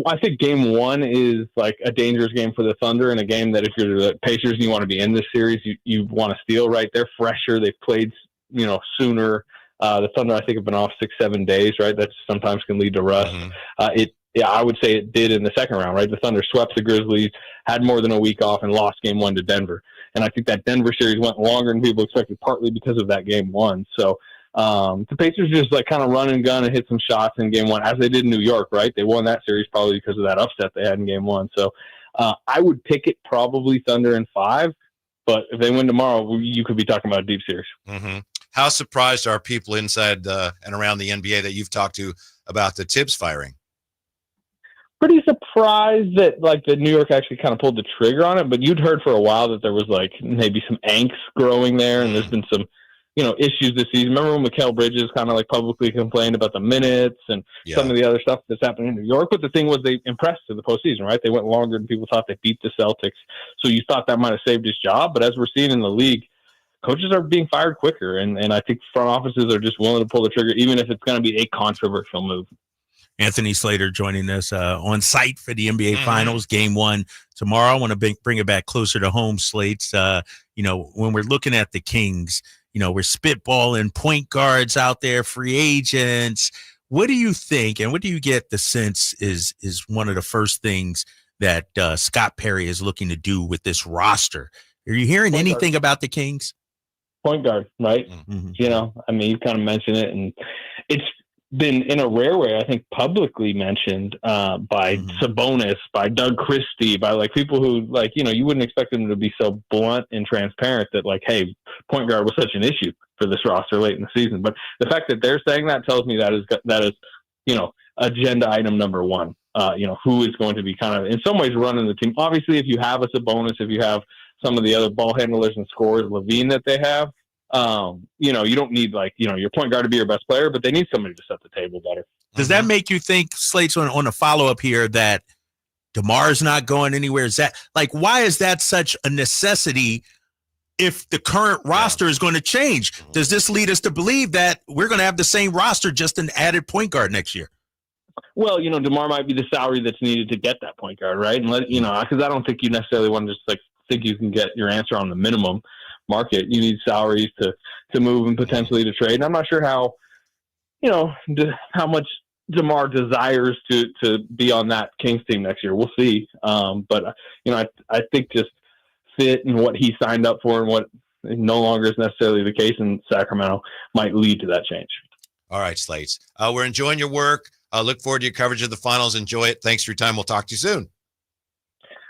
I think game one is a dangerous game for the Thunder, and a game that if you're the Pacers and you want to be in this series, you want to steal, right? They're fresher. They've played, sooner. The Thunder, I think, have been off 6-7 days, right? That sometimes can lead to rust. I would say it did in the second round, right? The Thunder swept the Grizzlies, had more than a week off, and lost game one to Denver. And I think that Denver series went longer than people expected, partly because of that game one. So, the Pacers just kind of run and gun and hit some shots in game one, as they did in New York, right? They won that series probably because of that upset they had in game one. So I would pick it probably Thunder in 5, but if they win tomorrow, you could be talking about a deep series. Mm-hmm. How surprised are people inside and around the NBA that you've talked to about the Thibs firing? Pretty surprised that that New York actually kind of pulled the trigger on it, but you'd heard for a while that there was maybe some angst growing there, and there's been some issues this season. Remember when Mikal Bridges kind of publicly complained about the minutes and some of the other stuff that's happening in New York? But the thing was, they impressed to the postseason, right? They went longer than people thought. They beat the Celtics. So you thought that might have saved his job. But as we're seeing in the league, coaches are being fired quicker. And I think front offices are just willing to pull the trigger, even if it's going to be a controversial move. Anthony Slater joining us on site for the NBA Finals, Game 1 tomorrow. I want to bring it back closer to home, Slates. When we're looking at the Kings, we're spitballing point guards out there, free agents. What do you think, and what do you get the sense is one of the first things that Scott Perry is looking to do with this roster? Are you hearing anything about the Kings? Point guard, right? Mm-hmm. You know, I mean, you kind of mentioned it, and it's been in a rare way, I think, publicly mentioned by Sabonis, by Doug Christie, by like people who, like, you know, you wouldn't expect them to be so blunt and transparent that, like, hey, point guard was such an issue for this roster late in the season. But the fact that they're saying that tells me that is, you know, agenda item number one. You know, who is going to be kind of in some ways running the team. Obviously, if you have a Sabonis, if you have some of the other ball handlers and scorers, Levine, that they have, you know, you don't need, like, you know, your point guard to be your best player, but they need somebody to set the table better. Does that make you think, Slates, on a follow-up here, that DeMar's not going anywhere? Is that, like, why is that such a necessity if the current roster is going to change? Does this lead us to believe that we're going to have the same roster, just an added point guard next year? Well, you know, DeMar might be the salary that's needed to get that point guard, right? And you know, because I don't think you necessarily want to just like think you can get your answer on the minimum market. You need salaries to move and potentially to trade. And I'm not sure how, you know, how much DeMar desires to be on that Kings team next year. We'll see. But you know, I think just fit and what he signed up for and what no longer is necessarily the case in Sacramento might lead to that change. All right, Slates. We're enjoying your work. Look forward to your coverage of the finals. Enjoy it. Thanks for your time. We'll talk to you soon.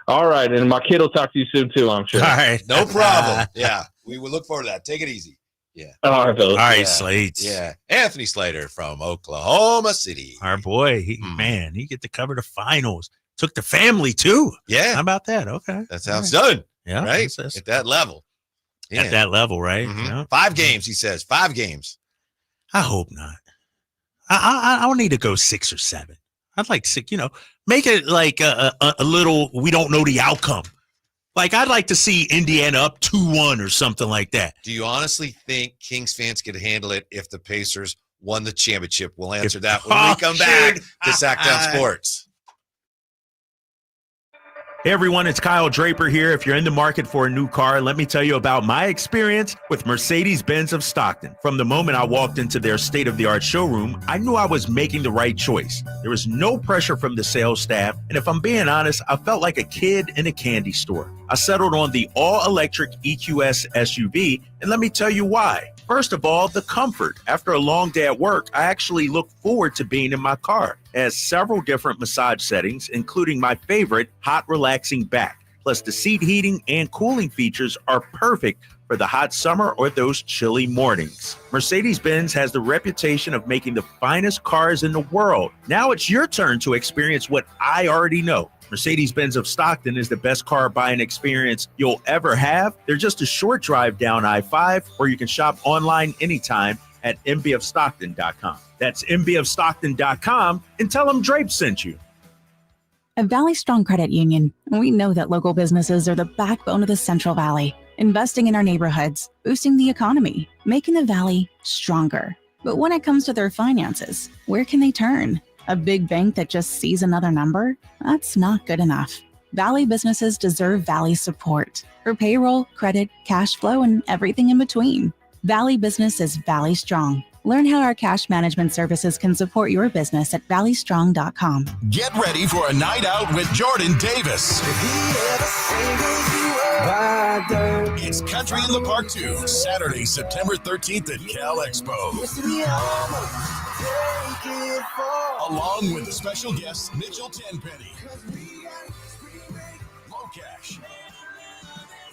All right. And my kid will talk to you soon, too, I'm sure. All right. No problem. Yeah. We will look forward to that. Take it easy. Yeah. All right, fellas. All right, Slates. Yeah. Anthony Slater from Oklahoma City. Our boy. Man, he get to cover the finals. Took the family, too. Yeah. How about that? Okay. That's how it's done. Yeah. Right? At that level. Yeah. At that level, right? Mm-hmm. Yeah. 5 games, he says. 5 games. I hope not. I don't need to go 6 or 7. I'd like 6, you know, make it like a little, we don't know the outcome. Like, I'd like to see Indiana up 2-1 or something like that. Do you honestly think Kings fans could handle it if the Pacers won the championship? We'll answer that when we come back to Sacktown Sports. Hey everyone, it's Kyle Draper here. If you're in the market for a new car, let me tell you about my experience with Mercedes-Benz of Stockton. From the moment I walked into their state-of-the-art showroom, I knew I was making the right choice. There was no pressure from the sales staff, and if I'm being honest, I felt like a kid in a candy store. I settled on the all-electric EQS SUV, and let me tell you why. First of all, the comfort. After a long day at work, I actually look forward to being in my car. It has several different massage settings, including my favorite, hot relaxing back. Plus, the seat heating and cooling features are perfect for the hot summer or those chilly mornings. Mercedes-Benz has the reputation of making the finest cars in the world. Now it's your turn to experience what I already know. Mercedes-Benz of Stockton is the best car buying experience you'll ever have. They're just a short drive down I-5, or you can shop online anytime at mbofstockton.com. That's mbofstockton.com, and tell them Drape sent you. At Valley Strong Credit Union, we know that local businesses are the backbone of the Central Valley, investing in our neighborhoods, boosting the economy, making the Valley stronger. But when it comes to their finances, where can they turn? A big bank that just sees another number? That's not good enough. Valley businesses deserve Valley support for payroll, credit, cash flow, and everything in between. Valley Business is Valley Strong. Learn how our cash management services can support your business at valleystrong.com. Get ready for a night out with Jordan Davis. It's Country in the Park 2, Saturday, September 13th at Cal Expo. Along with the special guests Mitchell Tenpenny, Locash,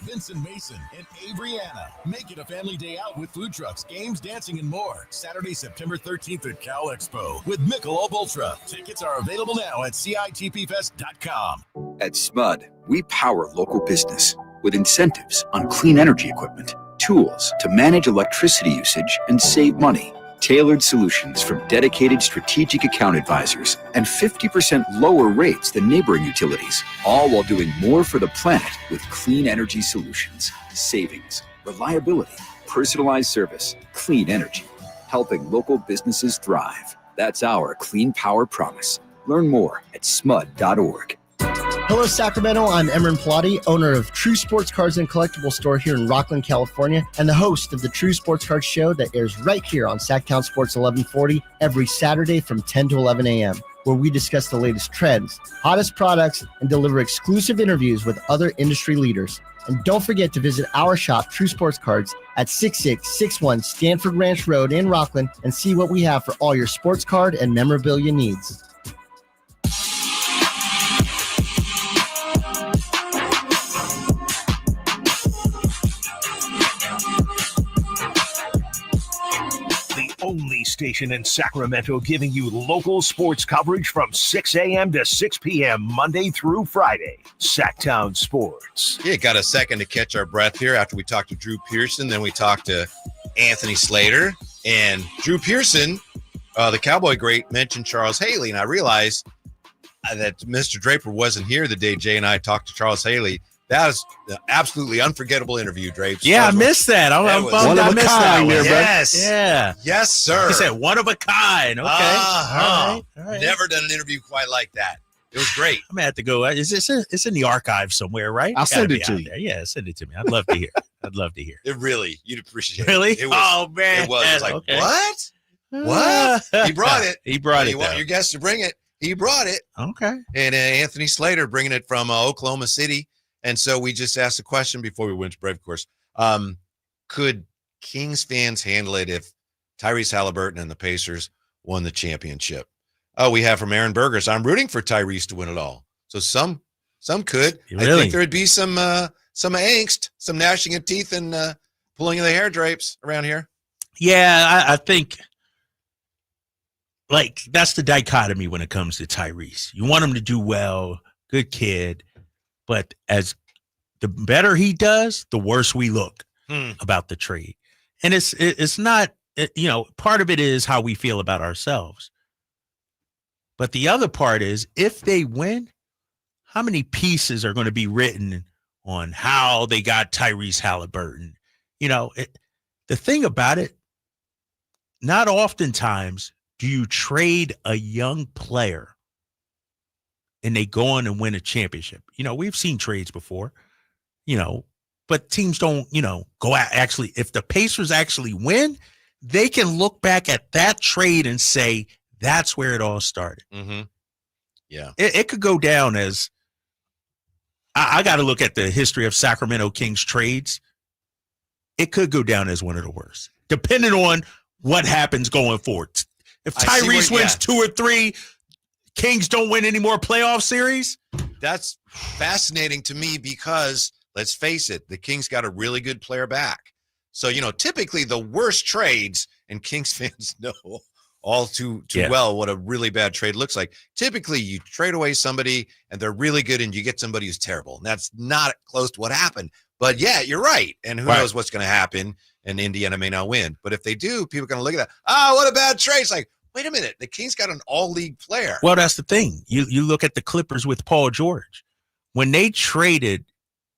Vincent Mason, and Abriana. Make it a family day out with food trucks, games, dancing, and more. Saturday, September 13th at Cal Expo with Michelob Ultra. Tickets are available now at CITPFest.com. At SMUD, we power local business with incentives on clean energy equipment, tools to manage electricity usage and save money, tailored solutions from dedicated strategic account advisors, and 50% lower rates than neighboring utilities, all while doing more for the planet with clean energy solutions, savings, reliability, personalized service, clean energy, helping local businesses thrive. That's our clean power promise. Learn more at smud.org. Hello, Sacramento. I'm Emran Pilati, owner of True Sports Cards and Collectible Store here in Rockland, California, and the host of the True Sports Cards Show that airs right here on Sacktown Sports 1140 every Saturday from 10 to 11 a.m. where we discuss the latest trends, hottest products, and deliver exclusive interviews with other industry leaders. And don't forget to visit our shop, True Sports Cards, at 6661 Stanford Ranch Road in Rockland and see what we have for all your sports card and memorabilia needs. Only station in Sacramento giving you local sports coverage from 6 a.m. to 6 p.m. Monday through Friday. Sacktown Sports. Yeah, got a second to catch our breath here after we talked to Drew Pearson. Then we talked to Anthony Slater. And Drew Pearson, the Cowboy great, mentioned Charles Haley. And I realized that Mr. Draper wasn't here the day Jay and I talked to Charles Haley. That was an absolutely unforgettable interview, Drapes. Yeah, I missed that. I'm bummed I missed that one. Yes. Yeah. Yes, sir. He said one of a kind. Okay. Uh-huh. All right. Never done an interview quite like that. It was great. I'm going to have to go. It's in the archive somewhere, right? I'll send it to you. There. Yeah, send it to me. I'd love to hear. It really, you'd appreciate really? it. Really? Oh, man. It was like, okay. What? What? He brought it. He brought it. You want your guests to bring it. He brought it. Okay. And Anthony Slater bringing it from Oklahoma City. And so we just asked a question before we went to break, of course. Could Kings fans handle it if Tyrese Halliburton and the Pacers won the championship? Oh, we have from Aaron Burgers. I'm rooting for Tyrese to win it all. So some could. Really? I think there would be some angst, some gnashing of teeth and pulling of the hair drapes around here. Yeah, I think like that's the dichotomy when it comes to Tyrese. You want him to do well, good kid. But as the better he does, the worse we look about the trade. And it's not, part of it is how we feel about ourselves. But the other part is if they win, how many pieces are going to be written on how they got Tyrese Halliburton? The thing about it, not oftentimes do you trade a young player and they go on and win a championship. We've seen trades before, but teams don't, go out. Actually, if the Pacers actually win, they can look back at that trade and say, that's where it all started. Mm-hmm. Yeah. It could go down as, I got to look at the history of Sacramento Kings trades. It could go down as one of the worst, depending on what happens going forward. If Tyrese wins 2 or 3, Kings don't win any more playoff series? That's fascinating to me because, let's face it, the Kings got a really good player back. So, typically the worst trades, and Kings fans know all too well what a really bad trade looks like. Typically, you trade away somebody, and they're really good, and you get somebody who's terrible. And that's not close to what happened. But, yeah, you're right. And who knows what's going to happen, and Indiana may not win. But if they do, people are going to look at that. Oh, what a bad trade. It's like, wait a minute. The Kings got an all-league player. Well, that's the thing. You look at the Clippers with Paul George. When they traded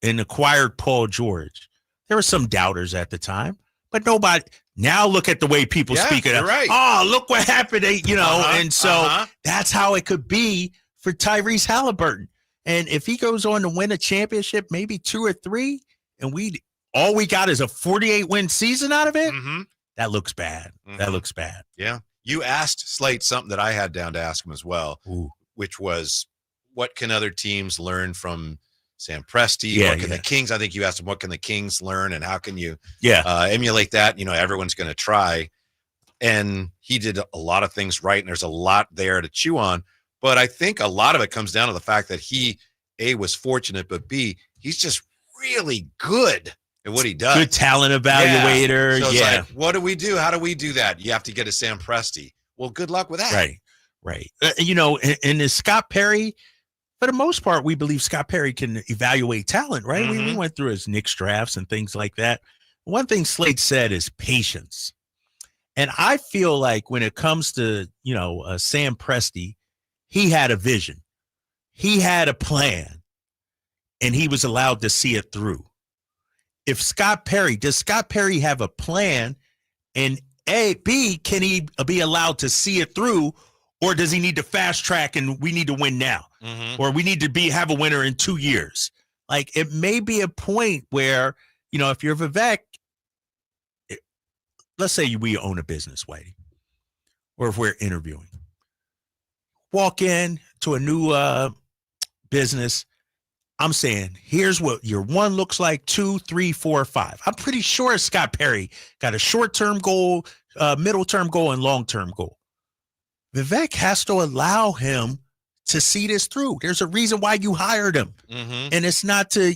and acquired Paul George, there were some doubters at the time, but nobody. Now look at the way people speak of it. Right. Oh, look what happened. And so that's how it could be for Tyrese Halliburton. And if he goes on to win a championship, maybe 2 or 3, and all we got is a 48-win season out of it, that looks bad. That looks bad. Yeah. You asked Slate something that I had down to ask him as well, which was what can other teams learn from Sam Presti? What can the Kings? I think you asked him, what can the Kings learn and how can you emulate that? Everyone's going to try. And he did a lot of things right, and there's a lot there to chew on. But I think a lot of it comes down to the fact that he, A, was fortunate, but B, he's just really good at what he does. Good talent evaluator. So it's like, what do we do? How do we do that? You have to get a Sam Presti. Well, good luck with that. Right. And is Scott Perry, for the most part, we believe Scott Perry can evaluate talent, right? We went through his Knicks drafts and things like that. One thing Slate said is patience. And I feel like when it comes to, Sam Presti, he had a vision. He had a plan, and he was allowed to see it through. Does Scott Perry have a plan, and B, can he be allowed to see it through, or does he need to fast track and we need to win now, or we need to have a winner in 2 years? Like, it may be a point where, if you're Vivek, let's say we own a business, Whitey, or if we're interviewing, walk in to a new business, I'm saying, here's what your 1 looks like, 2, 3, 4, 5. I'm pretty sure Scott Perry got a short-term goal, middle-term goal, and long-term goal. Vivek has to allow him to see this through. There's a reason why you hired him. And it's not to,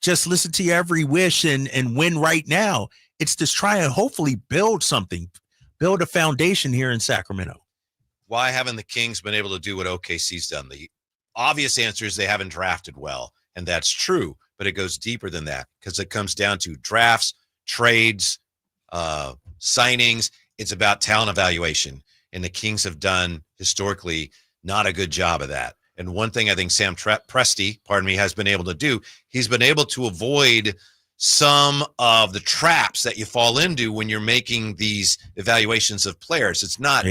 just listen to your every wish and win right now. It's to try and hopefully build something, build a foundation here in Sacramento. Why haven't the Kings been able to do what OKC's done? The obvious answer is they haven't drafted well, and that's true, but it goes deeper than that because it comes down to drafts, trades, signings. It's about talent evaluation, and the Kings have done historically not a good job of that. And one thing I think Sam Presti, has been able to do, he's been able to avoid some of the traps that you fall into when you're making these evaluations of players. It's not,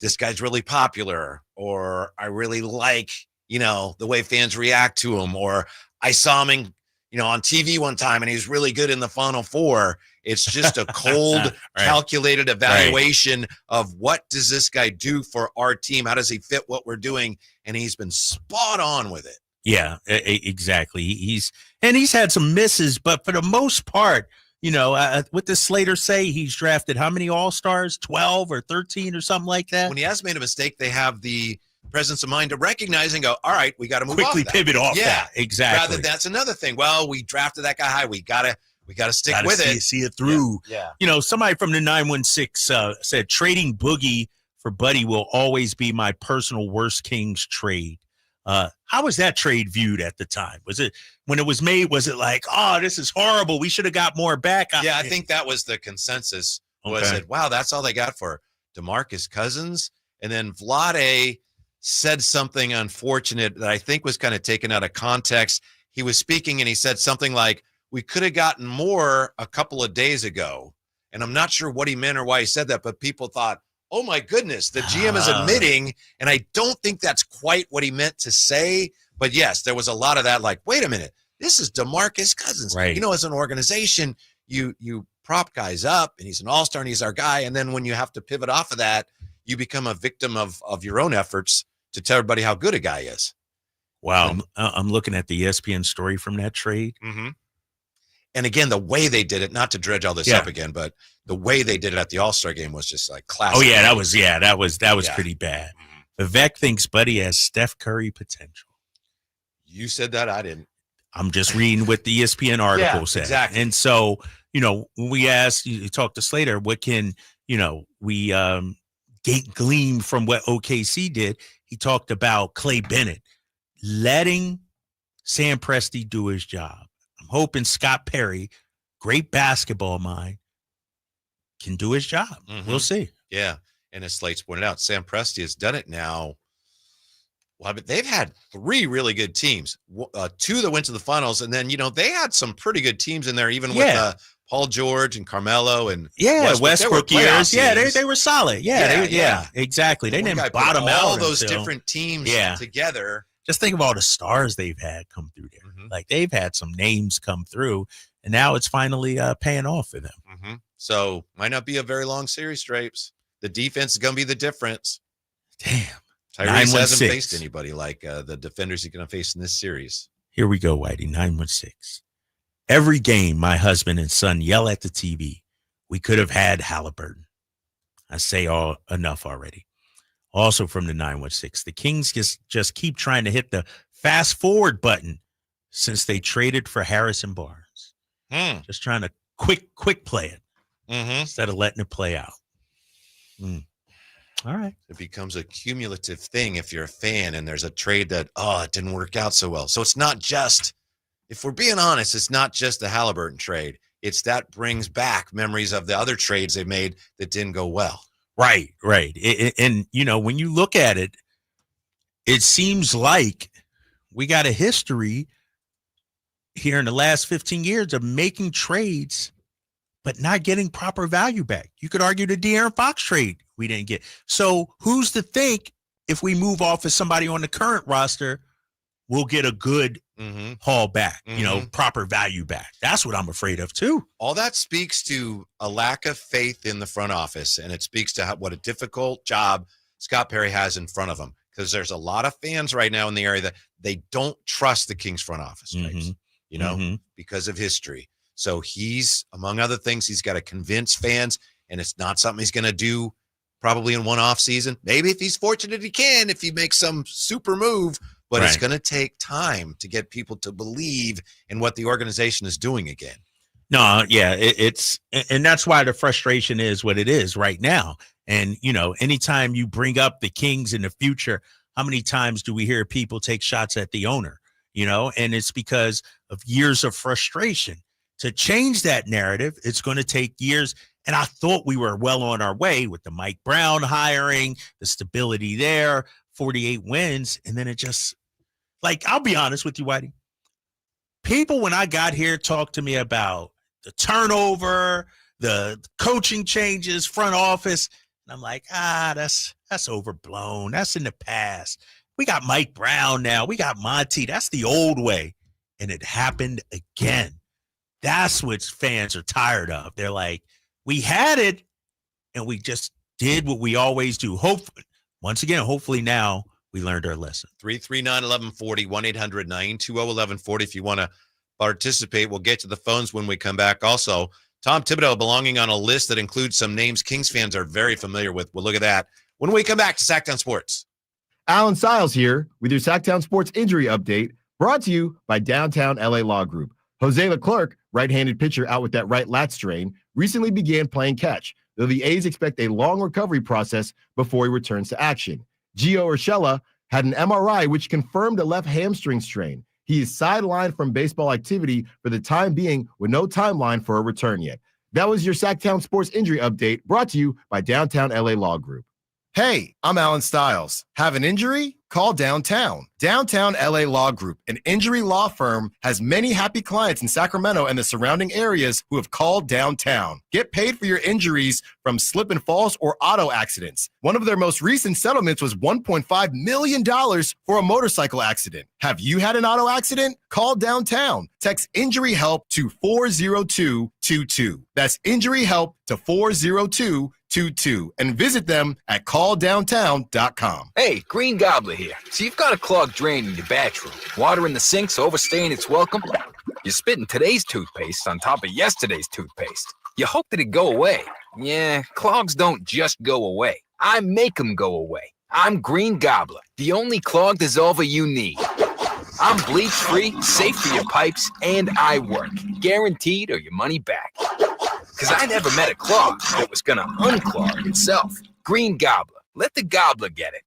this guy's really popular, or I really like, the way fans react to him, or I saw him on TV one time and he's really good in the Final Four. It's just a cold, calculated evaluation of what does this guy do for our team? How does he fit what we're doing? And he's been spot on with it. Yeah, exactly. He's had some misses, but for the most part, what does Slater say? He's drafted how many All-Stars? 12 or 13 or something like that? When he has made a mistake, they have the presence of mind to recognize and go, all right, we got to move quickly off that. Pivot off that. Exactly. Rather, that's another thing. Well, we drafted that guy high. We gotta stick with it. See it through. Yeah. Somebody from the 916 said trading Boogie for Buddy will always be my personal worst Kings trade. How was that trade viewed at the time? Was it when it was made? Was it like, oh, this is horrible, we should have got more back? I think that was the consensus. Was that, wow, that's all they got for DeMarcus Cousins? And then Vlade said something unfortunate that I think was kind of taken out of context. He was speaking and he said something like, we could have gotten more a couple of days ago. And I'm not sure what he meant or why he said that, but people thought, oh my goodness, the GM is admitting, and I don't think that's quite what he meant to say. But yes, there was a lot of that, like, wait a minute, this is DeMarcus Cousins. Right. As an organization, you prop guys up, and he's an all-star, and he's our guy. And then when you have to pivot off of that, you become a victim of your own efforts to tell everybody how good a guy is. Wow, I'm looking at the ESPN story from that trade. Mm-hmm. And again, the way they did it, not to dredge all this up again, but the way they did it at the All-Star game was just like classic. Oh yeah, that was pretty bad. Vivek thinks Buddy has Steph Curry potential. You said that, I didn't. I'm just reading what the ESPN article said. Exactly. And so, when we asked, you talked to Slater, what can, we glean from what OKC did? He talked about Clay Bennett letting Sam Presti do his job. I'm hoping Scott Perry, great basketball mind, can do his job. Mm-hmm. We'll see. Yeah. And as Slate's pointed out, Sam Presti has done it now. Well, but they've had 3 really good teams, 2 that went to the finals. And then, they had some pretty good teams in there, even with Paul George and Carmelo and Westbrook years. Yeah, they were solid. Yeah, exactly. They didn't bottom out. All those different teams together. Just think of all the stars they've had come through there. Mm-hmm. Like they've had some names come through, and now it's finally paying off for them. Mm-hmm. So might not be a very long series, Strapes. The defense is going to be the difference. Damn. Tyrese hasn't faced anybody like the defenders he's going to face in this series. Here we go, Whitey, 916. Every game, my husband and son yell at the TV, we could have had Halliburton. I say enough already. Also from the 916, the Kings just keep trying to hit the fast forward button since they traded for Harrison Barnes. Just trying to quick play it instead of letting it play out. All right. It becomes a cumulative thing if you're a fan and there's a trade that, it didn't work out so well. So it's not just, if we're being honest, it's not just the Halliburton trade. It's that brings back memories of the other trades they made that didn't go well. Right. And, when you look at it, it seems like we got a history here in the last 15 years of making trades, but not getting proper value back. You could argue the De'Aaron Fox trade we didn't get. So who's to think if we move off as somebody on the current roster, we'll get a good haul back, proper value back. That's what I'm afraid of too. All that speaks to a lack of faith in the front office, and it speaks to what a difficult job Scott Perry has in front of him. because there's a lot of fans right now in the area that they don't trust the Kings front office, because of history. So he's, among other things, he's got to convince fans, and it's not something he's going to do probably in one off season. Maybe if he's fortunate, he can, if he makes some super move, but it's going to take time to get people to believe in what the organization is doing again. No, yeah, and that's why the frustration is what it is right now. And, anytime you bring up the Kings in the future, how many times do we hear people take shots at the owner, and it's because of years of frustration. To change that narrative, it's going to take years. And I thought we were well on our way with the Mike Brown hiring, the stability there, 48 wins. And then it just, I'll be honest with you, Whitey. People, when I got here, talked to me about the turnover, the coaching changes, front office. And I'm like, that's overblown. That's in the past. We got Mike Brown now. We got Monty. That's the old way. And it happened again. That's what fans are tired of. They're like, we had it, and we just did what we always do. Hopefully now we learned our lesson. 339-1140, 1-800-920-1140. If you want to participate, we'll get to the phones when we come back. Also, Tom Thibodeau belonging on a list that includes some names Kings fans are very familiar with. We'll look at that when we come back to Sacktown Sports. Alan Stiles here with your Sacktown Sports injury update, brought to you by Downtown LA Law Group. Jose Leclerc, right-handed pitcher out with that right lat strain, recently began playing catch, though the A's expect a long recovery process before he returns to action. Gio Urshela had an MRI which confirmed a left hamstring strain. He is sidelined from baseball activity for the time being with no timeline for a return yet. That was your Sacktown Sports injury update, brought to you by Downtown LA Law Group. Hey, I'm Alan Stiles. Have an injury? Call Downtown. Downtown LA Law Group, an injury law firm, has many happy clients in Sacramento and the surrounding areas who have called Downtown. Get paid for your injuries from slip and falls or auto accidents. One of their most recent settlements was $1.5 million for a motorcycle accident. Have you had an auto accident? Call Downtown. Text injury help to 40222. That's injury help to 40222 and visit them at calldowntown.com. Hey, Green Gobbler here. So you've got a clogged drain in your bathroom. Water in the sink's overstaying its welcome. You're spitting today's toothpaste on top of yesterday's toothpaste. You hope that it go away. Yeah, clogs don't just go away. I make them go away. I'm Green Gobbler, the only clog dissolver you need. I'm bleach-free, safe for your pipes, and I work. Guaranteed or your money back. Because I never met a clog that was going to unclog itself. Green Gobbler. Let the gobbler get it.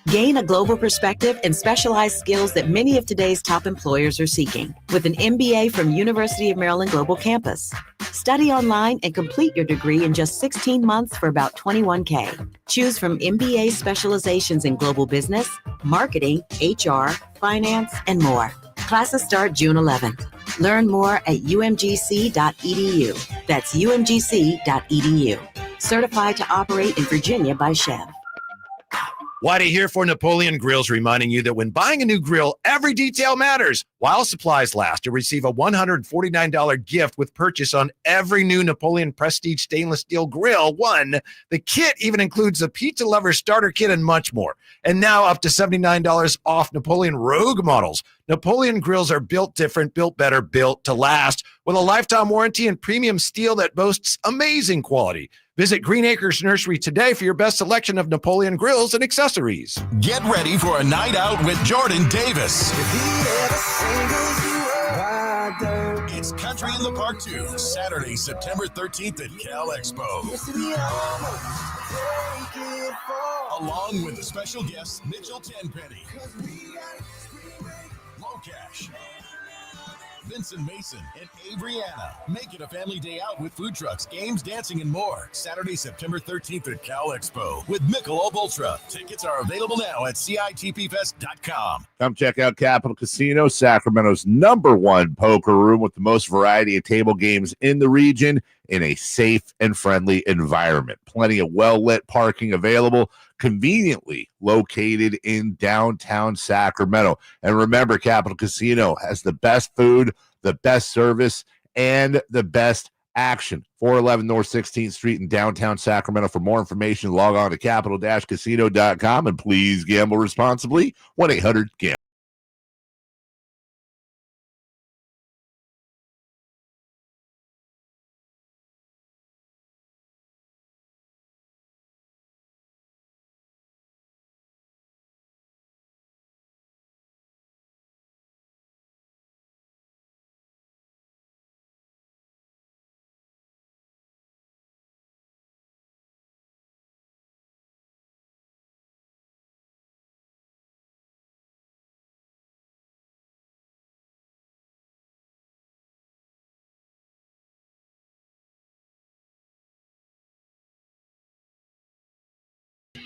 Gain a global perspective and specialized skills that many of today's top employers are seeking with an MBA from University of Maryland Global Campus. Study online and complete your degree in just 16 months for about $21K. Choose from MBA specializations in global business, marketing, HR, finance, and more. Classes start June 11th. Learn more at umgc.edu. That's umgc.edu. Certified to operate in Virginia by Chev. Whitey here for Napoleon Grills, reminding you that when buying a new grill, every detail matters. While supplies last, you'll receive a $149 gift with purchase on every new Napoleon Prestige stainless steel grill. The kit even includes the Pizza Lover Starter Kit and much more. And now up to $79 off Napoleon Rogue models. Napoleon grills are built different, built better, built to last, with a lifetime warranty and premium steel that boasts amazing quality. Visit Green Acres Nursery today for your best selection of Napoleon grills and accessories. Get ready for a night out with Jordan Davis. It's Country in the Park 2, Saturday, September 13th at Cal Expo. Along with the special guests, Mitchell Tenpenny, Low Cash, Vincent Mason, and Abriana. Make it a family day out with food trucks, games, dancing, and more. Saturday, September 13th at Cal Expo with Michelob Ultra. Tickets are available now at CITPFest.com. Come check out Capital Casino, Sacramento's #1 poker room with the most variety of table games in the region in a safe and friendly environment. Plenty of well-lit parking available, conveniently located in downtown Sacramento. And remember, Capital Casino has the best food, the best service, and the best action. 411 North 16th Street in downtown Sacramento. For more information, log on to capital-casino.com and please gamble responsibly. 1-800-GAMBLE.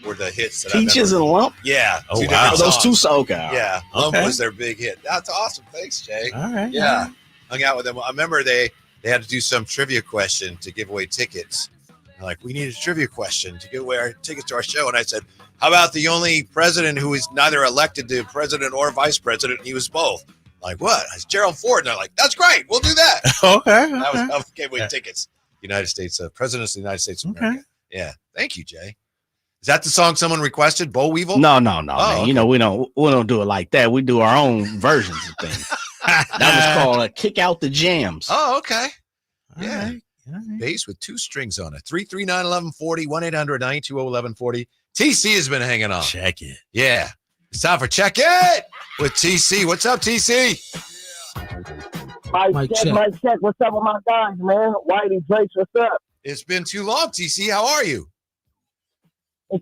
Were the hits that Peaches and Lump? Yeah. Oh, wow. Those two songs. Okay. Yeah. Lump Okay. was their big hit. That's awesome. Thanks, Jay. All right. Yeah. Hung out with them. I remember they had to do some trivia question to give away tickets. They're like, we need a trivia question to give away our tickets to our show. And I said, how about the only president who is neither elected to president or vice president? And he was both. I'm like, what? It's Gerald Ford. And they're like, that's great. We'll do that. Okay. That was gave away tickets. United States, presidents of the United States of America. Yeah. Thank you, Jay. Is that the song someone requested? Boll Weevil? No, man. Okay. You know, we don't do it like that. We do our own versions of things. That was called Kick Out the Jams. Oh, okay. All Yeah. right. Bass with 2 strings on it. 339-1140, 1-800-920-1140. TC has been hanging on. Check it. Yeah. It's time for Check It with TC. What's up, TC? Mike check. What's up with my guys, man? Whitey, Drake, what's up? It's been too long, TC. How are you?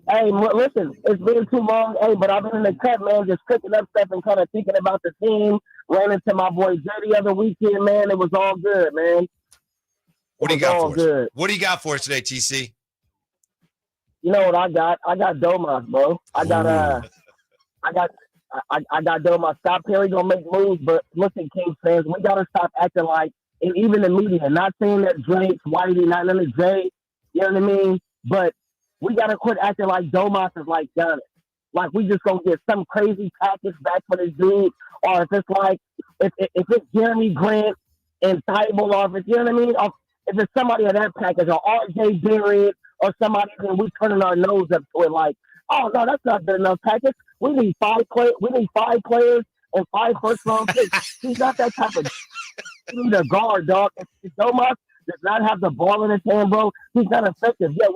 Hey, listen, it's been too long. Hey, but I've been in the cut, man, just cooking up stuff and kind of thinking about the team. Ran into my boy Jay the other weekend, man. It was all good, man. What do you got for us? What do you got for us today, TC? You know what I got? I got Domas, bro. I got Domas. Scott Perry gonna make moves, but listen, Kings fans, we gotta stop acting like, and even the media, not saying that Drake, Whitey, not none of Jay, you know what I mean? But we gotta quit acting like Domas is like done it. Like we just gonna get some crazy package back for this dude, or if it's like if it's Jeremy Grant and Thibault, or if it's, you know what I mean? Or if it's somebody of that package, or RJ Barrett, or somebody, and we turning our nose up to it like, oh no, that's not good enough package. We need 5 players. We need 5 players and 5 first-round picks. He's not that type of. You need a guard, dog. If Domas does not have the ball in his hand, bro, he's not effective. Yeah,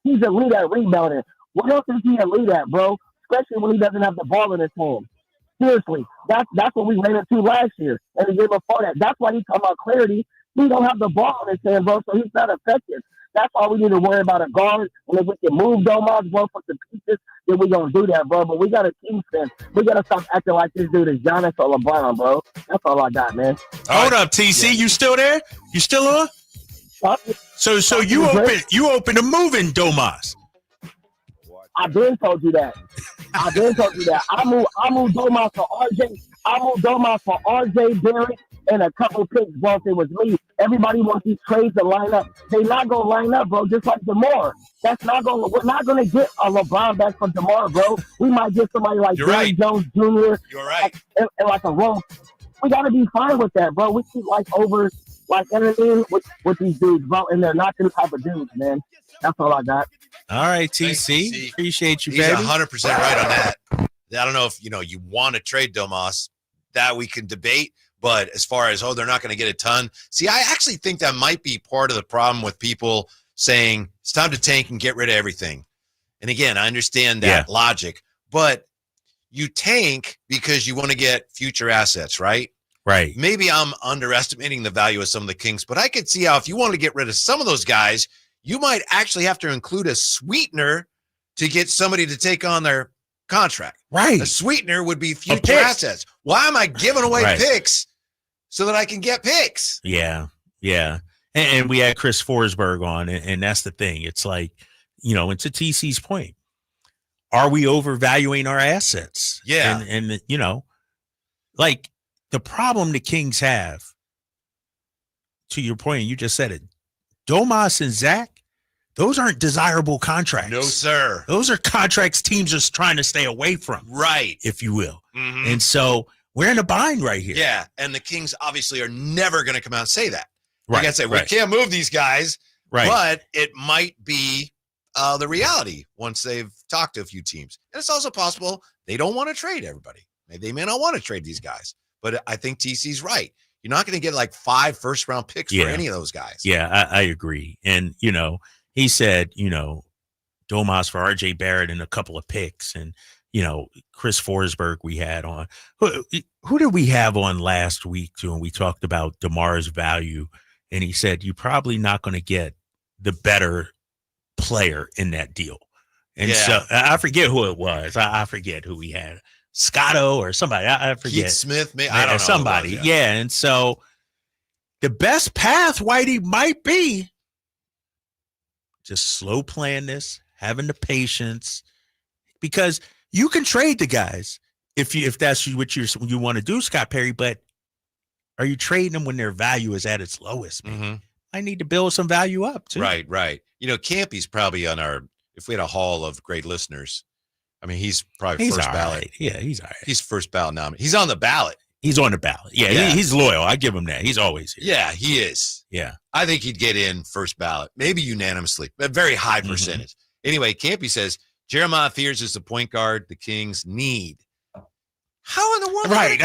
he's elite at rebounding. What else is he elite at, bro? Especially when he doesn't have the ball in his hand. Seriously, that's what we ran into last year and the year before that. That's why he's talking about clarity. He don't have the ball in his hand, bro, so he's not effective. That's all we need to worry about, a guard. And if we can move Domas, bro, for some pieces, then we're going to do that, bro. But we got a team fan. We got to stop acting like this dude is Giannis or LeBron, bro. That's all I got, man. Hold up, TC. Yeah. You still there? You still on? So you open to moving Domas. I been told you that. I moved Domas for RJ. I moved Domas for RJ Barrett and a couple picks, bro. If it was me, everybody wants these trades to line up. They not gonna line up, bro. Just like DeMar. We're not gonna get a LeBron back from DeMar, bro. We might get somebody like Jerry Jones Jr. You're right. And like a Rome. We gotta be fine with that, bro. We keep anything with these dudes, bro, and they're not them type of dudes, man. That's all I got. All right, TC. Appreciate you, He's baby. 100% right on that. I don't know if you want to trade Domas. That we can debate. But as far as, they're not going to get a ton. See, I actually think that might be part of the problem with people saying it's time to tank and get rid of everything. And again, I understand that logic. But you tank because you want to get future assets, right? Right. Maybe I'm underestimating the value of some of the Kings, but I could see how if you want to get rid of some of those guys, you might actually have to include a sweetener to get somebody to take on their contract. Right. A sweetener would be future assets. Why am I giving away picks so that I can get picks? Yeah. Yeah. And we had Chris Forsberg on, and that's the thing. It's like, and to TC's point, are we overvaluing our assets? Yeah. And like the problem the Kings have, to your point, you just said it, Domas and Zach, those aren't desirable contracts. No, sir. Those are contracts teams are trying to stay away from. Right. If you will. Mm-hmm. And so we're in a bind right here. Yeah. And the Kings obviously are never going to come out and say that. Like I said, we can't move these guys, but it might be the reality once they've talked to a few teams. And it's also possible they don't want to trade everybody. They may not want to trade these guys, but I think TC's right. You're not going to get like 5 first-round picks for any of those guys. Yeah, I agree. And, he said, Domas for RJ Barrett and a couple of picks. And, Chris Forsberg we had on. Who did we have on last week, too? And we talked about DeMar's value. And he said, you're probably not going to get the better player in that deal. And so I forget who it was. I forget who we had. Scotto or somebody. I forget. Keith Smith, maybe. I don't know. Somebody. Yeah. And so the best path, Whitey, might be just slow playing this, having the patience, because you can trade the guys if that's what you want to do, Scott Perry. But are you trading them when their value is at its lowest? Mm-hmm. I need to build some value up too. Right. Campy's probably on our. If we had a hall of great listeners, I mean, he's probably first ballot. Right. Yeah, he's all right. He's first ballot nominee. He's on the ballot. He's on the ballot. Yeah. He's loyal. I give him that. He's always here. Yeah, he is. Yeah. I think he'd get in first ballot, maybe unanimously, but very high percentage. Anyway, Campy says Jeremiah Thibs is the point guard the Kings need. How in the world? Right.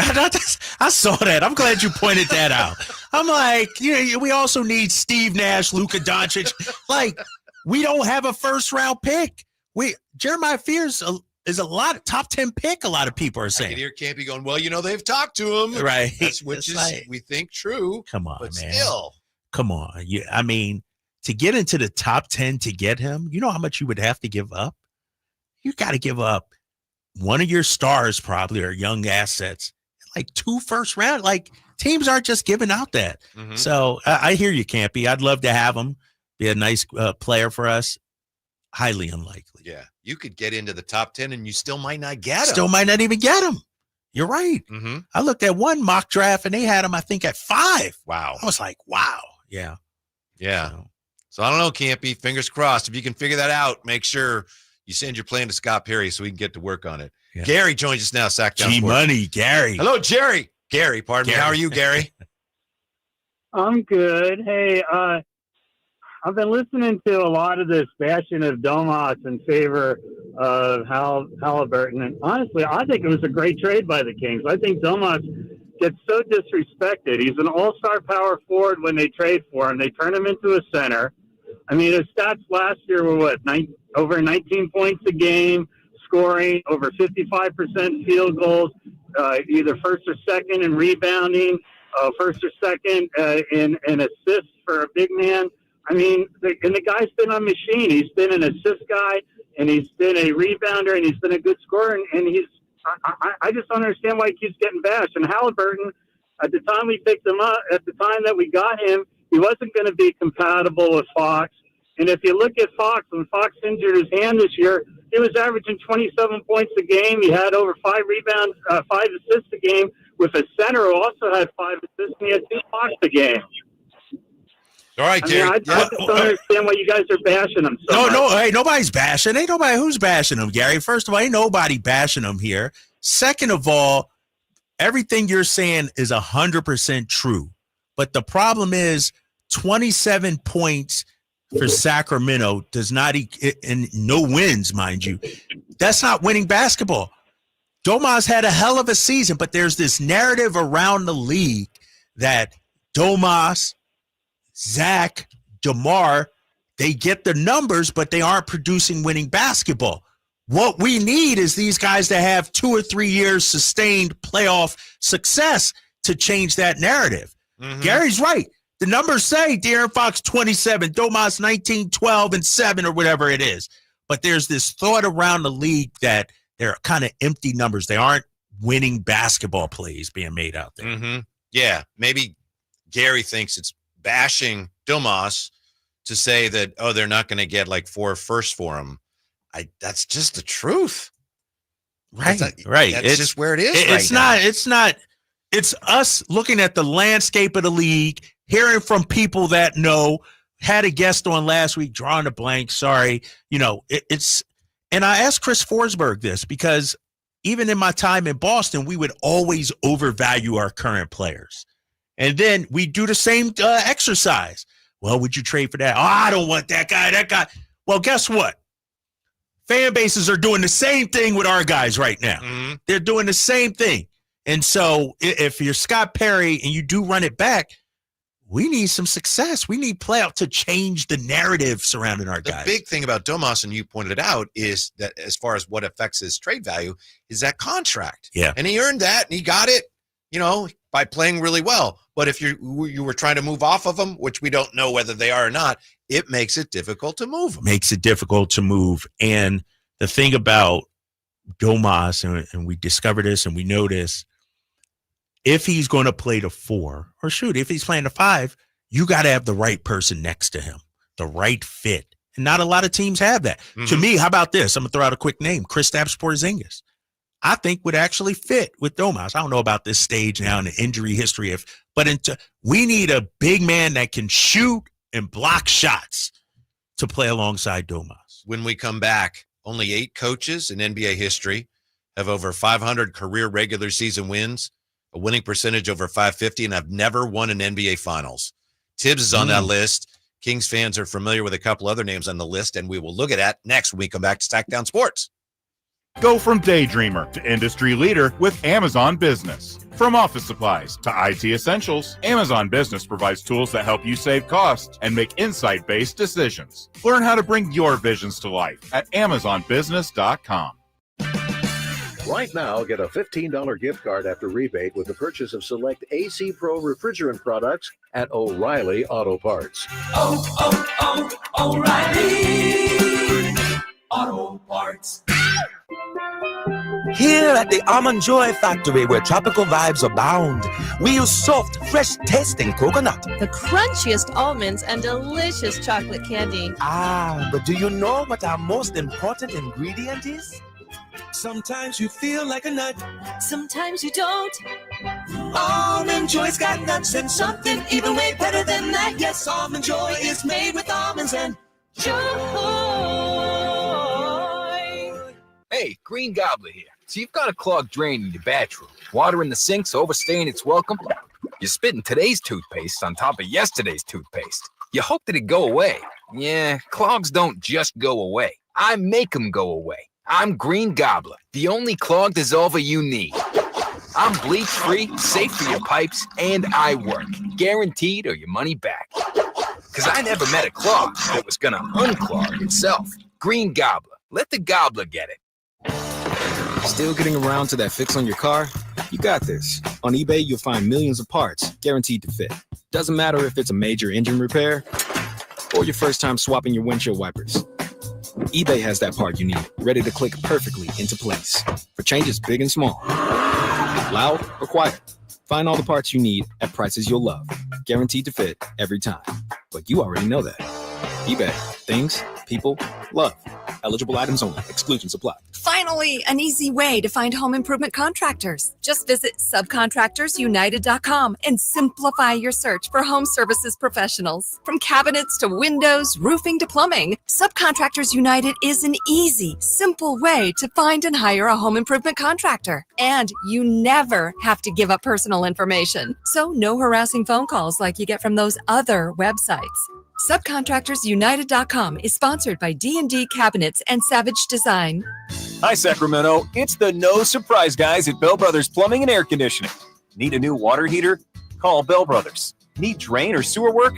I saw that. I'm glad you pointed that out. I'm like, we also need Steve Nash, Luka Doncic. Like, we don't have a first-round pick. Jeremiah Thibs is a lot of top 10 pick. A lot of people are saying. I can hear Campy going, well, they've talked to him, right? Which is we think true. Come on, but man. Still, come on. I mean, to get into the top 10 to get him, you know how much you would have to give up. You got to give up one of your stars, probably, or young assets, like 2 first round. Like, teams aren't just giving out that. Mm-hmm. So I hear you, Campy. I'd love to have him be a nice player for us. Highly unlikely. Yeah. You could get into the top 10 and you still might not get him. Still might not even get him. You're right. Mm-hmm. I looked at one mock draft and they had him, I think, at 5. Wow. I was like, wow. Yeah. Yeah. So I don't know, Campy. Fingers crossed. If you can figure that out, make sure you send your plan to Scott Perry so we can get to work on it. Yeah. Gary joins us now, Sacktown Sports. G-Money, Gary. Hello, Jerry. Gary, pardon me. How are you, Gary? I'm good. Hey, I've been listening to a lot of this bashing of Domas in favor of Halliburton. And honestly, I think it was a great trade by the Kings. I think Domas gets so disrespected. He's an all-star power forward when they trade for him. They turn him into a center. I mean, his stats last year were over 19 points a game, scoring over 55% field goals, either first or second in rebounding, first or second in assists for a big man. I mean, the guy's been a machine. He's been an assist guy, and he's been a rebounder, and he's been a good scorer, and he's I just don't understand why he keeps getting bashed. And Halliburton, at the time we picked him up, at the time that we got him, he wasn't going to be compatible with Fox. And if you look at Fox, when Fox injured his hand this year, he was averaging 27 points a game. He had over 5 rebounds, 5 assists a game, with a center who also had 5 assists, and he had 2 blocks a game. All right, Gary. I just don't understand why you guys are bashing him so much. No, hey, nobody's bashing. Ain't nobody who's bashing him, Gary. First of all, ain't nobody bashing him here. Second of all, everything you're saying is 100% true. But the problem is 27 points for Sacramento does not and no wins, mind you. That's not winning basketball. Domas had a hell of a season, but there's this narrative around the league that Domas, Zach, DeMar, they get the numbers, but they aren't producing winning basketball. What we need is these guys to have 2 or 3 years sustained playoff success to change that narrative. Mm-hmm. Gary's right. The numbers say De'Aaron Fox 27, Domas 19, 12, and 7 or whatever it is. But there's this thought around the league that they're kind of empty numbers. They aren't winning basketball plays being made out there. Mm-hmm. Yeah, maybe Gary thinks it's bashing Domas to say that, they're not going to get like 4 firsts for him. That's just the truth. Right. Right. That's just where it is. It's us looking at the landscape of the league, hearing from people that know. Had a guest on last week, drawing a blank. Sorry. And I asked Chris Forsberg this because even in my time in Boston, we would always overvalue our current players. And then we do the same exercise. Well, would you trade for that? Oh, I don't want that guy. Well, guess what? Fan bases are doing the same thing with our guys right now. Mm-hmm. They're doing the same thing. And so if you're Scott Perry and you do run it back, we need some success. We need playoff to change the narrative surrounding our guys. The big thing about Domas, and you pointed it out, is that as far as what affects his trade value is that contract. Yeah. And he earned that, and he got it, by playing really well. But if you were trying to move off of him, which we don't know whether they are or not, it makes it difficult to move him. Makes it difficult to move. And the thing about Domas, and we discovered this and we know this, if he's going to play the 4, or if he's playing the 5, you got to have the right person next to him, the right fit. And not a lot of teams have that. Mm-hmm. To me, how about this? I'm going to throw out a quick name, Kristaps Porzingis. I think would actually fit with Domas. I don't know about this stage now and the injury history, we need a big man that can shoot and block shots to play alongside Domas. When we come back, only 8 coaches in NBA history have over 500 career regular season wins, a winning percentage over 550, and I've never won an NBA Finals. Thibs is on that list. Kings fans are familiar with a couple other names on the list, and we will look at that next when we come back to Stackdown Sports. Go from daydreamer to industry leader with Amazon Business. From office supplies to IT essentials, Amazon Business provides tools that help you save costs and make insight-based decisions. Learn how to bring your visions to life at AmazonBusiness.com. Right now, get a $15 gift card after rebate with the purchase of select AC Pro refrigerant products at O'Reilly Auto Parts. O'Reilly Auto Parts. Here at the Almond Joy Factory, where tropical vibes abound, we use soft, fresh-tasting coconut. The crunchiest almonds and delicious chocolate candy. But do you know what our most important ingredient is? Sometimes you feel like a nut. Sometimes you don't. Almond Joy's got nuts and something even way better than that. Yes, Almond Joy is made with almonds and joy. Hey, Green Gobbler here. So you've got a clogged drain in your bathroom. Water in the sink's overstaying its welcome. You're spitting today's toothpaste on top of yesterday's toothpaste. You hope that it go away. Yeah, clogs don't just go away. I make them go away. I'm Green Gobbler, the only clog dissolver you need. I'm bleach-free, safe for your pipes, and I work. Guaranteed or your money back. Because I never met a clog that was going to unclog itself. Green Gobbler. Let the gobbler get it. Still getting around to that fix on your car? You got this. On eBay, you'll find millions of parts guaranteed to fit. Doesn't matter if it's a major engine repair or your first time swapping your windshield wipers. eBay has that part you need, ready to click perfectly into place for changes big and small. Loud or quiet. Find all the parts you need at prices you'll love. Guaranteed to fit every time. But you already know that. eBay. Things, people, love. Eligible items only. Exclusions apply. Finally, an easy way to find home improvement contractors. Just visit subcontractorsunited.com and simplify your search for home services professionals. From cabinets to windows, roofing to plumbing, Subcontractors United is an easy, simple way to find and hire a home improvement contractor. And you never have to give up personal information. So no harassing phone calls like you get from those other websites. Subcontractorsunited.com is sponsored by D&D Cabinets and Savage Design. Hi, Sacramento. It's the No Surprise guys at Bell Brothers Plumbing and Air Conditioning. Need a new water heater? Call Bell Brothers. Need drain or sewer work?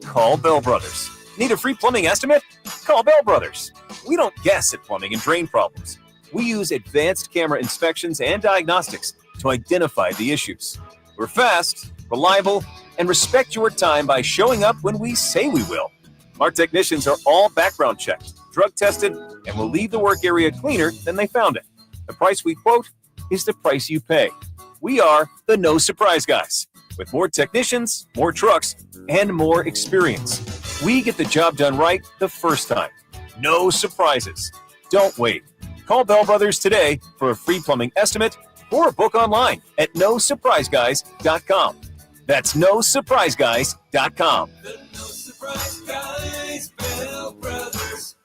Call Bell Brothers. Need a free plumbing estimate? Call Bell Brothers. We don't guess at plumbing and drain problems. We use advanced camera inspections and diagnostics to identify the issues. We're fast, reliable, and respect your time by showing up when we say we will. Our technicians are all background checked, drug tested, and will leave the work area cleaner than they found it. The price we quote is the price you pay. We are the No Surprise guys. With more technicians, more trucks, and more experience. We get the job done right the first time. No surprises. Don't wait. Call Bell Brothers today for a free plumbing estimate or book online at nosurpriseguys.com. That's nosurpriseguys.com. The No Surprise Guys, Bell Brothers.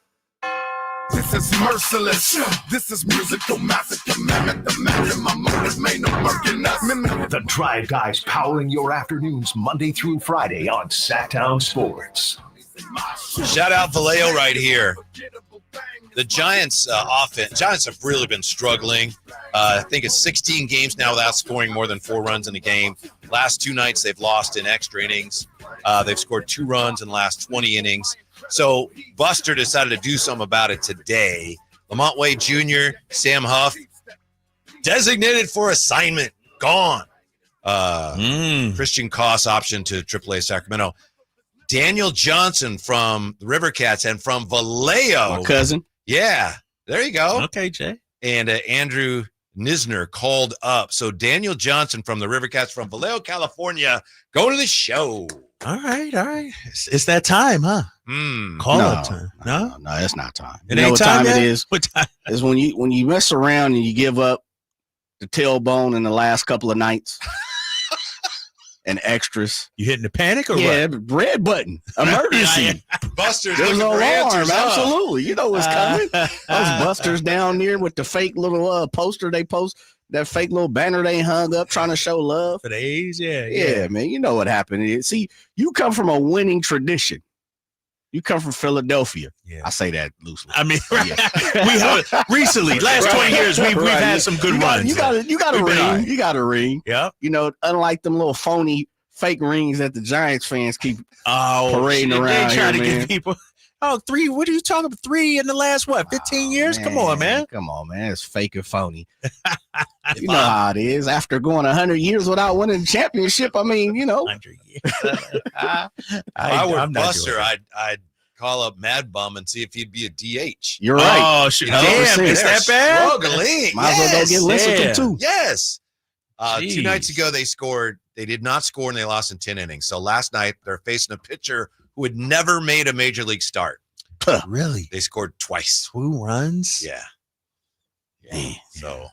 With This is merciless. This is musical massacre. Mammoth the man, my motive made no working us. The Drive Guys powering your afternoons Monday through Friday on Sacktown Sports. Shout out Vallejo right here. The Giants Giants have really been struggling. I think it's 16 games now without scoring more than 4 runs in a game. Last 2 nights they've lost in extra innings. They've scored 2 runs in the last 20 innings. So Buster decided to do something about it today. Lamont Wade Jr., Sam Huff, designated for assignment, gone. Christian Koss option to AAA Sacramento. Daniel Johnson from the River Cats and from Vallejo. My cousin. Yeah, there you go. Okay, Jay. And Andrew Nisner called up. So Daniel Johnson from the River Cats from Vallejo, California, go to the show. All right. It's that time, huh? Call up time. No, it's not time. It You know ain't what time time yet? it is? What time? It's when you mess around and you give up the tailbone in the last couple of nights and extros. You hitting the panic or what? Red button. Emergency. Busters There's looking no for alarm. answers, huh? Absolutely. You know what's coming. Those busters down there with the fake little poster they post, that fake little banner they hung up trying to show love. For the A's, yeah. Yeah, man. You know what happened. See, you come from a winning tradition. You come from Philadelphia. Yeah. I say that loosely. I mean, we have recently, last 20 years, we've had some good runs. You got a We've been ring. all right. You got a ring. Yep. You know, unlike them little phony fake rings that the Giants fans keep parading shit, around they try here, to man. get people. Oh, 3. What are you talking about? 3 in the last 15 years? Come on, man. Come on, man. It's fake and phony. You know how it is. After going 100 years without winning a championship, I mean, you know. 100 years. If I were I'm not Buster, doing it. I'd call up Mad Bum and see if he'd be a DH. You're right. Oh, shit. You know, Damn, is they're that bad? Struggling. Might as well go get listened Yeah. to, too. Yes. 2 Jeez. nights ago, they did not score, and they lost in 10 innings. So last night, they're facing a pitcher who had never made a major league start. Really? They scored twice. 2 runs? Yeah. Man. So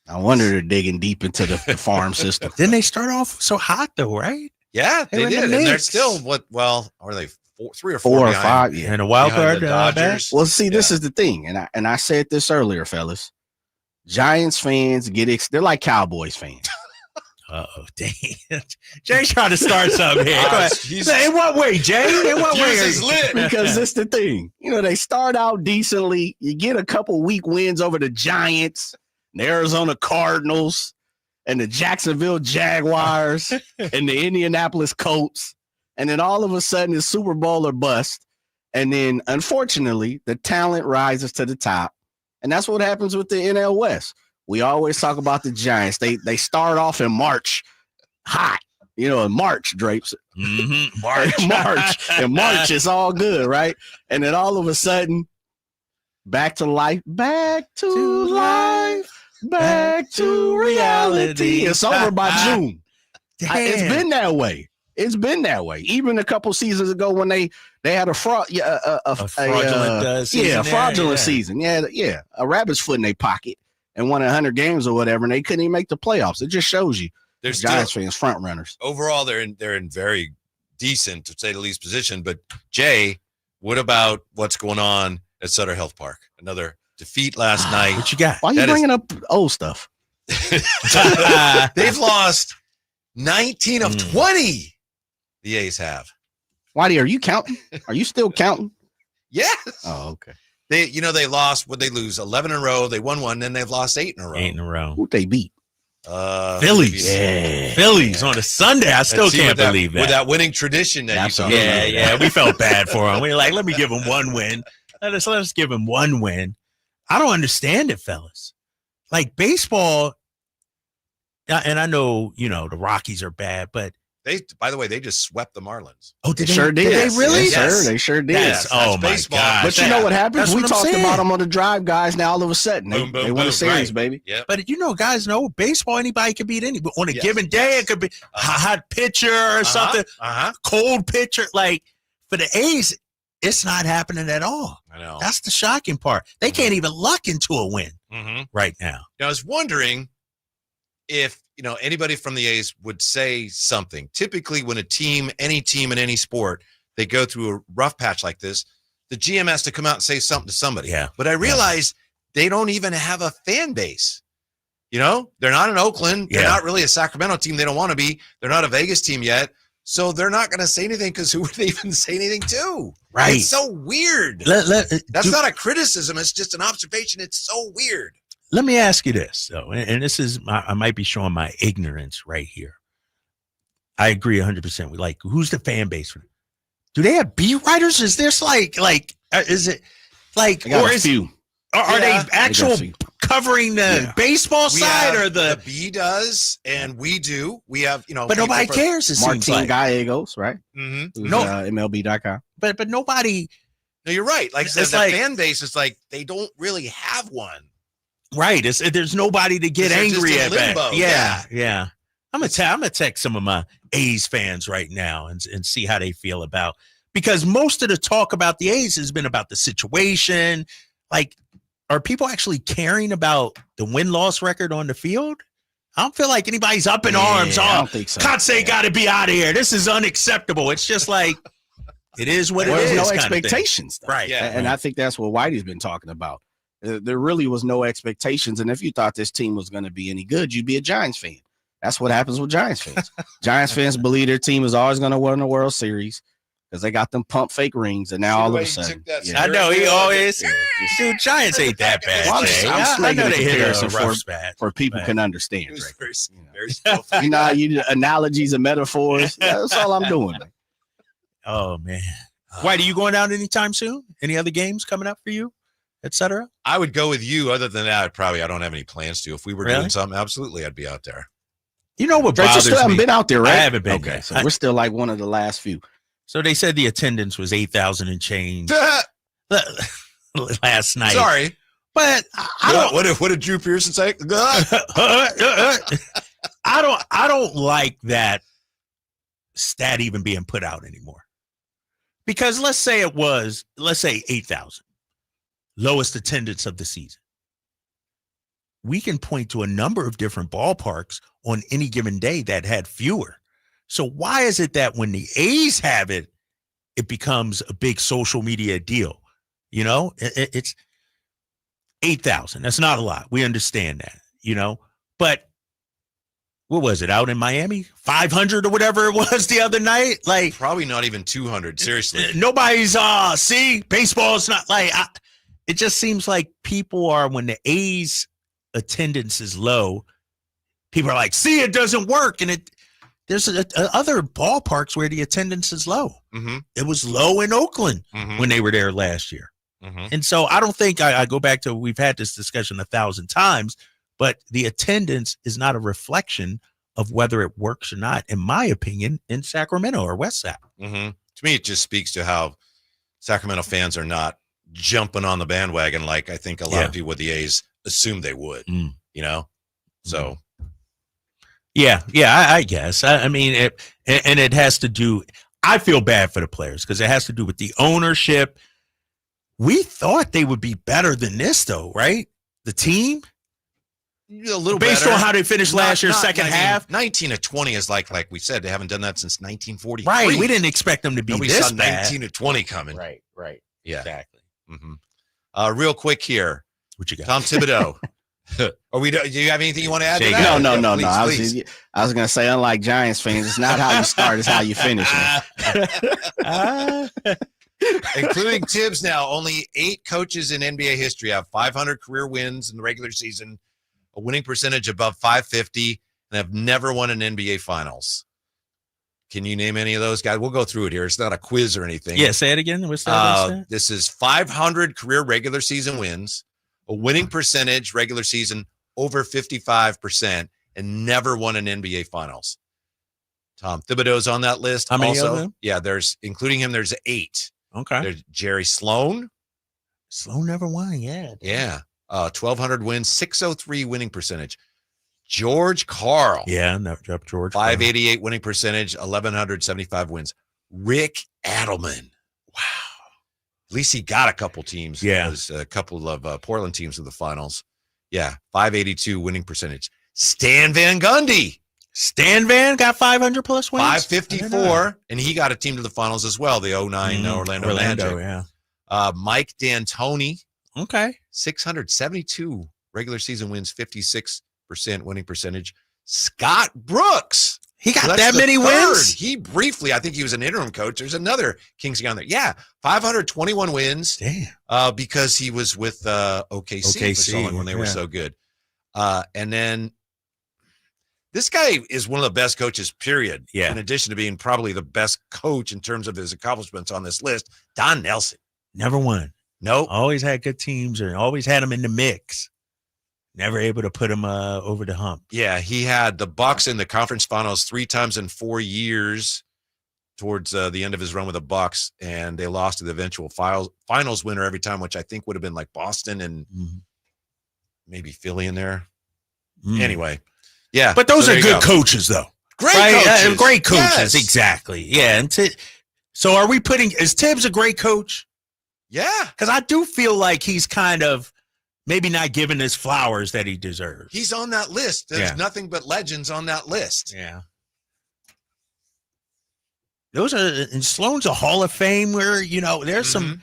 I wonder they're digging deep into the farm system. Didn't they start off so hot, though, right? yeah, They they were in the did, and they're mix. still are they 3 or 4 4 or behind? 5, yeah. And a wild Behind card the back? Dodgers. Well, see, this is the thing, and I said this earlier, fellas. Giants fans they're like Cowboys fans. Uh-oh, damn. Jay's trying to start something here. Go ahead. He's- In what way, Jay? In what way? Fuse is lit. Because it's the thing. You know, they start out decently. You get a couple weak wins over the Giants, the Arizona Cardinals, and the Jacksonville Jaguars, and the Indianapolis Colts. And then all of a sudden it's Super Bowl or bust. And then, unfortunately, the talent rises to the top. And that's what happens with the NL West. We always talk about the Giants. They start off in March hot. You know, in March, Drapes. Mm-hmm. In March, it's all good, right? And then all of a sudden, back to life, back to reality. It's over by June. It's been that way. It's been that way. Even a couple seasons ago when they had a fraudulent season. Yeah, a rabbit's foot in their pocket and won 100 games or whatever, and they couldn't even make the playoffs. It just shows you. They're Giants still- fans, front runners. Overall, they're in very decent, to say the least, position. But Jay, what about what's going on at Sutter Health Park? Another defeat last night. What you got? Why are you That is- bringing up old stuff? They've lost 19 of 20. The A's have. Whitey, are you counting? Are you still counting? Yes. Oh, okay. They lost. Would they lose 11 in a row? They won one, then they've lost 8 in a row. 8 in a row. Who'd they beat? Phillies. Phillies on a Sunday. I still can't believe that. With that winning tradition that you talked about. Yeah. We felt bad for him. We were like, let me give him one win. Let us give him one win. I don't understand it, fellas. Like baseball, and I know, the Rockies are bad, but By the way, they just swept the Marlins. oh, They sure did. Did they really? Yes, they sure did. Yes. Oh That's my baseball. God! But you know what happens? That's We what I'm talked saying. about them on the drive, guys. Now all of a sudden Boom, boom, they won a boom. series, Right. baby. Yep. But guys know baseball. Anybody can beat anybody. On a Yes. given day, it could be a hot pitcher or something, cold pitcher. Like for the A's, it's not happening at all. I know. That's the shocking part. They can't even luck into a win right now. Now, I was wondering if anybody from the A's would say something. Typically, when any team in any sport, they go through a rough patch like this, the GM has to come out and say something to somebody. Yeah. But I realize they don't even have a fan base. You know, they're not in Oakland. They're not really a Sacramento team. They don't want to be. They're not a Vegas team yet. So they're not going to say anything because who would they even say anything to? Right. It's so weird. That's not a criticism. It's just an observation. It's so weird. Let me ask you this, though, and this is, I might be showing my ignorance right here. I agree 100%. We like, who's the fan base for? Do they have beat writers? Is this is it like, or is few? Are they actual covering the baseball side or the B does, and we do. We have, but nobody cares. It seems Martin like Gallegos, right? Mm-hmm. No, MLB.com. But nobody. No, you're right. Like It's the like- fan base is like they don't really have one. Right. There's nobody to get They're just angry in at. limbo. Yeah. I'm gonna text some of my A's fans right now and see how they feel about, because most of the talk about the A's has been about the situation. Like, are people actually caring about the win-loss record on the field? I don't feel like anybody's up in arms. I don't think so. Kotsay got to be out of here. This is unacceptable. It's just like, it is what it is. There's no kind of thing. expectations. Though. Right. Yeah. And I think that's what Whitey's been talking about. There really was no expectations. And if you thought this team was going to be any good, you'd be a Giants fan. That's what happens with Giants fans. Giants fans believe their team is always going to win the World Series because they got them pump fake rings. And now all of a sudden. I know he always. Dude, Giants ain't that bad. Well, Jay. I'm just I making know a they hit comparison a rough spot. for people can understand. It was Right? very skillful. You know, you analogies and metaphors. That's all I'm doing. Man. Oh, man. White, are you going out anytime soon? Any other games coming up for you, etc.? I would go with you. Other than that, I don't have any plans to. If we were Really? doing something, absolutely, I'd be out there. You know what Drake, you bothers still haven't me? been out there, right? I haven't been. Okay, yet. so we're still like one of the last few. So they said the attendance was 8,000 and change last night. Sorry, but I don't. What did Drew Pearson say? I don't like that stat even being put out anymore. Because let's say 8,000, lowest attendance of the season. We can point to a number of different ballparks on any given day that had fewer. So why is it that when the A's have it, it becomes a big social media deal? You know, it's 8,000. That's not a lot. We understand that, but what was it out in Miami? 500 or whatever it was the other night? Like, probably not even 200. Seriously. Nobody's, baseball's not like, it just seems like people are, when the A's attendance is low, people are like, see, it doesn't work. And there's other ballparks where the attendance is low. Mm-hmm. It was low in Oakland when they were there last year. And so I don't think I go back to, we've had this discussion 1,000 times, but the attendance is not a reflection of whether it works or not, in my opinion, in Sacramento or West Sac. To me, it just speaks to how Sacramento fans are not jumping on the bandwagon like I think a lot of people with the A's assume they would, So. Yeah, I guess. I mean, it has to do, I feel bad for the players because it has to do with the ownership. We thought they would be better than this, though, right? The team? A little based better. on how they finished last year, second half. 19 to 20 is like we said, they haven't done that since 1943. Right. We didn't expect them to be Nobody this saw bad. 19 to 20 coming. Right. Yeah. Exactly. Real quick here. What you got? Tom Thibodeau. Do you have anything you want to add to No. that? Please. I was going to say, unlike Giants fans, it's not how you start, it's how you finish. Including Thibs now, only 8 coaches in NBA history have 500 career wins in the regular season, a winning percentage above 550, and have never won an NBA Finals. Can you name any of those guys? We'll go through it here. It's not a quiz or anything. Yeah, say it again. What's that? This is 500 career regular season wins, a winning percentage regular season over 55%, and never won an NBA Finals. Tom Thibodeau's on that list. How many also, of them? Yeah, including him, there's 8. Okay. There's Jerry Sloan. Sloan never won. Yeah. 1,200 wins, 603 winning percentage. George Karl. Yeah, no, George. 588 winning percentage, 1,175 wins. Rick Adelman. Wow. At least he got a couple teams. Yeah. There's a couple of Portland teams in the finals. Yeah. 582 winning percentage. Stan Van Gundy. Stan Van got 500 plus wins. 554, and he got a team to the finals as well. The 09 Orlando Magic. Yeah. Mike D'Antoni. Okay. 672 regular season wins, 56% winning percentage. Scott Brooks. He got So that many wins? He briefly, I think he was an interim coach. There's another Kings guy on there. Yeah, 521 wins. Damn. Because he was with OKC for so long when they were so good. And then this guy is one of the best coaches, period. Yeah. In addition to being probably the best coach in terms of his accomplishments on this list, Don Nelson. Never won. Nope. Always had good teams and always had them in the mix. Never able to put him over the hump. Yeah, he had the Bucks in the conference finals 3 times in 4 years towards the end of his run with the Bucks, and they lost to the eventual finals winner every time, which I think would have been like Boston and maybe Philly in there. Anyway, yeah. But those are good coaches, though. Great coaches. Great coaches, Yes. exactly. Yeah. And so are we is Thibs a great coach? Yeah. Because I do feel like he's kind of maybe not giving his flowers that he deserves. He's on that list. There's nothing but legends on that list. Yeah. And Sloan's a Hall of Fame where, there's some.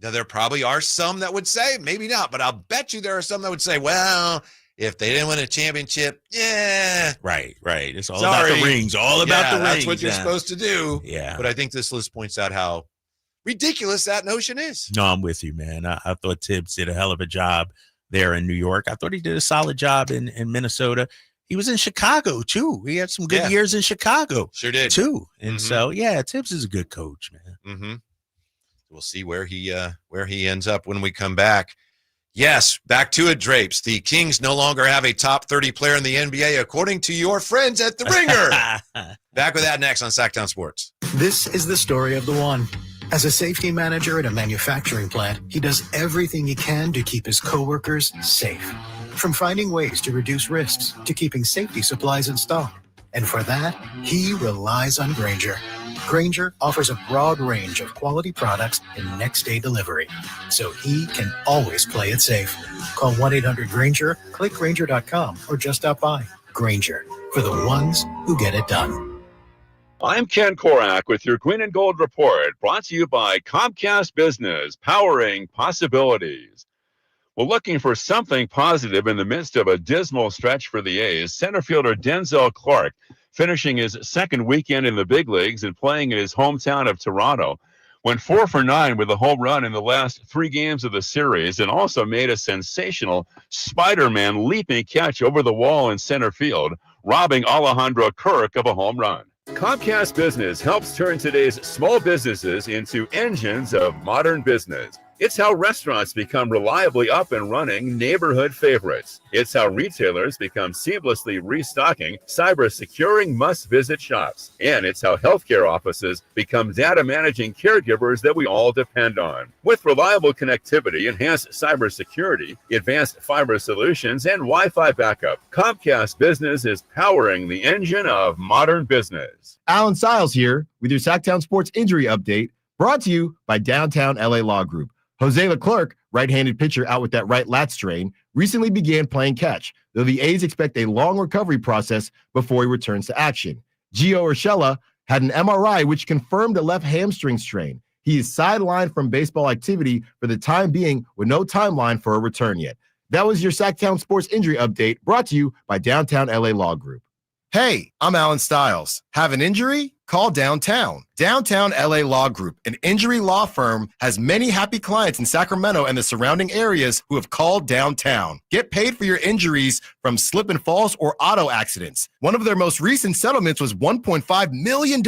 Now, there probably are some that would say, maybe not, but I'll bet you there are some that would say, well, if they didn't win a championship, Right. It's all about the rings. All about the rings. That's what you're supposed to do. Yeah. But I think this list points out how ridiculous that notion is. No, I'm with you, man. I thought Thibs did a hell of a job there in New York. I thought he did a solid job in Minnesota. He was in Chicago, too. He had some good years in Chicago. Sure did. Too. And so, Thibs is a good coach, man. We'll see where he ends up when we come back. Yes, back to it, Drapes. The Kings no longer have a top 30 player in the NBA, according to your friends at The Ringer. Back with that next on Sacktown Sports. This is the story of the one. As a safety manager at a manufacturing plant, he does everything he can to keep his coworkers safe. From finding ways to reduce risks to keeping safety supplies in stock. And for that, he relies on Grainger. Grainger offers a broad range of quality products and next-day delivery, so he can always play it safe. Call 1-800-GRAINGER, click Grainger.com, or just stop by. Grainger, for the ones who get it done. I'm Ken Korak with your Green and Gold Report, brought to you by Comcast Business, powering possibilities. Well, looking for something positive in the midst of a dismal stretch for the A's, center fielder Denzel Clark, finishing his second weekend in the big leagues and playing in his hometown of Toronto, went 4 for 9 with a home run in the last 3 games of the series and also made a sensational Spider-Man leaping catch over the wall in center field, robbing Alejandro Kirk of a home run. Comcast Business helps turn today's small businesses into engines of modern business. It's how restaurants become reliably up and running neighborhood favorites. It's how retailers become seamlessly restocking, cyber-securing must-visit shops. And it's how healthcare offices become data-managing caregivers that we all depend on. With reliable connectivity, enhanced cybersecurity, advanced fiber solutions, and Wi-Fi backup, Comcast Business is powering the engine of modern business. Alan Stiles here with your Sacktown Sports Injury Update, brought to you by Downtown LA Law Group. Jose Leclerc, right-handed pitcher out with that right lat strain, recently began playing catch, though the A's expect a long recovery process before he returns to action. Gio Urshela had an MRI which confirmed a left hamstring strain. He is sidelined from baseball activity for the time being with no timeline for a return yet. That was your Sacktown Sports Injury Update, brought to you by Downtown LA Law Group. Hey, I'm Alan Stiles. Have an injury? Call Downtown. Downtown LA Law Group, an injury law firm, has many happy clients in Sacramento and the surrounding areas who have called Downtown. Get paid for your injuries from slip and falls or auto accidents. One of their most recent settlements was $1.5 million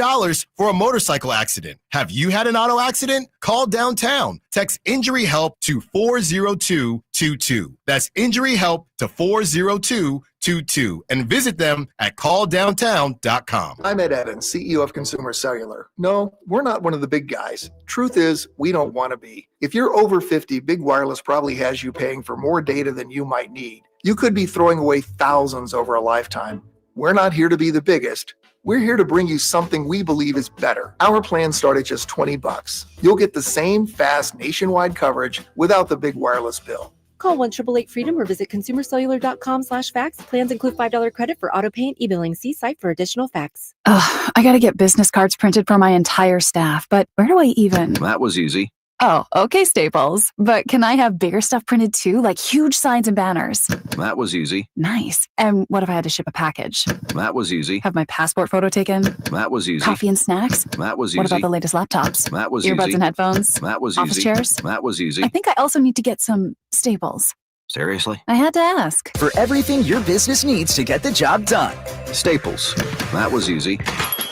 for a motorcycle accident. Have you had an auto accident? Call Downtown. Text injury help to 40222. That's injury help to 40222 and visit them at calldowntown.com. I'm Ed Evans, CEO of Consumer Cellular. No, we're not one of the big guys. Truth is, we don't want to be. If you're over 50, Big Wireless probably has you paying for more data than you might need. You could be throwing away thousands over a lifetime. We're not here to be the biggest. We're here to bring you something we believe is better. Our plans start at just $20. You'll get the same fast nationwide coverage without the big wireless bill. Call 1-888-FREEDOM or visit consumercellular.com/facts. Plans include $5 credit for auto pay and e-billing. See site for additional facts. I gotta get business cards printed for my entire staff, but where do I even? That was easy. Oh, okay, Staples. But can I have bigger stuff printed too, like huge signs and banners? That was easy. Nice. And what if I had to ship a package? That was easy. Have my passport photo taken? That was easy. Coffee and snacks? That was easy. What about the latest laptops? That was Earbuds easy. and headphones? That was Office easy. chairs? That was easy. I think I also need to get some Staples. Seriously? I had to ask. For everything your business needs to get the job done. Staples. That was easy.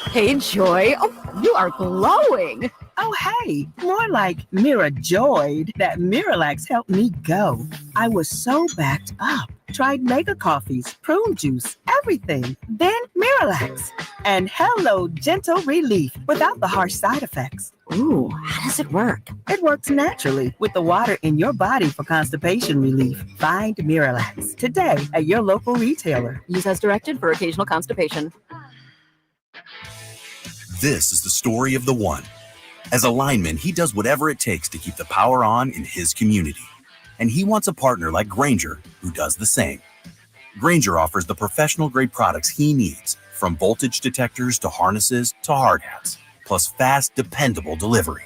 Hey, Joy. Oh, you are glowing. Oh, hey, more like Mira joyed that Miralax helped me go. I was so backed up. Tried mega coffees, prune juice, everything. Then Miralax. And hello, gentle relief without the harsh side effects. Ooh, how does it work? It works naturally with the water in your body for constipation relief. Find Miralax today at your local retailer. Use as directed for occasional constipation. This is the story of the one. As a lineman, he does whatever it takes to keep the power on in his community. And he wants a partner like Grainger who does the same. Grainger offers the professional-grade products he needs, from voltage detectors to harnesses to hard hats, plus fast, dependable delivery,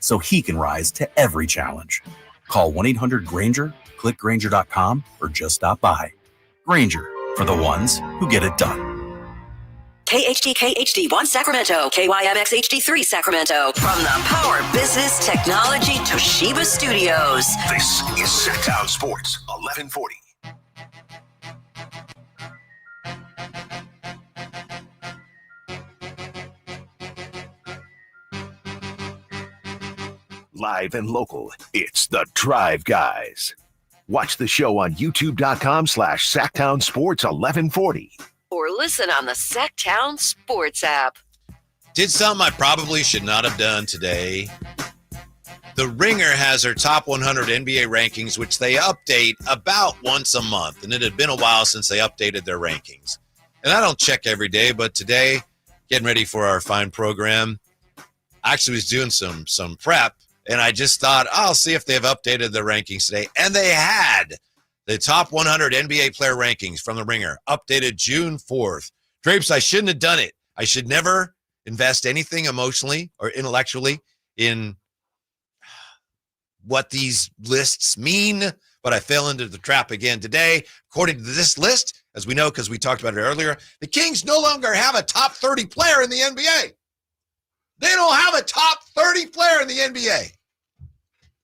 so he can rise to every challenge. Call 1-800-GRAINGER, click Grainger.com, or just stop by. Grainger, for the ones who get it done. KHD1 Sacramento, KYMX HD3 Sacramento. From the Power Business Technology Toshiba Studios. This is Sacktown Sports 1140. Live and local, it's the Drive Guys. Watch the show on youtube.com/Sacktown Sports 1140. Or listen on the Sacktown Sports app. Did something I probably should not have done today. The Ringer has their top 100 NBA rankings, which they update about once a month. And it had been a while since they updated their rankings. And I don't check every day, but today, getting ready for our fine program, I actually was doing some prep. And I just thought, I'll see if they've updated their rankings today. And they had. The top 100 NBA player rankings from the Ringer, updated June 4th. Drapes, I shouldn't have done it. I should never invest anything emotionally or intellectually in what these lists mean, but I fell into the trap again today. According to this list, as we know because we talked about it earlier, the Kings no longer have a top 30 player in the NBA. They don't have a top 30 player in the NBA.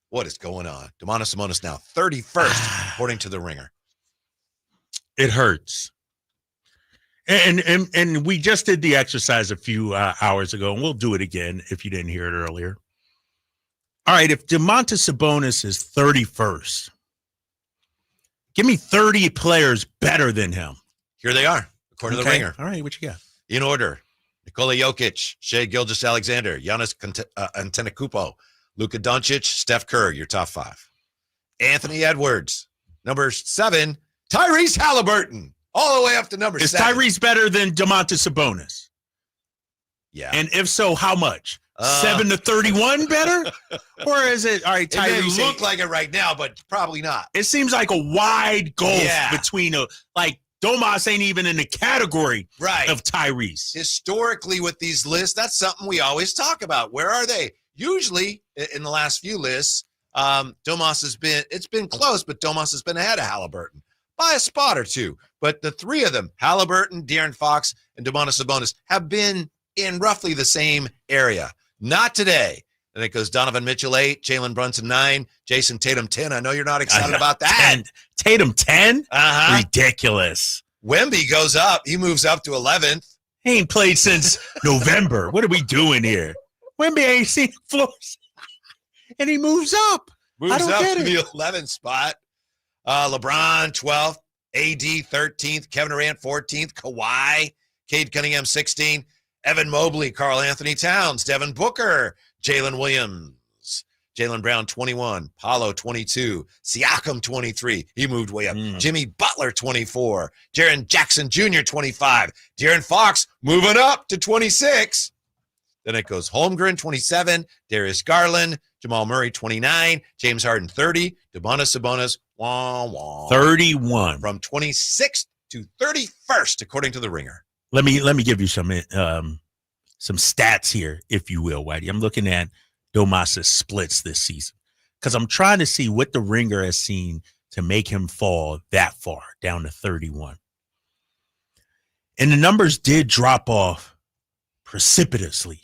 What is going on? Domantas Sabonis now 31st, according to the Ringer. It hurts. And we just did the exercise a few hours ago, and we'll do it again if you didn't hear it earlier. All right, if Domantas Sabonis is 31st, give me 30 players better than him. Here they are, according to the Ringer. All right, what you got? In order: Nikola Jokic, Shai Gilgeous-Alexander, Giannis Antetokounmpo, Luka Doncic, Steph Curry, your top 5. Anthony Edwards, number 7, Tyrese Halliburton, all the way up to number 7. Is Tyrese better than Domantas Sabonis? Yeah. And if so, how much? 7-31 better? Or is it, all right, Tyrese? It may look like it right now, but probably not. It seems like a wide gulf between, Domas ain't even in the category of Tyrese. Historically, with these lists, that's something we always talk about. Where are they? Usually, in the last few lists, it's been close, but Domas has been ahead of Halliburton by a spot or two. But the three of them, Halliburton, De'Aaron Fox, and Domantas Sabonis, have been in roughly the same area. Not today. Then it goes Donovan Mitchell 8, Jalen Brunson 9, Jason Tatum 10. I know you're not excited about that. 10. Tatum 10? Uh-huh. Ridiculous. Wemby goes up. He moves up to 11th. He ain't played since November. What are we doing here? Wemby ain't seen the floor. And he moves up. Moves up to the 11th spot. LeBron 12th, AD 13th, Kevin Durant 14th, Kawhi, Cade Cunningham 16th, Evan Mobley, Karl Anthony Towns, Devin Booker, Jalen Williams, Jaylen Brown 21, Paolo 22, Siakam 23. He moved way up. Jimmy Butler 24, Jaren Jackson Jr. 25, De'Aaron Fox moving up to 26. Then it goes Holmgren 27, Darius Garland, Jamal Murray 29, James Harden 30, Domantas Sabonis 31 from 26th to 31st, according to the Ringer. Let me give you some stats here, if you will, Whitey. I'm looking at Domas' splits this season, because I'm trying to see what the Ringer has seen to make him fall that far down to 31. And the numbers did drop off precipitously.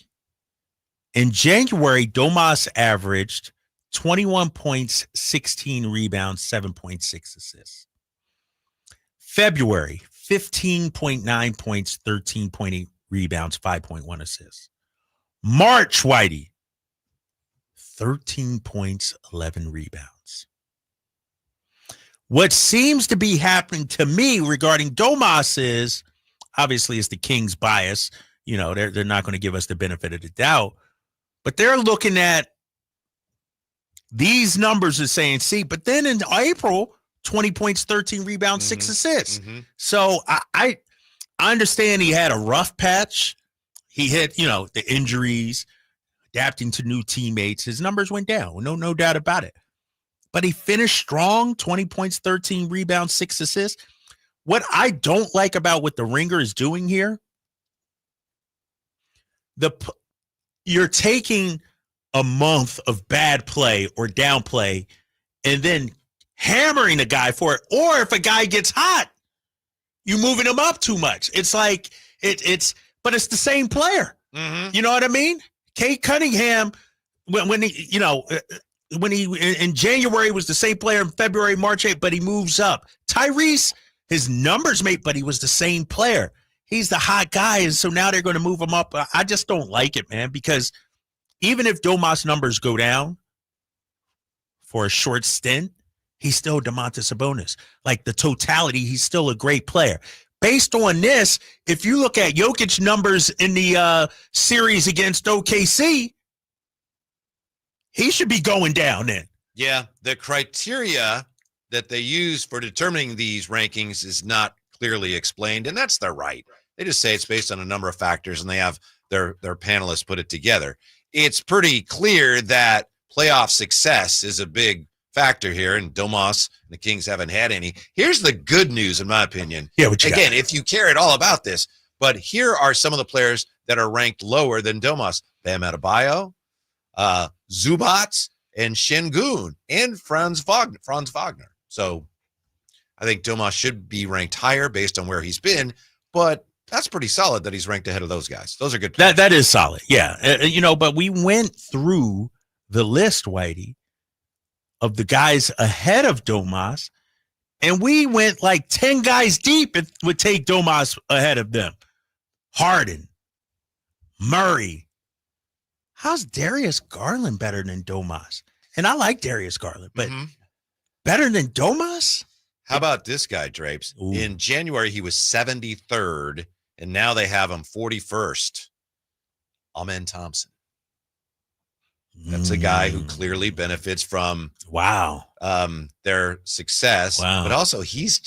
In January, Domas averaged 21 points, 16 rebounds, 7.6 assists. February, 15.9 points, 13.8 rebounds, 5.1 assists. March, Whitey, 13 points, 11 rebounds. What seems to be happening to me regarding Domas is, obviously, it's the Kings' bias. You know, they're not going to give us the benefit of the doubt. But they're looking at these numbers and saying, see, but then in April, 20 points, 13 rebounds, 6 assists. So I understand he had a rough patch. He hit, the injuries, adapting to new teammates. His numbers went down. No doubt about it. But he finished strong, 20 points, 13 rebounds, 6 assists. What I don't like about what the Ringer is doing here, you're taking a month of bad play or down play and then hammering a guy for it. Or if a guy gets hot, you're moving him up too much. It's like but it's the same player. You know what I mean? Kate Cunningham, when he in January was the same player in February, March 8th, but he moves up. Tyrese, his numbers mate, but he was the same player. He's the hot guy, and so now they're going to move him up. I just don't like it, man, because even if Domas' numbers go down for a short stint, he's still Domantas Sabonis. Like the totality, he's still a great player. Based on this, if you look at Jokic numbers in the series against OKC, he should be going down then. Yeah, the criteria that they use for determining these rankings is not clearly explained, and that's their right. They just say it's based on a number of factors, and they have their panelists put it together. It's pretty clear that playoff success is a big factor here, and Domas and the Kings haven't had any. Here's the good news, in my opinion. Yeah, what you Again, got? if you care at all about this, but here are some of the players that are ranked lower than Domas. Bam Adebayo, Zubats, and Şengün, and Franz Wagner. So I think Domas should be ranked higher based on where he's been, but that's pretty solid that he's ranked ahead of those guys. Those are good players. That is solid, yeah. But we went through the list, Whitey, of the guys ahead of Domas, and we went like 10 guys deep. It would take Domas ahead of them. Harden, Murray. How's Darius Garland better than Domas? And I like Darius Garland, but better than Domas? How about this guy, Drapes? Ooh. In January, he was 73rd, and now they have him 41st. Amen Thompson. That's a guy who clearly benefits from their success, but also he's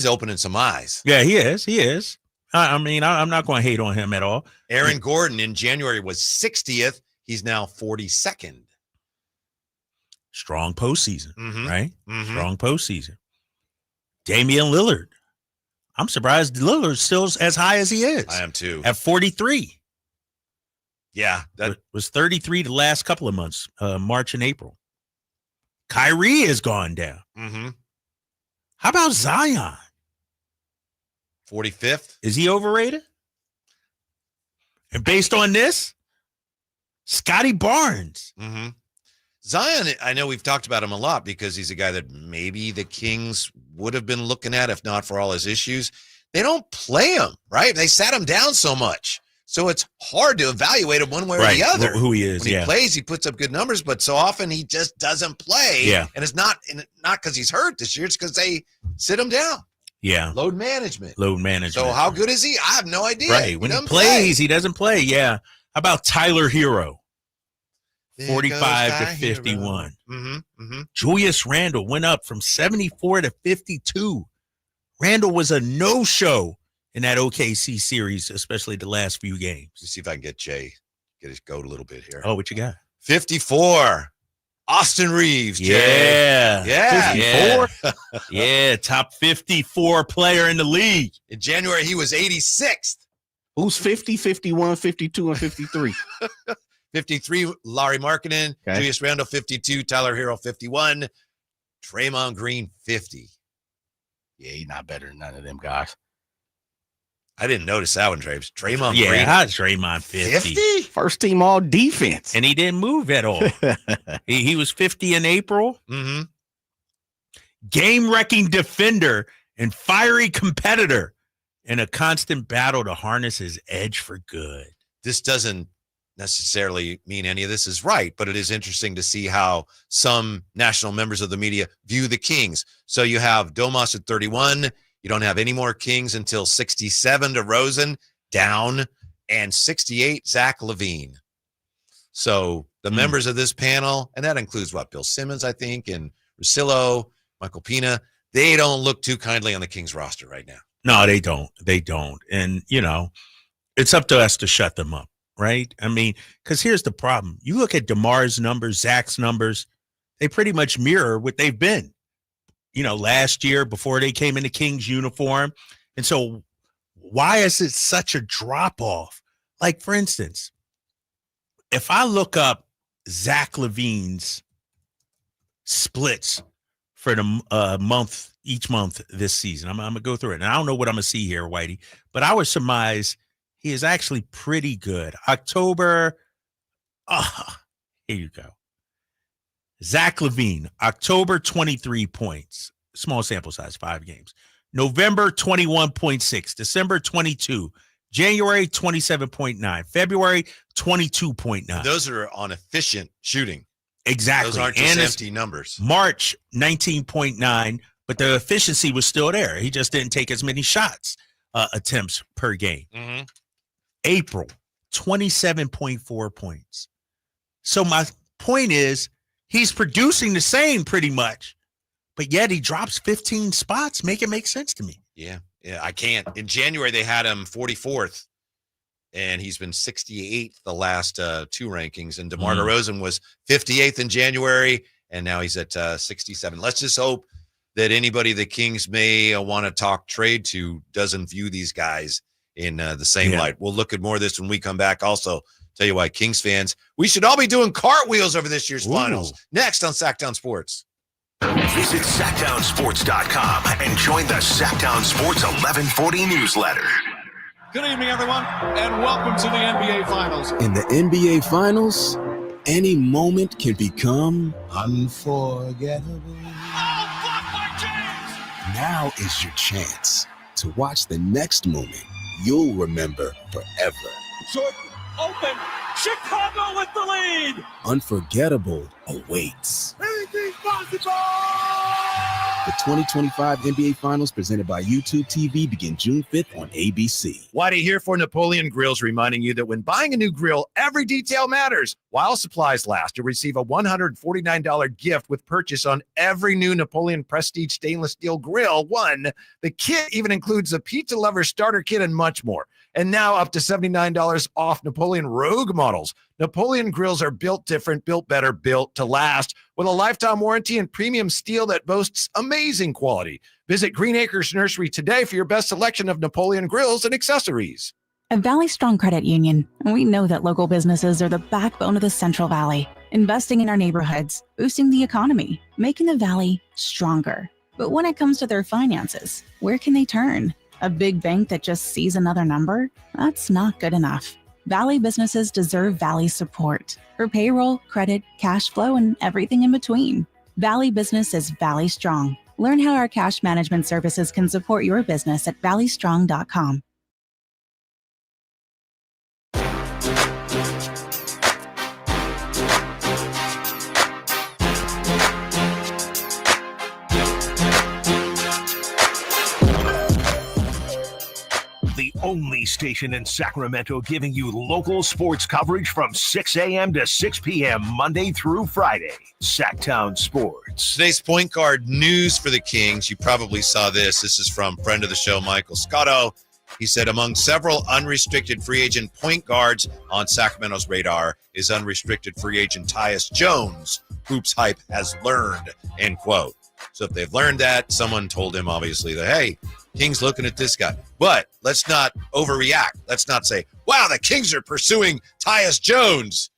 opening some eyes. Yeah, he is. I mean, I'm not going to hate on him at all. Aaron Gordon in January was 60th. He's now 42nd. Strong postseason, right? Strong postseason. Damian Lillard. I'm surprised Lillard's still as high as he is. I am too. At 43. Yeah. That was 33 the last couple of months, March and April. Kyrie has gone down. How about Zion? 45th. Is he overrated? And based on this, Scotty Barnes. Zion, I know we've talked about him a lot because he's a guy that maybe the Kings would have been looking at if not for all his issues. They don't play him, right? They sat him down so much. So it's hard to evaluate him one way or the other. Who he is, when he plays, he puts up good numbers, but so often he just doesn't play. Yeah. And it's not because he's hurt this year. It's because they sit him down. Yeah. Load management. So how good is he? I have no idea. Right. When he plays, he doesn't play. Yeah. How about Tyler Hero? 45 to 51. Julius Randle went up from 74 to 52. Randle was a no-show in that OKC series, especially the last few games. Let's see if I can get his goat a little bit here. Oh, what you got? 54. Austin Reeves, Jay. Yeah. 54? Yeah, top 54 player in the league. In January, he was 86th. Who's 50, 51, 52, and 53? 53, Larry Markkinen. Okay. Julius Randle, 52. Tyler Hero, 51. Draymond Green, 50. Yeah, he's not better than none of them guys. I didn't notice that one, Traves. Draymond Yeah, Green. how's Draymond 50? 50? First team all defense. And he didn't move at all. he was 50 in April. Mm-hmm. Game-wrecking defender and fiery competitor in a constant battle to harness his edge for good. This doesn't necessarily mean any of this is right, but it is interesting to see how some national members of the media view the Kings. So you have Domas at 31. You don't have any more Kings until 67 to Rosen, down, and 68, Zach LaVine. So the members of this panel, and that includes Bill Simmons, I think, and Russillo, Michael Pina, they don't look too kindly on the Kings roster right now. No, they don't. They don't. And, it's up to us to shut them up, right? I mean, because here's the problem. You look at DeMar's numbers, Zach's numbers, they pretty much mirror what they've been. Last year before they came in the Kings uniform. And so why is it such a drop-off? Like, for instance, if I look up Zach LaVine's splits for the each month this season, I'm going to go through it. And I don't know what I'm going to see here, Whitey, but I would surmise he is actually pretty good. October, here you go. Zach LaVine, October, 23 points. Small sample size, 5 games. November, 21.6. December, 22. January, 27.9. February, 22.9. Those are on efficient shooting. Exactly. Those aren't just empty numbers. March, 19.9, but the efficiency was still there. He just didn't take as many shots, attempts per game. Mm-hmm. April, 27.4 points. So my point is, he's producing the same pretty much, but yet he drops 15 spots. Make it make sense to me. Yeah, I can't. In January, they had him 44th, and he's been 68th the last 2 rankings. And DeMar DeRozan was 58th in January, and now he's at 67. Let's just hope that anybody the Kings may want to talk trade to doesn't view these guys in the same light. We'll look at more of this when we come back. Also, tell you why, Kings fans, we should all be doing cartwheels over this year's finals. Next on Sacktown Sports. Visit SacktownSports.com and join the Sacktown Sports 1140 newsletter. Good evening, everyone, and welcome to the NBA Finals. In the NBA Finals, any moment can become unforgettable. Oh, blocked by James! Now is your chance to watch the next moment you'll remember forever. Jordan, open! Chicago with the lead! Unforgettable awaits. Anything's possible! The 2025 NBA Finals presented by YouTube TV begin June 5th on ABC. Whitey here for Napoleon Grills, reminding you that when buying a new grill, every detail matters. While supplies last, you'll receive a $149 gift with purchase on every new Napoleon Prestige stainless steel grill. The kit even includes a pizza lover starter kit and much more. And now up to $79 off Napoleon Rogue models. Napoleon grills are built different, built better, built to last, with a lifetime warranty and premium steel that boasts amazing quality. Visit Green Acres Nursery today for your best selection of Napoleon grills and accessories. At Valley Strong Credit Union, we know that local businesses are the backbone of the Central Valley, investing in our neighborhoods, boosting the economy, making the Valley stronger. But when it comes to their finances, where can they turn? A big bank that just sees another number? That's not good enough. Valley businesses deserve Valley support for payroll, credit, cash flow, and everything in between. Valley Business is Valley Strong. Learn how our cash management services can support your business at valleystrong.com. The only station in Sacramento giving you local sports coverage from 6 a.m. to 6 p.m. Monday through Friday. Sacktown Sports. Today's point guard news for the Kings. You probably saw this. This is from friend of the show, Michael Scotto. He said, among several unrestricted free agent point guards on Sacramento's radar is unrestricted free agent Tyus Jones. Hoops Hype has learned, end quote. So if they've learned that, someone told him, obviously, that, hey, Kings looking at this guy. But let's not overreact. Let's not say, wow, the Kings are pursuing Tyus Jones.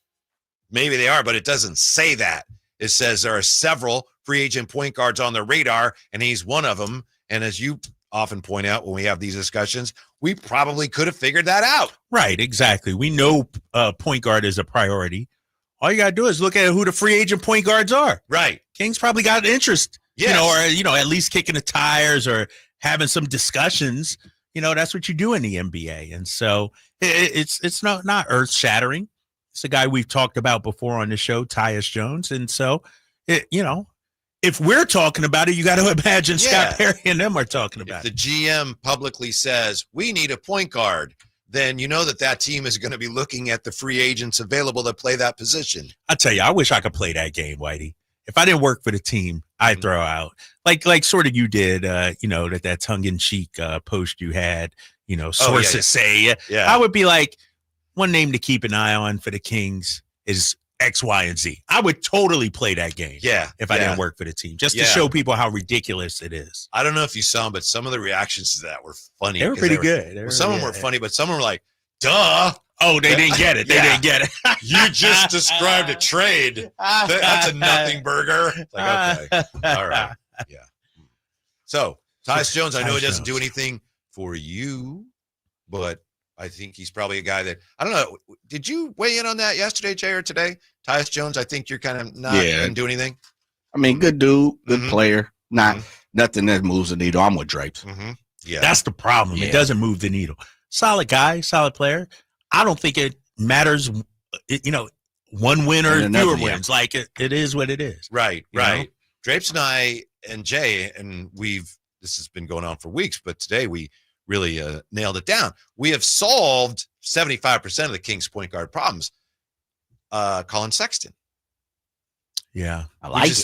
Maybe they are, but it doesn't say that. It says there are several free agent point guards on the radar, and he's one of them. And as you often point out when we have these discussions, we probably could have figured that out. Right, exactly. We know point guard is a priority. All you got to do is look at who the free agent point guards are. Right. Kings probably got interest, yes. or at least kicking the tires or having some discussions. That's what you do in the NBA. And so it's not earth-shattering. It's a guy we've talked about before on the show, Tyus Jones. And so, if we're talking about it, you got to imagine Scott Perry and them are talking about it. If the GM publicly says, we need a point guard, then you know that team is going to be looking at the free agents available to play that position. I tell you, I wish I could play that game, Whitey. If I didn't work for the team, I'd throw out like sort of you did, that tongue-in-cheek post you had, sources say. Yeah. I would be like, one name to keep an eye on for the Kings is X, Y, and Z. I would totally play that game. Yeah. If I didn't work for the team, just to show people how ridiculous it is. I don't know if you saw them, but some of the reactions to that were funny. They were pretty good. Some of them were funny, but some were like, duh. Oh, they didn't get it. They didn't get it. You just described a trade. That's a nothing burger. Like, okay. All right. Yeah. So, Tyus Jones, I know he doesn't do anything for you, but I think he's probably a guy that, I don't know. Did you weigh in on that yesterday, Jay, or today? Tyus Jones, I think you're kind of not going to do anything. I mean, good dude, good player. Nothing that moves the needle. I'm with Drapes. Yeah. That's the problem. It doesn't move the needle. Solid guy, solid player. I don't think it matters, one win or fewer wins. Like it is what it is. Right, You right. know? Drapes and I and Jay, and this has been going on for weeks, but today we really nailed it down. We have solved 75% of the Kings point guard problems. Colin Sexton. Yeah.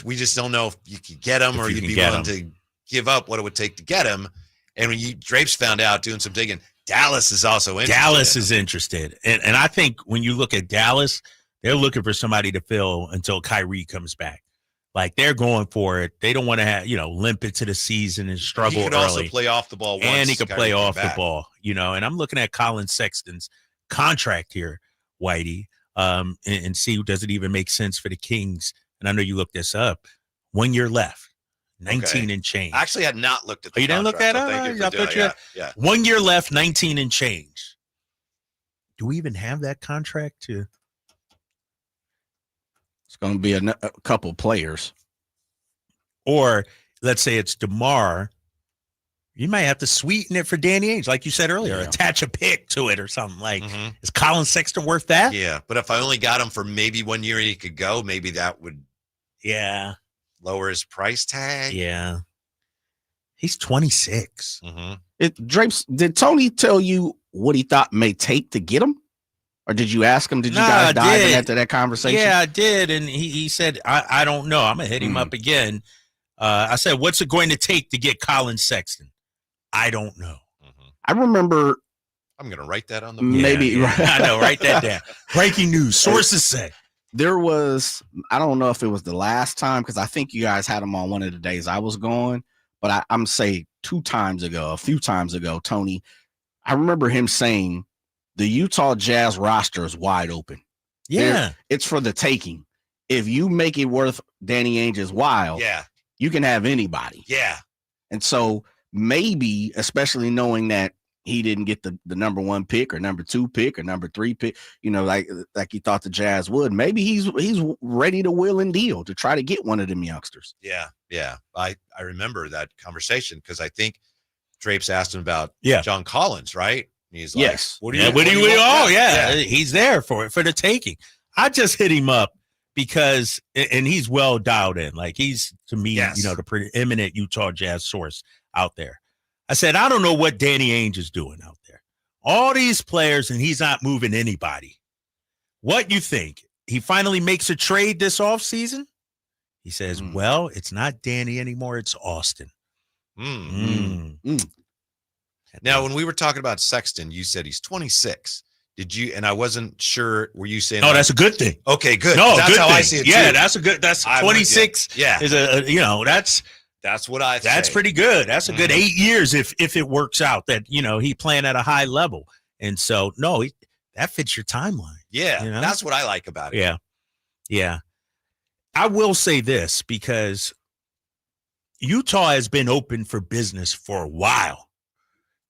We just don't know if you could get him or you'd be willing to give up what it would take to get him. And when Drapes found out doing some digging, Dallas is also interested. Dallas is interested. And I think when you look at Dallas, they're looking for somebody to fill until Kyrie comes back. Like they're going for it. They don't want to have, limp into the season and struggle early. He could also play off the ball once. And he could play off the back. ball, and I'm looking at Colin Sexton's contract here, Whitey, and see, does it even make sense for the Kings? And I know you looked this up. 1 year left, 19 and change. I actually had not looked at the You didn't look that up? Thank you for doing that. Yeah. 1 year left, 19 and change. Do we even have that contract to? It's going to be a couple players. Or let's say it's DeMar. You might have to sweeten it for Danny Ainge, like you said earlier. Attach a pick to it or something. Like, is Colin Sexton worth that? Yeah, but if I only got him for maybe 1 year he could go, maybe that would lower his price tag. Yeah. He's 26. Drapes, did Tony tell you what he thought may take to get him? Or did you ask him? Did you guys dive in after that conversation? Yeah, I did. And he said, I don't know. I'm going to hit him up again. I said, what's it going to take to get Colin Sexton? I don't know. I remember. I'm going to write that on the maybe. I know. Write that down. Breaking news. Sources say. There was, I don't know if it was the last time, because I think you guys had him on one of the days I was gone. But I'm say a few times ago, Tony, I remember him saying the Utah Jazz roster is wide open. Yeah. It's for the taking. If you make it worth Danny Ainge's while, you can have anybody. Yeah. And so maybe, especially knowing that he didn't get the number 1 pick or number 2 pick or number 3 pick, like he thought the Jazz would, maybe he's ready to will and deal to try to get one of them youngsters. Yeah. Yeah. I remember that conversation because I think Drapes asked him about John Collins, right? He's like, yes. What do you want? He's there for the taking. I just hit him up because, and he's well dialed in. Like he's, to me, the preeminent Utah Jazz source out there. I said, I don't know what Danny Ainge is doing out there. All these players, and he's not moving anybody. What you think? He finally makes a trade this offseason? He says, well, it's not Danny anymore. It's Austin. Now, when we were talking about Sexton, you said he's 26. Did you? And I wasn't sure. Were you saying? No, that's a good thing. Okay, good. No, that's good how thing. I see it. Yeah, too. that's a good. That's 26. Yeah, is that's what I. That's pretty good. That's a good 8 years if it works out that he playing at a high level. And so that fits your timeline. Yeah, that's what I like about it. Yeah. Yeah. I will say this because Utah has been open for business for a while.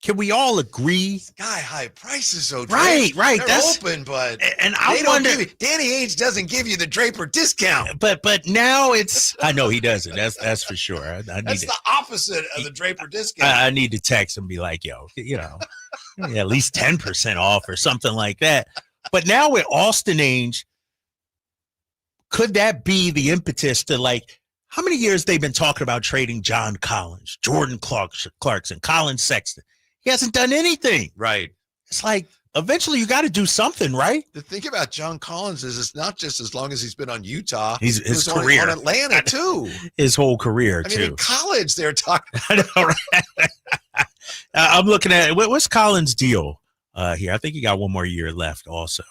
Can we all agree? Sky high prices, though. Right. They're That's open, but I wonder. Danny Ainge doesn't give you the Draper discount. But now it's. I know he doesn't. That's for sure. That's the opposite of the Draper discount. I need to text and be like, yo, at least 10% off or something like that. But now with Austin Ainge, could that be the impetus to like? How many years they've been talking about trading John Collins, Jordan Clarkson, Colin Sexton? He hasn't done anything. Right. It's like eventually you got to do something, right? The thing about John Collins is it's not just as long as he's been on Utah. His career. On Atlanta, too. His whole career, I mean, in college, they're talking. I know, right? I'm looking at what's Collins' deal here. I think he got one more year left also.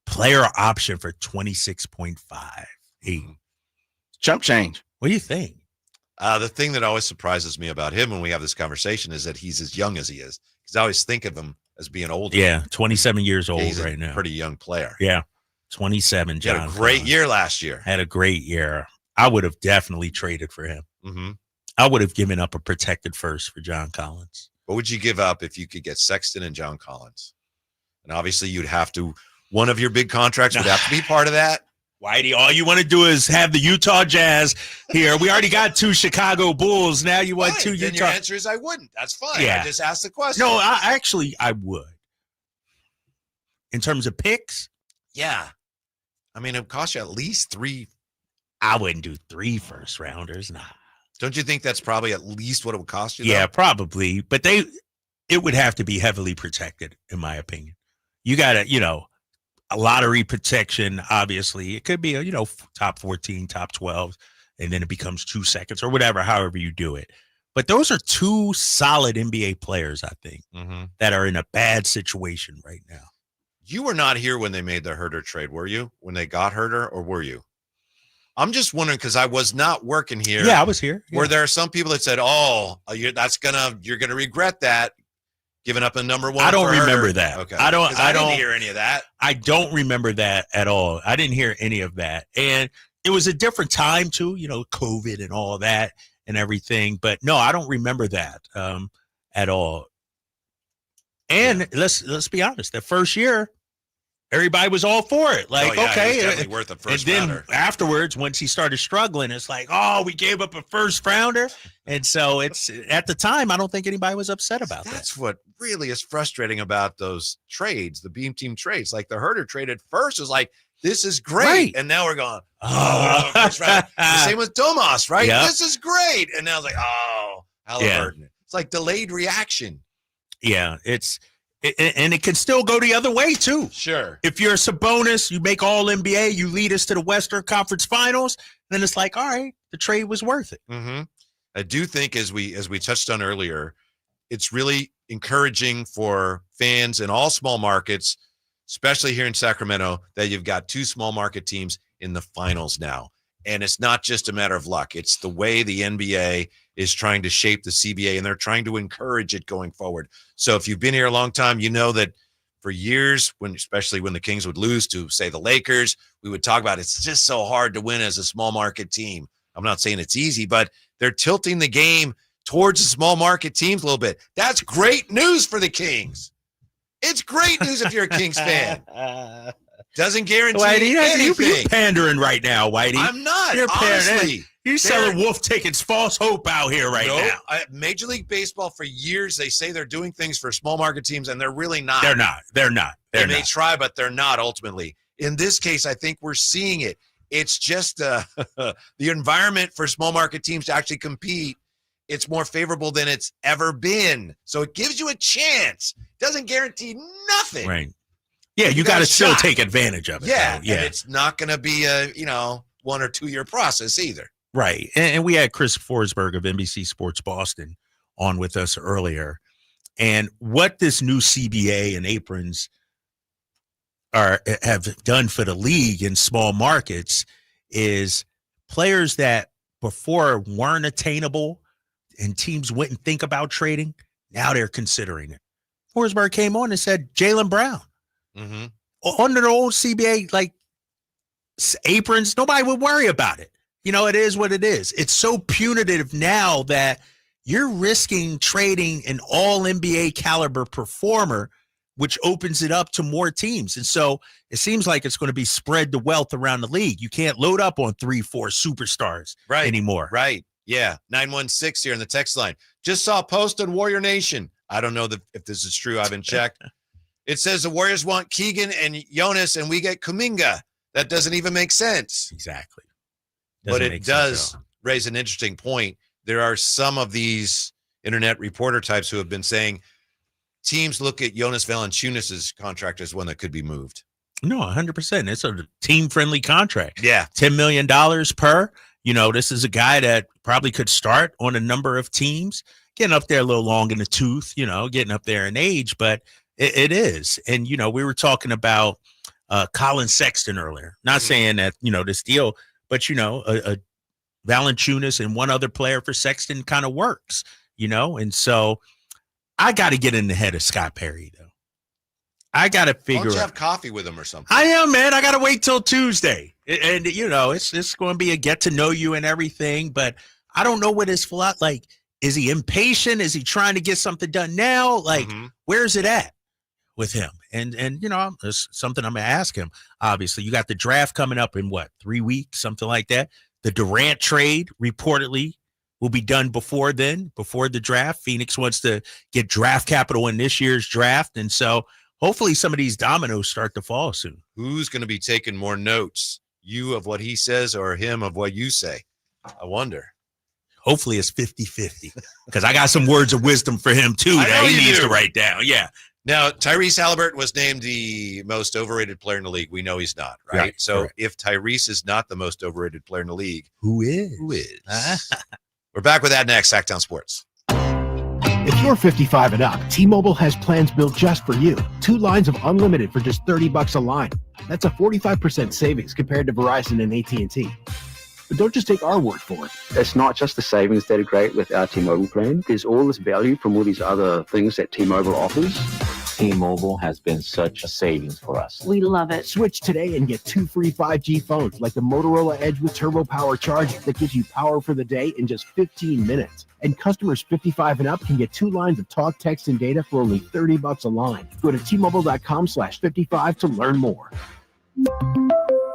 Player option for 26.5. Chump change. What do you think? The thing that always surprises me about him when we have this conversation is that he's as young as he is. Because I always think of him as being older. Yeah, 27 years old he's right now. Pretty young player. Yeah, 27. John had a great year last year. Had a great year. I would have definitely traded for him. Mm-hmm. I would have given up a protected first for John Collins. What would you give up if you could get Sexton and John Collins? And obviously you'd have to, one of your big contracts would have to be part of that. Whitey, all you want to do is have the Utah Jazz here. We already got 2 Chicago Bulls. Now you want 2 Utah. Then your answer is I wouldn't. That's fine. Yeah. I just asked the question. No, I would. In terms of picks? Yeah. I mean, it would cost you at least 3. I wouldn't do 3 first rounders. Nah. Don't you think that's probably at least what it would cost you? Yeah, probably. But it would have to be heavily protected, in my opinion. You got to, a lottery protection, obviously. It could be, top 14, top 12, and then it becomes 2 seconds or whatever, however you do it. But those are 2 solid NBA players, I think, that are in a bad situation right now. You were not here when they made the Herter trade, were you? When they got Herter, or were you? I'm just wondering because I was not working here. Yeah, I was here. Where there are some people that said, you're gonna regret that. Giving up a number 1. I don't remember that. Okay. I don't hear any of that. I don't remember that at all. I didn't hear any of that. And it was a different time too, COVID and all that and everything. But no, I don't remember that at all. And let's be honest, the first year, everybody was all for it. Like, okay, it was definitely worth a first rounder. Afterwards, once he started struggling, it's like, we gave up a first rounder. And so it's at the time, I don't think anybody was upset about that. That's what really is frustrating about those trades, the Beam Team trades. Like the Herter traded first was like, this is great. Right. And now we're going, first round. The same with Domas, right? Yep. This is great. And now it's like, Halliburton. Yeah. It's like delayed reaction. Yeah, and it can still go the other way, too. Sure. If you're a Sabonis, you make all NBA, you lead us to the Western Conference Finals, then it's like, all right, the trade was worth it. Mm-hmm. I do think, as we touched on earlier, it's really encouraging for fans in all small markets, especially here in Sacramento, that you've got 2 small market teams in the finals now. And it's not just a matter of luck. It's the way the NBA is trying to shape the CBA, and they're trying to encourage it going forward. So if you've been here a long time, you know that for years, especially when the Kings would lose to, say, the Lakers, we would talk about it's just so hard to win as a small market team. I'm not saying it's easy, but they're tilting the game towards the small market teams a little bit. That's great news for the Kings. It's great news if you're a Kings fan. Doesn't guarantee anything. You're pandering right now, Whitey. I'm not. You're honestly. You're selling wolf tickets, false hope out here right now. Major League Baseball, for years, they say they're doing things for small market teams, and they're really not. They're not. They may try, but they're not ultimately. In this case, I think we're seeing it. It's just the environment for small market teams to actually compete. It's more favorable than it's ever been. So it gives you a chance. Doesn't guarantee nothing. Right. Yeah, you got to still take advantage of it. Yeah, though. Yeah. And it's not going to be a 1 or 2 year process either. Right. And we had Chris Forsberg of NBC Sports Boston on with us earlier. And what this new CBA and aprons have done for the league in small markets is players that before weren't attainable and teams wouldn't think about trading, now they're considering it. Forsberg came on and said Jaylen Brown. Mm-hmm. Under the old CBA, like aprons, nobody would worry about it. It is what it is. It's so punitive now that you're risking trading an all NBA caliber performer, which opens it up to more teams. And so it seems like it's going to be spread the wealth around the league. You can't load up on 3-4 superstars anymore. Right. Yeah. 916 here in the text line. Just saw a post on Warrior Nation. I don't know if this is true. I haven't checked. It says the Warriors want Keegan and Jonas, and we get Kuminga. That doesn't even make sense. Exactly. But it does raise an interesting point. There are some of these internet reporter types who have been saying teams look at Jonas Valanciunas' contract as one that could be moved. No, 100%. It's a team-friendly contract. Yeah. $10 million per. This is a guy that probably could start on a number of teams, getting up there a little long in the tooth, getting up there in age, but it is. And, we were talking about Colin Sexton earlier. Not saying that, this deal, but, a Valanciunas and one other player for Sexton kind of works, and so I got to get in the head of Scott Perry, though. I got to figure out. Why don't you have coffee with him or something? I am, man. I got to wait till Tuesday. And, it's going to be a get to know you and everything, but I don't know what his philosophy, like, is he impatient? Is he trying to get something done now? Like, where's it at with him? And there's something I'm going to ask him. Obviously, you got the draft coming up in 3 weeks, something like that. The Durant trade reportedly will be done before the draft. Phoenix wants to get draft capital in this year's draft. And so hopefully some of these dominoes start to fall soon. Who's going to be taking more notes? You of what he says or him of what you say? I wonder. Hopefully it's 50-50 because I got some words of wisdom for him too that he needs to write down. Yeah. Now, Tyrese Halliburton was named the most overrated player in the league. We know he's not, right? So if Tyrese is not the most overrated player in the league, who is? We're back with that next, Sacktown Sports. If you're 55 and up, T-Mobile has plans built just for you. 2 lines of unlimited for just $30 a line. That's a 45% savings compared to Verizon and AT&T. But don't just take our word for it. It's not just the savings that are great with our T-Mobile plan. There's all this value from all these other things that T-Mobile offers. T-Mobile has been such a savings for us. We love it. Switch today and get 2 free 5G phones like the Motorola Edge with Turbo Power Charge that gives you power for the day in just 15 minutes. And customers 55 and up can get 2 lines of talk, text, and data for only $30 a line. Go to T-Mobile.com/55 to learn more.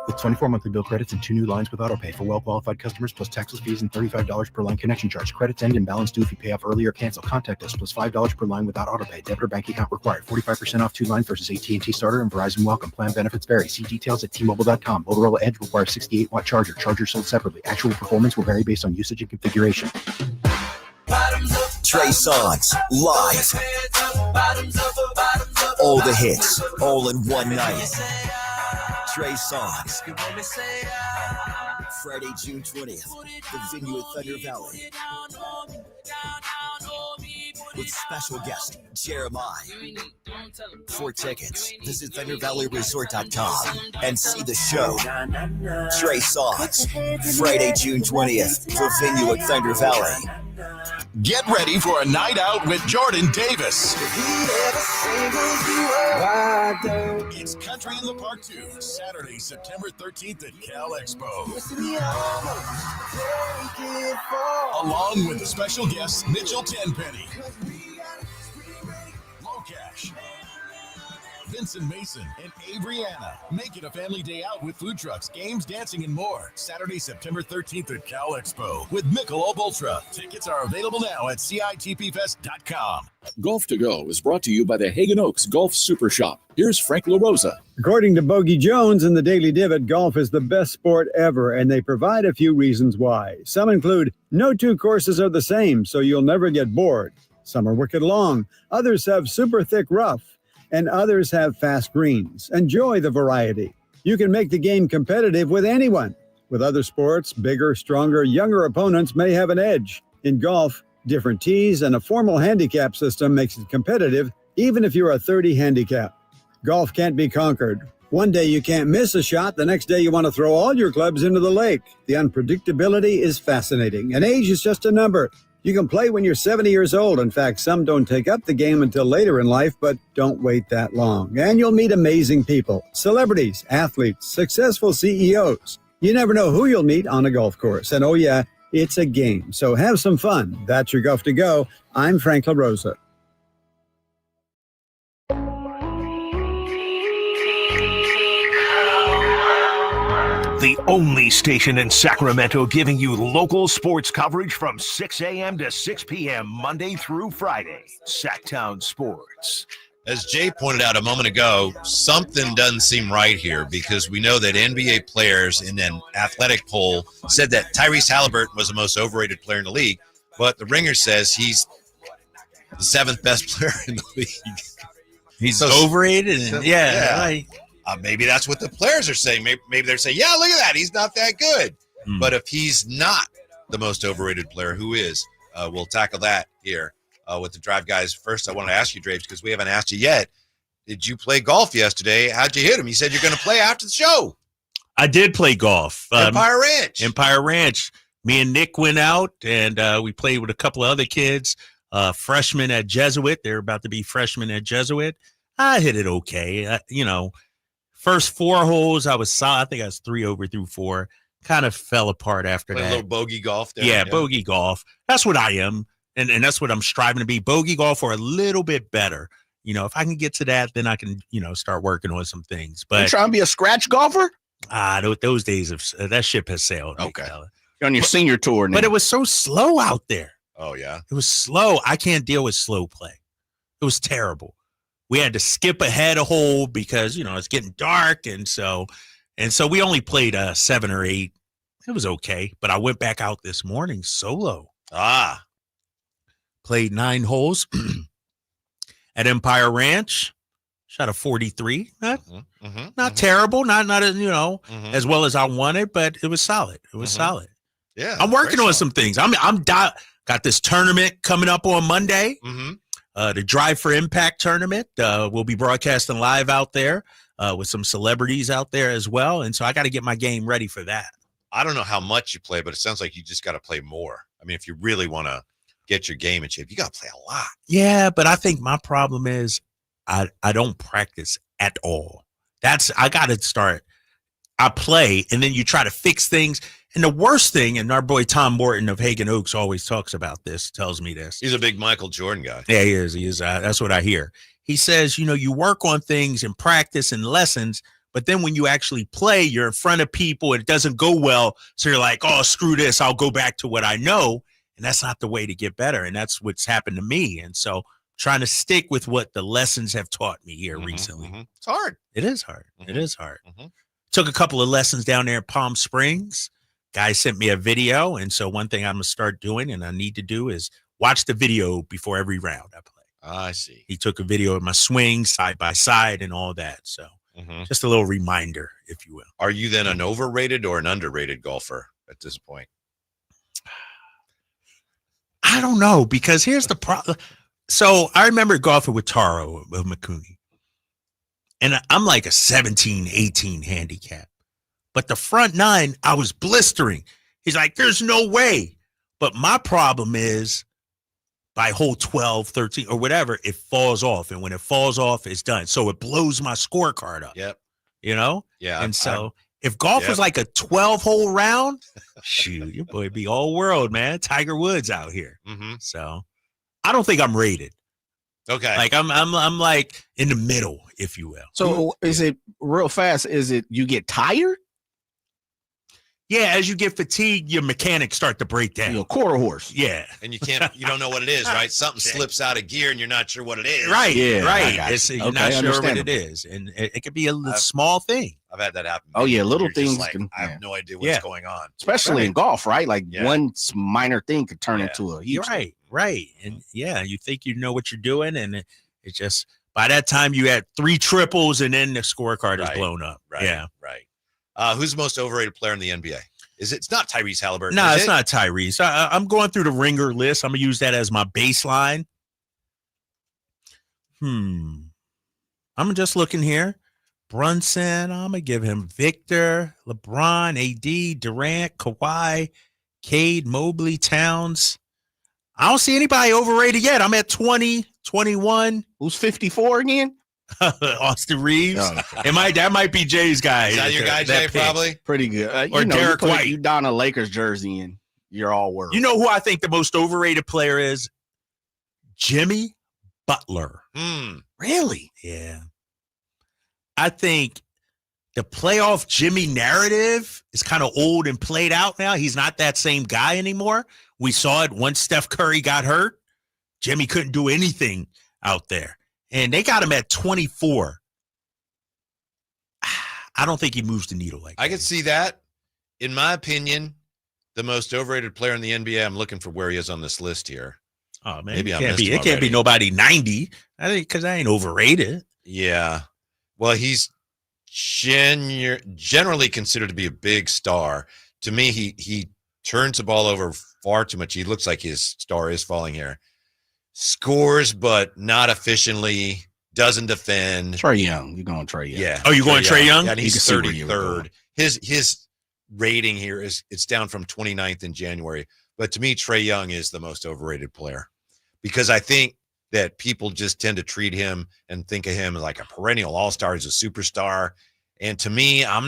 With 24 monthly bill credits and 2 new lines with autopay for well-qualified customers plus taxes, fees, and $35 per line connection charge. Credits end and balance due if you pay off early or cancel. Contact us plus $5 per line without autopay. Debit or bank account required. 45% off 2 lines versus AT&T Starter and Verizon Welcome. Plan benefits vary. See details at T-Mobile.com. Motorola Edge requires 68-watt charger. Charger sold separately. Actual performance will vary based on usage and configuration. Trey Songz, live. All the hits, all in one night. Trey Songz. Friday, June 20th, the venue at Thunder Valley. With special guest, Jeremiah. For tickets, visit ThunderValleyResort.com and see the show. Trey Songz, Friday, June 20th, the venue at Thunder Valley. Get ready for a night out with Jordan Davis. It's Country in the Park 2, Saturday, September 13th at Cal Expo. Along with the special guests, Mitchell Tenpenny, Low Cash, Vincent Mason, and Abriana. Make it a family day out with food trucks, games, dancing, and more. Saturday, September 13th at Cal Expo with Michelob Ultra. Tickets are available now at CITPFest.com. Golf to Go is brought to you by the Hagen Oaks Golf Super Shop. Here's Frank LaRosa. According to Bogey Jones in the Daily Divot, golf is the best sport ever, and they provide a few reasons why. Some include no 2 courses are the same, so you'll never get bored. Some are wicked long. Others have super thick rough. And others have fast greens. Enjoy the variety. You can make the game competitive with anyone. With other sports, bigger, stronger, younger opponents may have an edge. In golf, different tees and a formal handicap system makes it competitive, even if you're a 30 handicap. Golf can't be conquered. One day you can't miss a shot, the next day you want to throw all your clubs into the lake. The unpredictability is fascinating, and age is just a number. You can play when you're 70 years old. In fact, some don't take up the game until later in life, but don't wait that long. And you'll meet amazing people, celebrities, athletes, successful CEOs. You never know who you'll meet on a golf course. And oh yeah, it's a game. So have some fun. That's your Golf to Go. I'm Frank LaRosa. The only station in Sacramento giving you local sports coverage from 6 a.m. to 6 p.m. Monday through Friday. Sacktown Sports. As Jay pointed out a moment ago, something doesn't seem right here because we know that NBA players in an athletic poll said that Tyrese Halliburton was the most overrated player in the league, but the Ringer says he's the 7th best player in the league. He's overrated? Maybe that's what the players are saying. Maybe they're saying, yeah, look at that. He's not that good. But if he's not the most overrated player, who is? We'll tackle that here with the Drive Guys. First, I want to ask you, Drapes, because we haven't asked you yet. Did you play golf yesterday? How'd you hit him? You said you're going to play after the show. I did play golf. Empire Ranch. Empire Ranch. Me and Nick went out, and we played with a couple of other kids, freshmen at Jesuit. They're about to be freshmen at Jesuit. I hit it okay. First 4 holes, I was solid. I think I was 3 over through 4. Kind of fell apart after that. A little bogey golf there. Yeah, bogey golf. That's what I am. And that's what I'm striving to be. Bogey golf or a little bit better. If I can get to that, then I can, start working on some things. But you trying to be a scratch golfer? Those days of that ship has sailed. Okay. You're on your senior tour now. But it was so slow out there. Oh, yeah. It was slow. I can't deal with slow play. It was terrible. We had to skip ahead a hole because, it's getting dark. And so we only played 7 or 8. It was okay. But I went back out this morning solo. Played 9 holes at Empire Ranch. Shot a 43. Not terrible. Not as well as I wanted, but it was solid. It was solid. Yeah. I'm working on some things. Got this tournament coming up on Monday. The Drive for Impact tournament. We'll be broadcasting live out there with some celebrities out there as well. And so I got to get my game ready for that. I don't know how much you play, but it sounds like you just got to play more. I mean, if you really want to get your game in shape, you got to play a lot. Yeah, but I think my problem is I don't practice at all. I got to start. I play, and then you try to fix things. And the worst thing, and our boy Tom Morton of Hagen Oaks always talks about this, tells me this. He's a big Michael Jordan guy. Yeah, he is. He is. That's what I hear. He says, you work on things in practice and lessons, but then when you actually play, you're in front of people and it doesn't go well. So you're like, oh, screw this. I'll go back to what I know. And that's not the way to get better. And that's what's happened to me. And so trying to stick with what the lessons have taught me here recently. It's hard. It is hard. It is hard. Took a couple of lessons down there in Palm Springs. Guy sent me a video. And so one thing I'm going to start doing and I need to do is watch the video before every round I play. I see. He took a video of my swing side by side and all that. So just a little reminder, if you will. Are you then an overrated or an underrated golfer at this point? I don't know, because here's the problem. So I remember golfing with Taro of Makuni. And I'm like a 17, 18 handicap. But the front 9, I was blistering. He's like, there's no way. But my problem is by hole 12, 13, or whatever, it falls off. And when it falls off, it's done. So it blows my scorecard up. Yep. Yeah. And if golf was like a 12-hole round, shoot, your boy be all world, man. Tiger Woods out here. So I don't think I'm rated. Okay. Like I'm like in the middle, if you will. So is it real fast? Is it you get tired? Yeah, as you get fatigued, your mechanics start to break down. You're a quarter horse. Yeah. And you don't know what it is, right? Something slips out of gear and you're not sure what it is. Right. Yeah. Right. You're not sure what it is. And it could be a small thing. I've had that happen. Oh, yeah. Little things. I have no idea what's going on. Especially in golf, right? Like one minor thing could turn into a huge thing. Right. And you think you know what you're doing. And it just, by that time you had 3 triples and then the scorecard is blown up. Right. Yeah. Right. Who's the most overrated player in the NBA? It's not Tyrese Halliburton. No, it's not Tyrese. I'm going through the Ringer list. I'm going to use that as my baseline. I'm just looking here. Brunson, I'm going to give him Victor, LeBron, AD, Durant, Kawhi, Cade, Mobley, Towns. I don't see anybody overrated yet. I'm at 20, 21. Who's 54 again? Austin Reeves. Oh, okay. That might be Jay's guy. Is that your guy, Jay? pick. Probably pretty good. Or Derek White. You don a Lakers jersey and you're all world. You know who I think the most overrated player is? Jimmy Butler. Really? Yeah. I think the playoff Jimmy narrative is kind of old and played out now. He's not that same guy anymore. We saw it once Steph Curry got hurt. Jimmy couldn't do anything out there. And they got him at 24. I don't think he moves the needle like that. I could see that. In my opinion, the most overrated player in the NBA, I'm looking for where he is on this list here. Oh, man. Maybe it can't be nobody 90. I think because I ain't overrated. Yeah. Well, he's generally considered to be a big star. To me, he turns the ball over far too much. He looks like his star is falling here. Scores, but not efficiently. Doesn't defend. Trae Young. You're going Trae Young. Yeah. Oh, you going Trae Young? Yeah, and he's You can see where 33rd. His rating here it's down from 29th in January. But to me, Trae Young is the most overrated player because I think that people just tend to treat him and think of him as like a perennial all-star. He's a superstar. And to me, I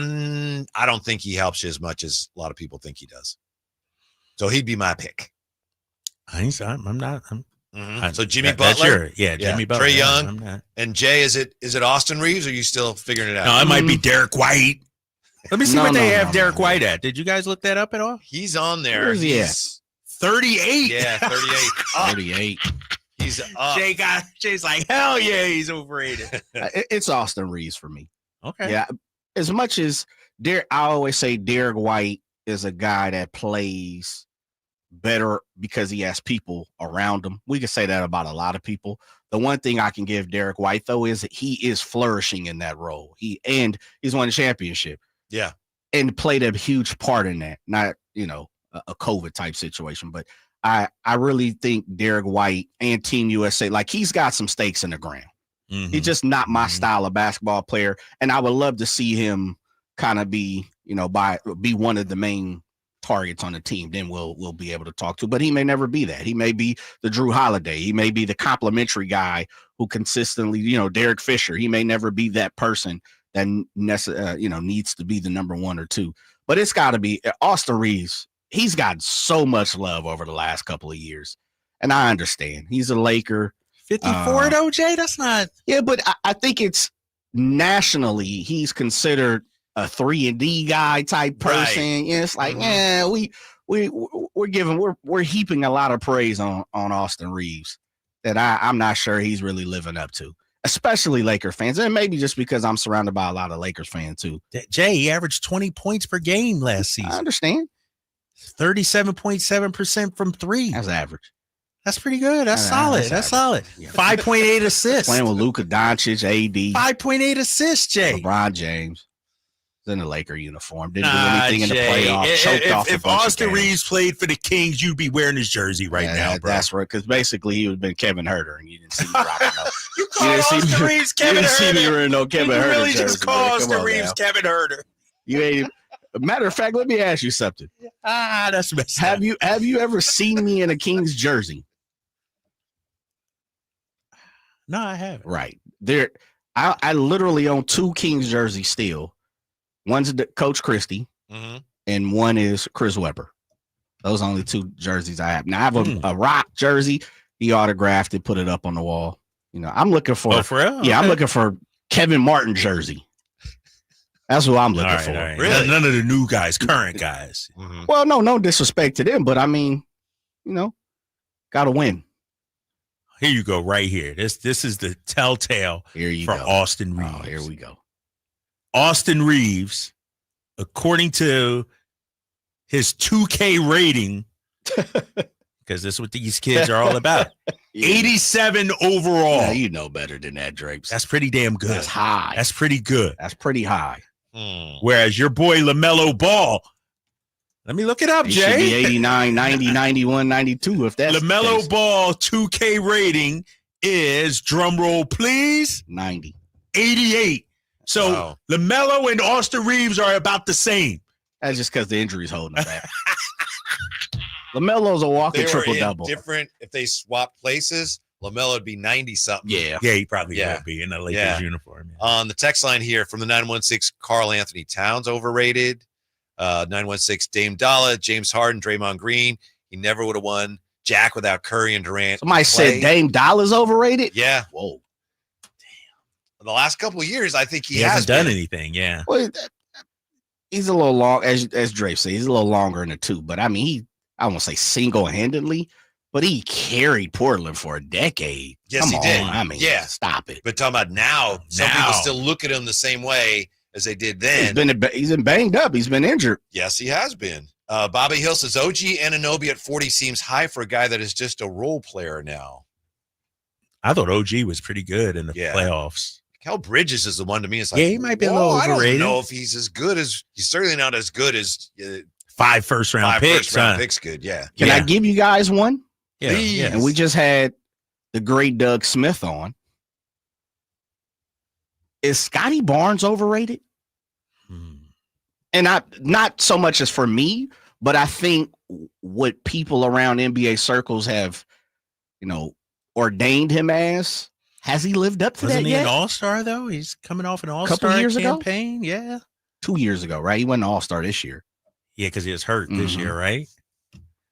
don't think he helps you as much as a lot of people think he does. So he'd be my pick. I'm not. So Jimmy Butler, Jimmy Butler. Trae Young, and Jay. Is it Austin Reeves? Or are you still figuring it out? No, it might be Derek White. Let me see what they have Derek White at. Did you guys look that up at all? He's on there. Where's he at? 38. Yeah, 38. 38. He's up. Jay's like, hell yeah, he's overrated. It's Austin Reeves for me. Okay. Yeah. As much as I always say Derek White is a guy that plays better because he has people around him. We can say that about a lot of people. The one thing I can give Derek White, though, is that he is flourishing in that role. He's won a championship. Yeah. And played a huge part in that. Not, a COVID type situation, but I really think Derek White and Team USA, like he's got some stakes in the ground. Mm-hmm. He's just not my style of basketball player. And I would love to see him kind of be, be one of the main targets on the team. Then we'll be able to talk to, but he may never be that. He may be the Drew Holiday. He may be the complimentary guy who consistently, Derek Fisher, he may never be that person that needs to be the number 1 or 2, but it's got to be Austin Reeves. He's gotten so much love over the last couple of years. And I understand he's a Laker. 54 though, Jay? That's not. Yeah, but I think it's nationally, he's considered a 3-and-D guy type person. Right. Yeah, it's like, we're heaping a lot of praise on Austin Reeves that I'm not sure he's really living up to, especially Laker fans. And maybe just because I'm surrounded by a lot of Lakers fans too. Jay, he averaged 20 points per game last season. I understand. 37.7% from 3. That's average. That's pretty good. That's solid. That's solid. Yeah. 5.8 assists. Playing with Luka Doncic, AD. 5.8 assists, Jay. LeBron James. In the Laker uniform. Didn't do anything in the playoffs. Choked off if Austin Reeves played for the Kings, you'd be wearing his jersey right now, bro. That's right. Because basically he would have been Kevin Herter, and you didn't see me rocking no. You called Austin Reeves Kevin Herter. You didn't see me wearing no Kevin Herter. You really jersey, just called Austin Reeves Kevin Herter. You ain't. Matter of fact, let me ask you something. That's messed up. Have you ever seen me in a Kings jersey? No, I haven't. Right. I literally own 2 Kings jerseys still. One's Coach Christie, and one is Chris Webber. Those are only 2 jerseys I have. Now I have a Rock jersey. He autographed it, put it up on the wall. I'm looking for. Oh, for real? Yeah, I'm looking for Kevin Martin jersey. That's what I'm looking for. Right. Really? None of the new guys, current guys. Well, no disrespect to them, but I mean, got to win. Here you go, right here. This is the telltale for Austin Reeves. Oh, here we go. Austin Reeves, according to his 2K rating, because this is what these kids are all about. 87 overall. Yeah, you know better than that, Drapes. That's pretty damn good. That's high. That's pretty good. That's pretty high. Whereas your boy LaMelo Ball, let me look it up, He Jay. should be 89, 90, 91, 92 if that's LaMelo Ball 2K rating is, drum roll please, 90. 88. So Wow. LaMelo and Austin Reeves are about the same. That's just because the injury's holding him back. LaMelo's a walking triple-double. Different. If they swap places, LaMelo would be 90-something. Yeah, he probably would be in a Lakers uniform. Yeah. On the text line here from the 916, Karl Anthony Towns overrated. 916, Dame Dollar, James Harden, Draymond Green. He never would have won Jack without Curry and Durant. Somebody said Dame Dollar's overrated? Yeah. Whoa. Damn. The last couple of years, I think he hasn't done anything. Yeah. Well, he's a little long, as Dre said, he's a little longer in the two. But I mean, I won't say single-handedly, but he carried Portland for a decade. Yes, he did. I mean, stop it. But talking about now, some people still look at him the same way as they did then. He's been banged up. He's been injured. Yes, he has been. Bobby Hill says OG Anunoby at 40 seems high for a guy that is just a role player now. I thought OG was pretty good in the playoffs. Cal Bridges is the one to me. It's like, he might be a little overrated. I don't know if he's as good as he's certainly not as good as 5 first-round picks. Picks good, yeah. Can I give you guys one? Yeah. Yes. And we just had the great Doug Smith on. Is Scotty Barnes overrated? And not so much as for me, but I think what people around NBA circles have, ordained him as, has he lived up to that yet? Wasn't he an all-star, though? He's coming off an all-star campaign? Yeah. 2 years ago, right? He wasn't an all-star this year. Yeah, because he was hurt this year, right?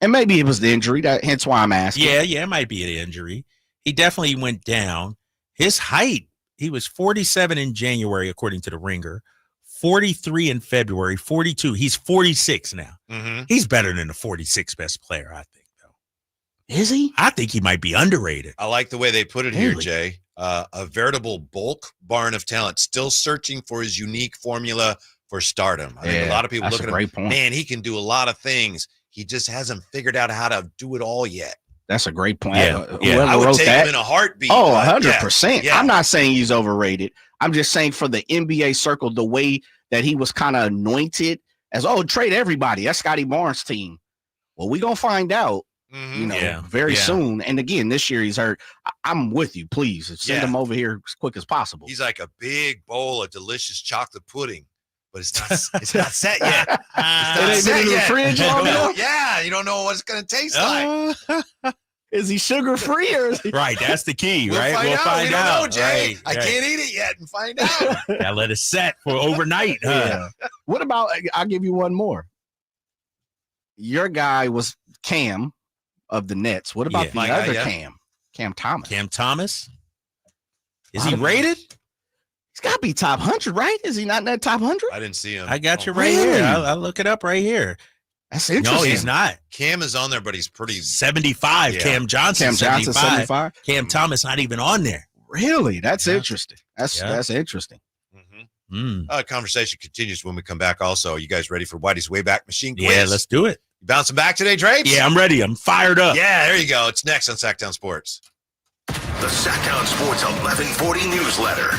And maybe it was the injury, hence why I'm asking. Yeah, it might be an injury. He definitely went down. His height, he was 47 in January, according to the Ringer, 43 in February, 42. He's 46 now. Mm-hmm. He's better than the 46th best player, I think, though. Is he? I think he might be underrated. I like the way they put it here, Jay. A veritable bulk barn of talent, still searching for his unique formula for stardom. I think a lot of people look at him, man, he can do a lot of things. He just hasn't figured out how to do it all yet. That's a great point. I would take him in a heartbeat. Oh, 100%. Yeah. I'm not saying he's overrated. I'm just saying for the NBA circle, the way that he was kind of anointed as, trade everybody. That's Scotty Barnes' team. Well, we're going to find out, very soon. And again, this year he's hurt. I'm with you. Please send him over here as quick as possible. He's like a big bowl of delicious chocolate pudding. But it's not set yet. It ain't been in the fridge long enough? Yeah, you don't know what it's going to taste like. Is he sugar free or is he? Right, that's the key, we'll right? We'll find out. We don't know, Jay. Right, I can't eat it yet and find out. Gotta let it set for overnight. Yeah. What about? I'll give you one more. Your guy was Cam of the Nets. What about the other Cam? Cam Thomas. Cam Thomas. Is he rated? He's got to be top 100, right? Is he not in that top 100? I didn't see him. I got you right here. I'll look it up right here. That's interesting. No, he's not. Cam is on there, but he's pretty 75. Yeah. Cam Johnson 75. Cam Thomas not even on there. Really? That's interesting. That's interesting. Conversation continues when we come back. Also, you guys ready for Whitey's Wayback Machine quiz? Yeah, let's do it. You bouncing back today, Drapes? Yeah, I'm ready. I'm fired up. Yeah, there you go. It's next on Sacktown Sports. The Sacktown Sports 1140 newsletter,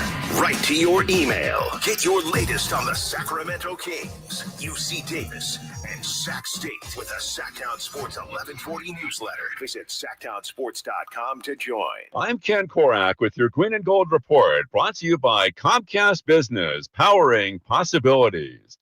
right to your email. Get your latest on the Sacramento Kings, UC Davis, and Sac State with the Sacktown Sports 1140 newsletter. Visit SacktownSports.com to join. I'm Ken Korak with your Green and Gold Report, brought to you by Comcast Business, powering possibilities.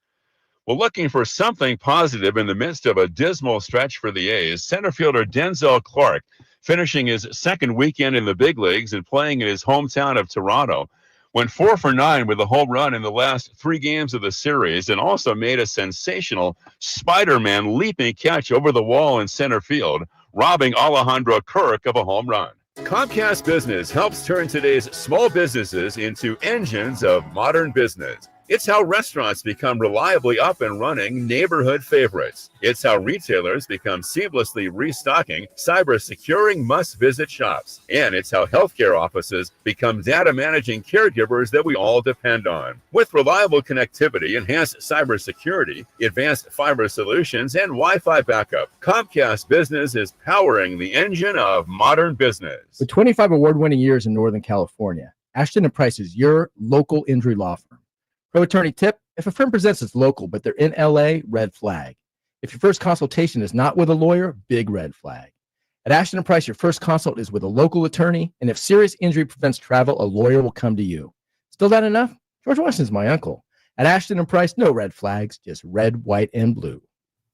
Well, looking for something positive in the midst of a dismal stretch for the A's, center fielder Denzel Clark, finishing his second weekend in the big leagues and playing in his hometown of Toronto, went 4 for 9 with a home run in the last 3 games of the series and also made a sensational Spider-Man leaping catch over the wall in center field, robbing Alejandro Kirk of a home run. Comcast Business helps turn today's small businesses into engines of modern business. It's how restaurants become reliably up and running neighborhood favorites. It's how retailers become seamlessly restocking, cyber-securing must-visit shops. And it's how healthcare offices become data-managing caregivers that we all depend on. With reliable connectivity, enhanced cybersecurity, advanced fiber solutions, and Wi-Fi backup, Comcast Business is powering the engine of modern business. With 25 award-winning years in Northern California, Ashton & Price is your local injury law firm. Pro attorney tip: if a firm presents as local, but they're in LA, red flag. If your first consultation is not with a lawyer, big red flag. At Ashton & Price, your first consult is with a local attorney, and if serious injury prevents travel, a lawyer will come to you. Still not enough? George Washington's my uncle. At Ashton & Price, no red flags, just red, white, and blue.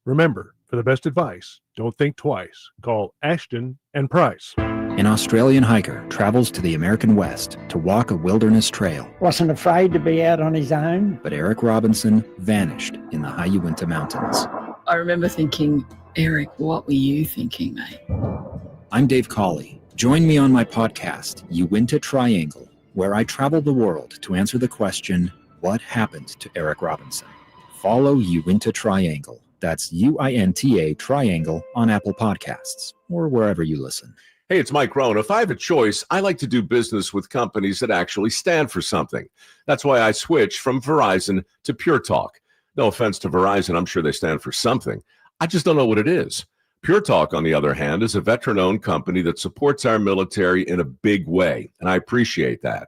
Remember, For the best advice, don't think twice. Call Ashton and Price. An Australian hiker travels to the American West to walk a wilderness trail. Wasn't afraid to be out on his own. But Eric Robinson vanished in the high Uinta Mountains. I remember thinking, Eric, what were you thinking, mate? I'm Dave Cawley. Join me on my podcast, Uinta Triangle, where I travel the world to answer the question, what happened to Eric Robinson? Follow Uinta Triangle. That's UINTA Triangle on Apple Podcasts or wherever you listen. Hey, it's Mike Rohn. If I have a choice, I like to do business with companies that actually stand for something. That's why I switched from Verizon to Pure Talk. No offense to Verizon, I'm sure they stand for something. I just don't know what it is. Pure Talk, on the other hand, is a veteran-owned company that supports our military in a big way, and I appreciate that.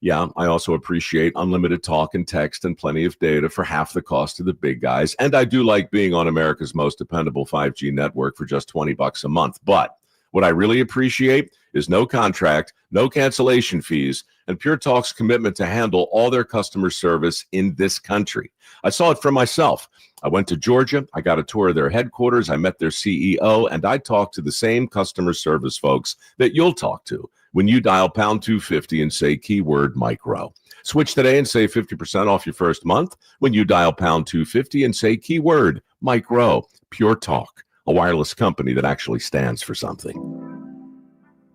Yeah, I also appreciate unlimited talk and text and plenty of data for half the cost of the big guys. And I do like being on America's most dependable 5G network for just $20 a month. But what I really appreciate is no contract, no cancellation fees, and Pure Talk's commitment to handle all their customer service in this country. I saw it for myself. I went to Georgia. I got a tour of their headquarters. I met their CEO, and I talked to the same customer service folks that you'll talk to when you dial pound 250 and say keyword Mike Rowe. Switch today and save 50% off your first month when you dial pound 250 and say keyword Mike Rowe. Pure Talk, a wireless company that actually stands for something.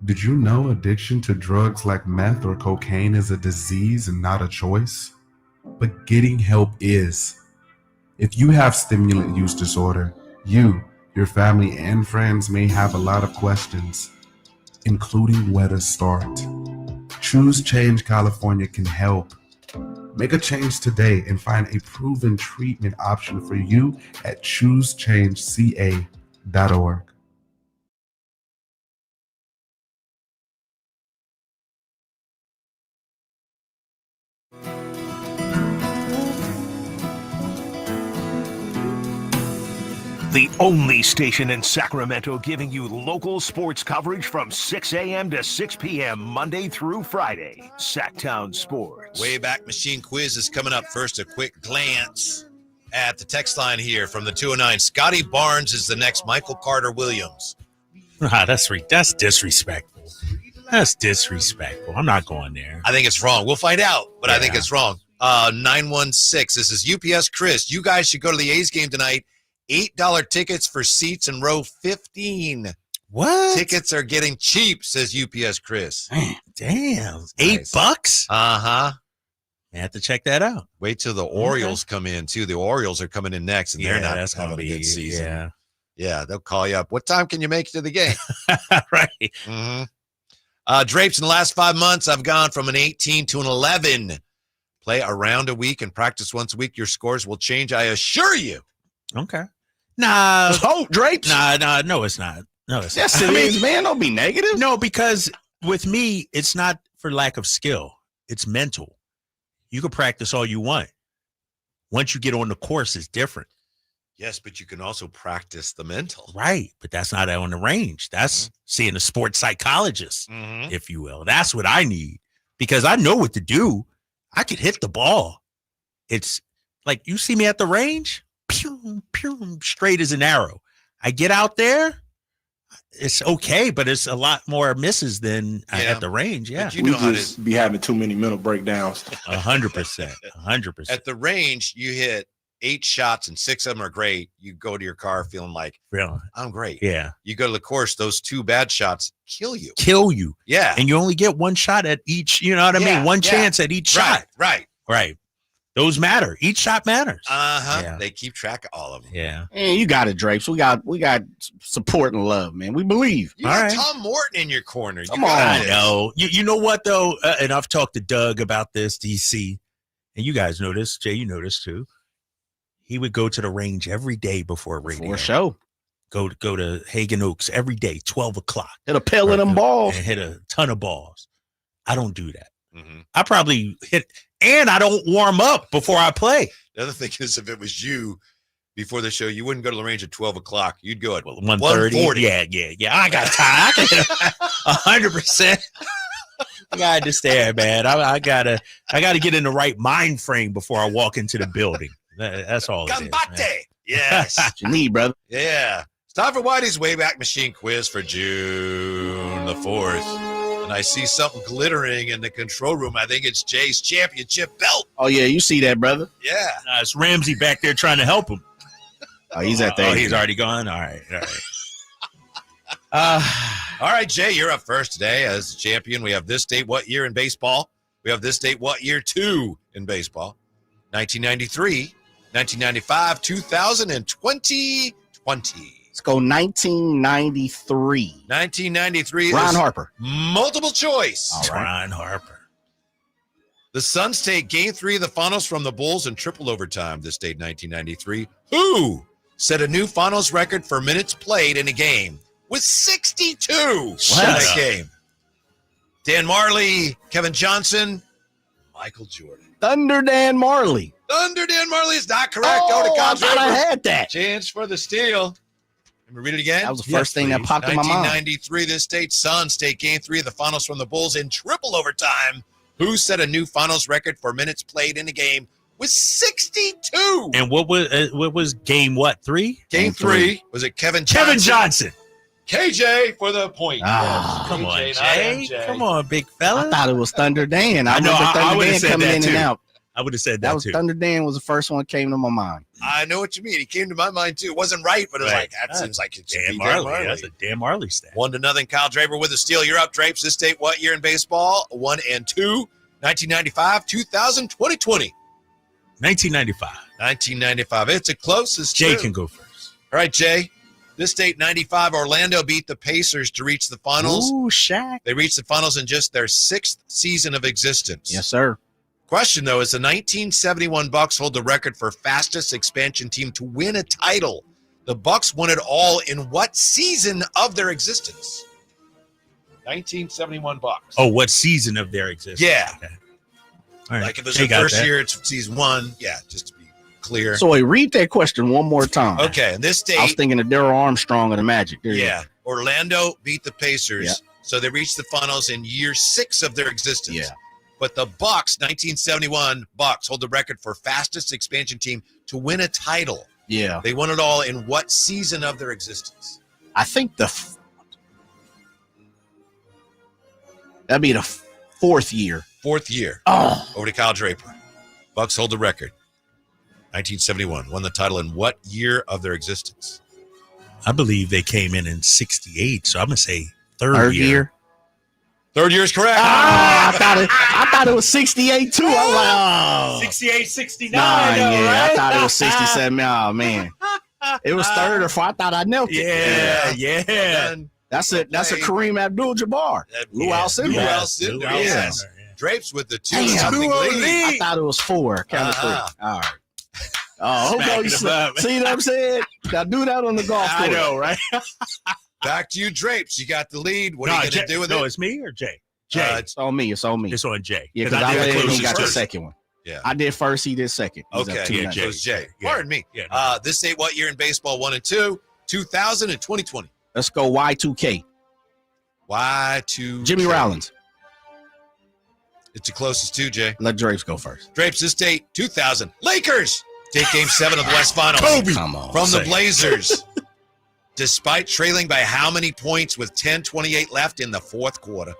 Did you know addiction to drugs like meth or cocaine is a disease and not a choice? But getting help is. If you have stimulant use disorder, you, your family, and friends may have a lot of questions, including where to start. Choose Change California can help. Make a change today and find a proven treatment option for you at choosechangeca.org. The only station in Sacramento giving you local sports coverage from 6 a.m. to 6 p.m. Monday through Friday. Sacktown Sports. Wayback Machine quiz is coming up. First, a quick glance at the text line here from the 209. Scotty Barnes is the next Michael Carter Williams. That's disrespectful. That's disrespectful. I'm not going there. I think it's wrong. We'll find out, but I think it's wrong. 916. This is UPS Chris. You guys should go to the A's game tonight. $8 tickets for seats in row 15. What? Tickets are getting cheap, says UPS Chris. Damn. Nice. $8? Uh-huh. You have to check that out. Wait till the Orioles come in, too. The Orioles are coming in next, and they're not having a good season. Yeah, they'll call you up. What time can you make it to the game? Right. Mm-hmm. Drapes, in the last 5 months, I've gone from an 18 to an 11. Play around a week and practice once a week. Your scores will change, I assure you. Okay. Nah. Let's hope, Drapes. Nah, no, it's not. No, it's yes, not. it is, man. Don't be negative. No, because with me, it's not for lack of skill. It's mental. You can practice all you want. Once you get on the course, it's different. Yes, but you can also practice the mental. Right, but that's not on the range. That's seeing a sports psychologist, if you will. That's what I need because I know what to do. I could hit the ball. It's like you see me at the range. Pew, pew, straight as an arrow. I get out there, it's okay, but it's a lot more misses than at the range. Yeah, you know we just be having too many mental breakdowns. 100%, 100%. At the range, you hit 8 shots and 6 of them are great. You go to your car feeling like, I'm great. Yeah. You go to the course, those 2 bad shots kill you. Yeah. And you only get 1 shot at each. You know what I mean? One chance at each shot. Right. Those matter. Each shot matters. Yeah. They keep track of all of them. Yeah. And you got it, Drapes. We got support and love, man. We believe. You got Tom Morton in your corner. Come on. I know. You know what, though? And I've talked to Doug about this, DC. And you guys know this. Jay, you know this, too. He would go to the range every day before radio. For sure. Go to Hagen Oaks every day, 12 o'clock. Hit a pail of them balls. And hit a ton of balls. I don't do that. I probably hit, and I don't warm up before I play. The other thing is, if it was you before the show, you wouldn't go to the range at 12 o'clock. You'd go at 1:40. Yeah. I got time. I can hit 100%. I got to understand, man. I gotta get in the right mind frame before I walk into the building. That's all. Gambate. Yes. What you need, brother. Yeah. It's time for Whitey's Wayback Machine quiz for June the 4th. And I see something glittering in the control room. I think it's Jay's championship belt. Oh, yeah, you see that, brother. Yeah. It's Ramsey back there trying to help him. Oh, he's at that. Oh, he's already gone? All right. All right, Jay, you're up first today as champion. We have this date, what year in baseball? We have this date, what year, 2 in baseball? 1993, 1995, 2000, and 2020. Let's go 1993. 1993. Ron Harper. Multiple choice. All right. Ron Harper. The Suns take Game 3 of the finals from the Bulls in triple overtime this date, 1993. Who set a new finals record for minutes played in a game with 62 in that game? Dan Marley, Kevin Johnson, Michael Jordan. Thunder Dan Marley. Thunder Dan Marley is not correct. Oh, I thought I had that. Chance for the steal. Let me read it again. That was the first thing that popped in my mind. 1993, this state Suns take Game 3 of the finals from the Bulls in triple overtime. Who set a new finals record for minutes played in a game with 62? And what was game 3? Game 3 was it Kevin Johnson? Kevin Johnson. KJ for the point. Ah, come on, KJ, Jay. Come on, big fella. I thought it was Thunder Dan. I know. remember I Thunder would have Dan said coming that in too. and out. I would have said That that was too. Thunder Dan was the first one that came to my mind. I know what you mean. He came to my mind too. It wasn't right, but it was like, that seems like it should Dan be Marley. Dan Marley. That's a Dan Marley stat. 1-0. Kyle Draper with a steal. You're up, Drapes. This date, what year in baseball? 1 and 2. 1995, 2000, 2020. 1995. 1995. It's the closest. Jay too. can go first. All right, Jay. This date, 95, Orlando beat the Pacers to reach the finals. Ooh, Shaq. They reached the finals in just their 6th season of existence. Yes, sir. Question, though, is the 1971 Bucks hold the record for fastest expansion team to win a title. The Bucks won it all in what season of their existence? 1971 Bucks. Oh, what season of their existence? Yeah. Okay. All right. Like if it's Jay their got first that. year, it's season 1. Yeah, just to be clear. So, wait, read that question one more time. Okay, and this date. I was thinking of Darryl Armstrong of the Magic. There you Yeah. Orlando beat the Pacers. Yeah. So they reached the finals in year 6 of their existence. Yeah. But the Bucks, 1971 Bucks, hold the record for fastest expansion team to win a title. go. Yeah. They won it all in what season of their existence? I think that'd be the 4th year. 4th year. Oh. Over to Kyle Draper. Bucks hold the record. 1971. Won the title in what year of their existence? I believe they came in 68, so I'm going to say third Third year. year. Third year is correct. I thought it was 68 too. I was like, oh. 68, 69. I thought it was 67. Oh, man. It was third or fourth. I thought I knelt it. Yeah. That's a Kareem Abdul-Jabbar. Luau Cinder. Yes. Drapes with the 2-0 lead. I thought it was 4. Count of 3. All right. Oh, okay. See what I'm saying? Now do that on the golf course. I know, right? Back to you, Drapes. You got the lead. What are you going to do with it? No, it's me or Jay? Jay. It's on me. It's on me. It's on Jay. Yeah, because I did let him closest got the first. second one. Yeah. I did first. He did second. He's up Okay. 2-0. Yeah, Jay. It was Jay. Yeah. Pardon me. Yeah, This date, what year in baseball? 1 and 2, 2000 and 2020. Let's go Y2K. Y2. Jimmy Rollins. It's the closest to, Jay. Let Drapes go first. Drapes, this date, 2000. Lakers take Game 7 of the West Finals. Kobe. Come on. From the Blazers. Despite trailing by how many points with 10:28 left in the 4th quarter?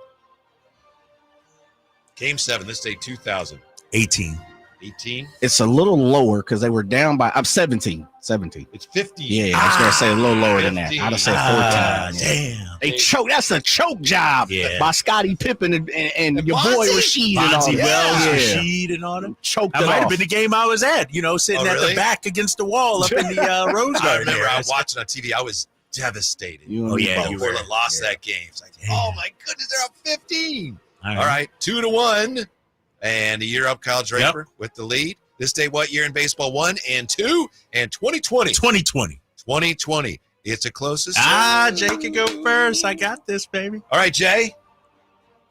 Game 7, this day 2000. 18. 18. It's a little lower because they were down by. I'm 17. 17. It's 15. Yeah, I was gonna say a little lower than that. I'd have said 14. Damn. They choke. That's a choke job by Scottie Pippen and your boy Rasheed and all Bonzi that. Wells, Yeah. Rasheed, and all them. Choked That it might have off. been the game I was at, sitting at really? the back against the wall up in the Rose I Garden. remember there. I was watching on TV. I was devastated. You Oh, yeah, you were. Portland lost that game. It's like, oh my goodness, they're up 15. All All right, 2-1. And a year up, Kyle Draper with the lead. This day, what year in baseball? 1 and 2 and 2020. 2020. 2020. It's the closest. Jay can go first. I got this, baby. All right, Jay.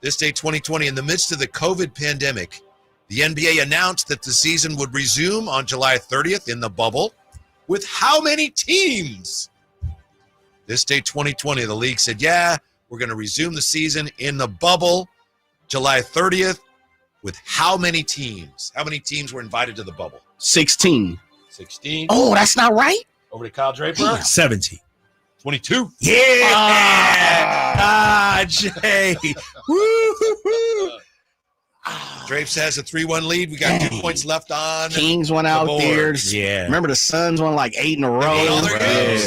This day, 2020, in the midst of the COVID pandemic, the NBA announced that the season would resume on July 30th in the bubble. With how many teams? This day, 2020, the league said, yeah, we're going to resume the season in the bubble July 30th. With how many teams? How many teams were invited to the bubble? 16. 16. Oh, that's not right. Over to Kyle Draper. 17. 22. Yeah. Jay. Woo-hoo-hoo. Drapes has a 3-1 lead. We got 2 points left on. Kings went out there. Yeah. Remember the Suns won like 8 in a row.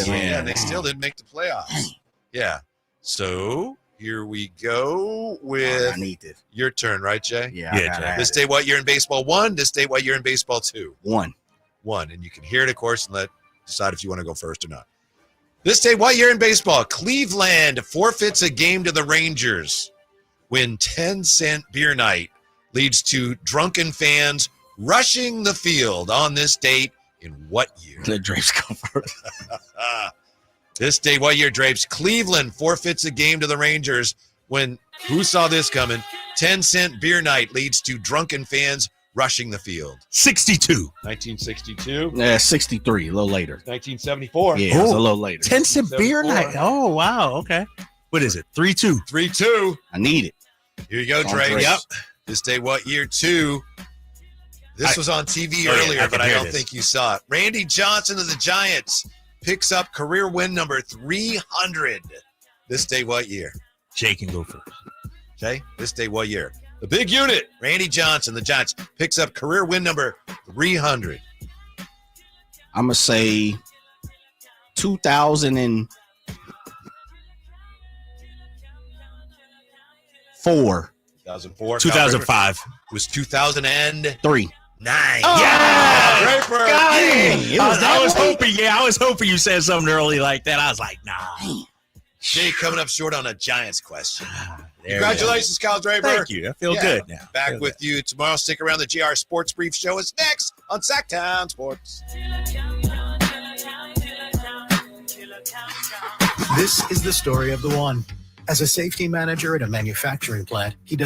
Yeah, they still didn't make the playoffs. Yeah. So here we go with I need this. your turn, right, Jay? Yeah, Jay. This day, what year in baseball? 1. This day, what year in baseball? 2. 1. 1. And you can hear it, of course, and decide if you want to go first or not. This day, what year in baseball? Cleveland forfeits a game to the Rangers when 10-cent beer night leads to drunken fans rushing the field on this date in what year? Let Drapes go first. This day, what year, Drapes? Cleveland forfeits a game to the Rangers when, who saw this coming? 10-cent beer night leads to drunken fans rushing the field. 62. 1962. Yeah, 63, a little later. 1974. Yeah, it was a little later. 10-cent beer 74. night. Oh, wow. Okay. What is it? 3-2. 3-2. I need it. Here you go, On Drapes. Drapes. Yep. This day, what year? 2. This was on TV Oh, yeah, earlier, I but can I hear don't this. think you saw it. Randy Johnson of the Giants picks up career win number 300. This day, what year? Jay can go first. Okay. This day, what year? The big unit, Randy Johnson, the Giants, picks up career win number 300. I'm going to say 2004. 2004. 2005. It was 2003. 9. Yeah. Draper. I was hoping you said something early like that. I was like, nah. Jay coming up short on a Giants question. There Congratulations, Kyle Draper. Thank you. I feel good now. Back with you tomorrow. Stick around. The GR Sports Brief Show is next on Sacktown Sports. This is the story of the one. As a safety manager at a manufacturing plant, he does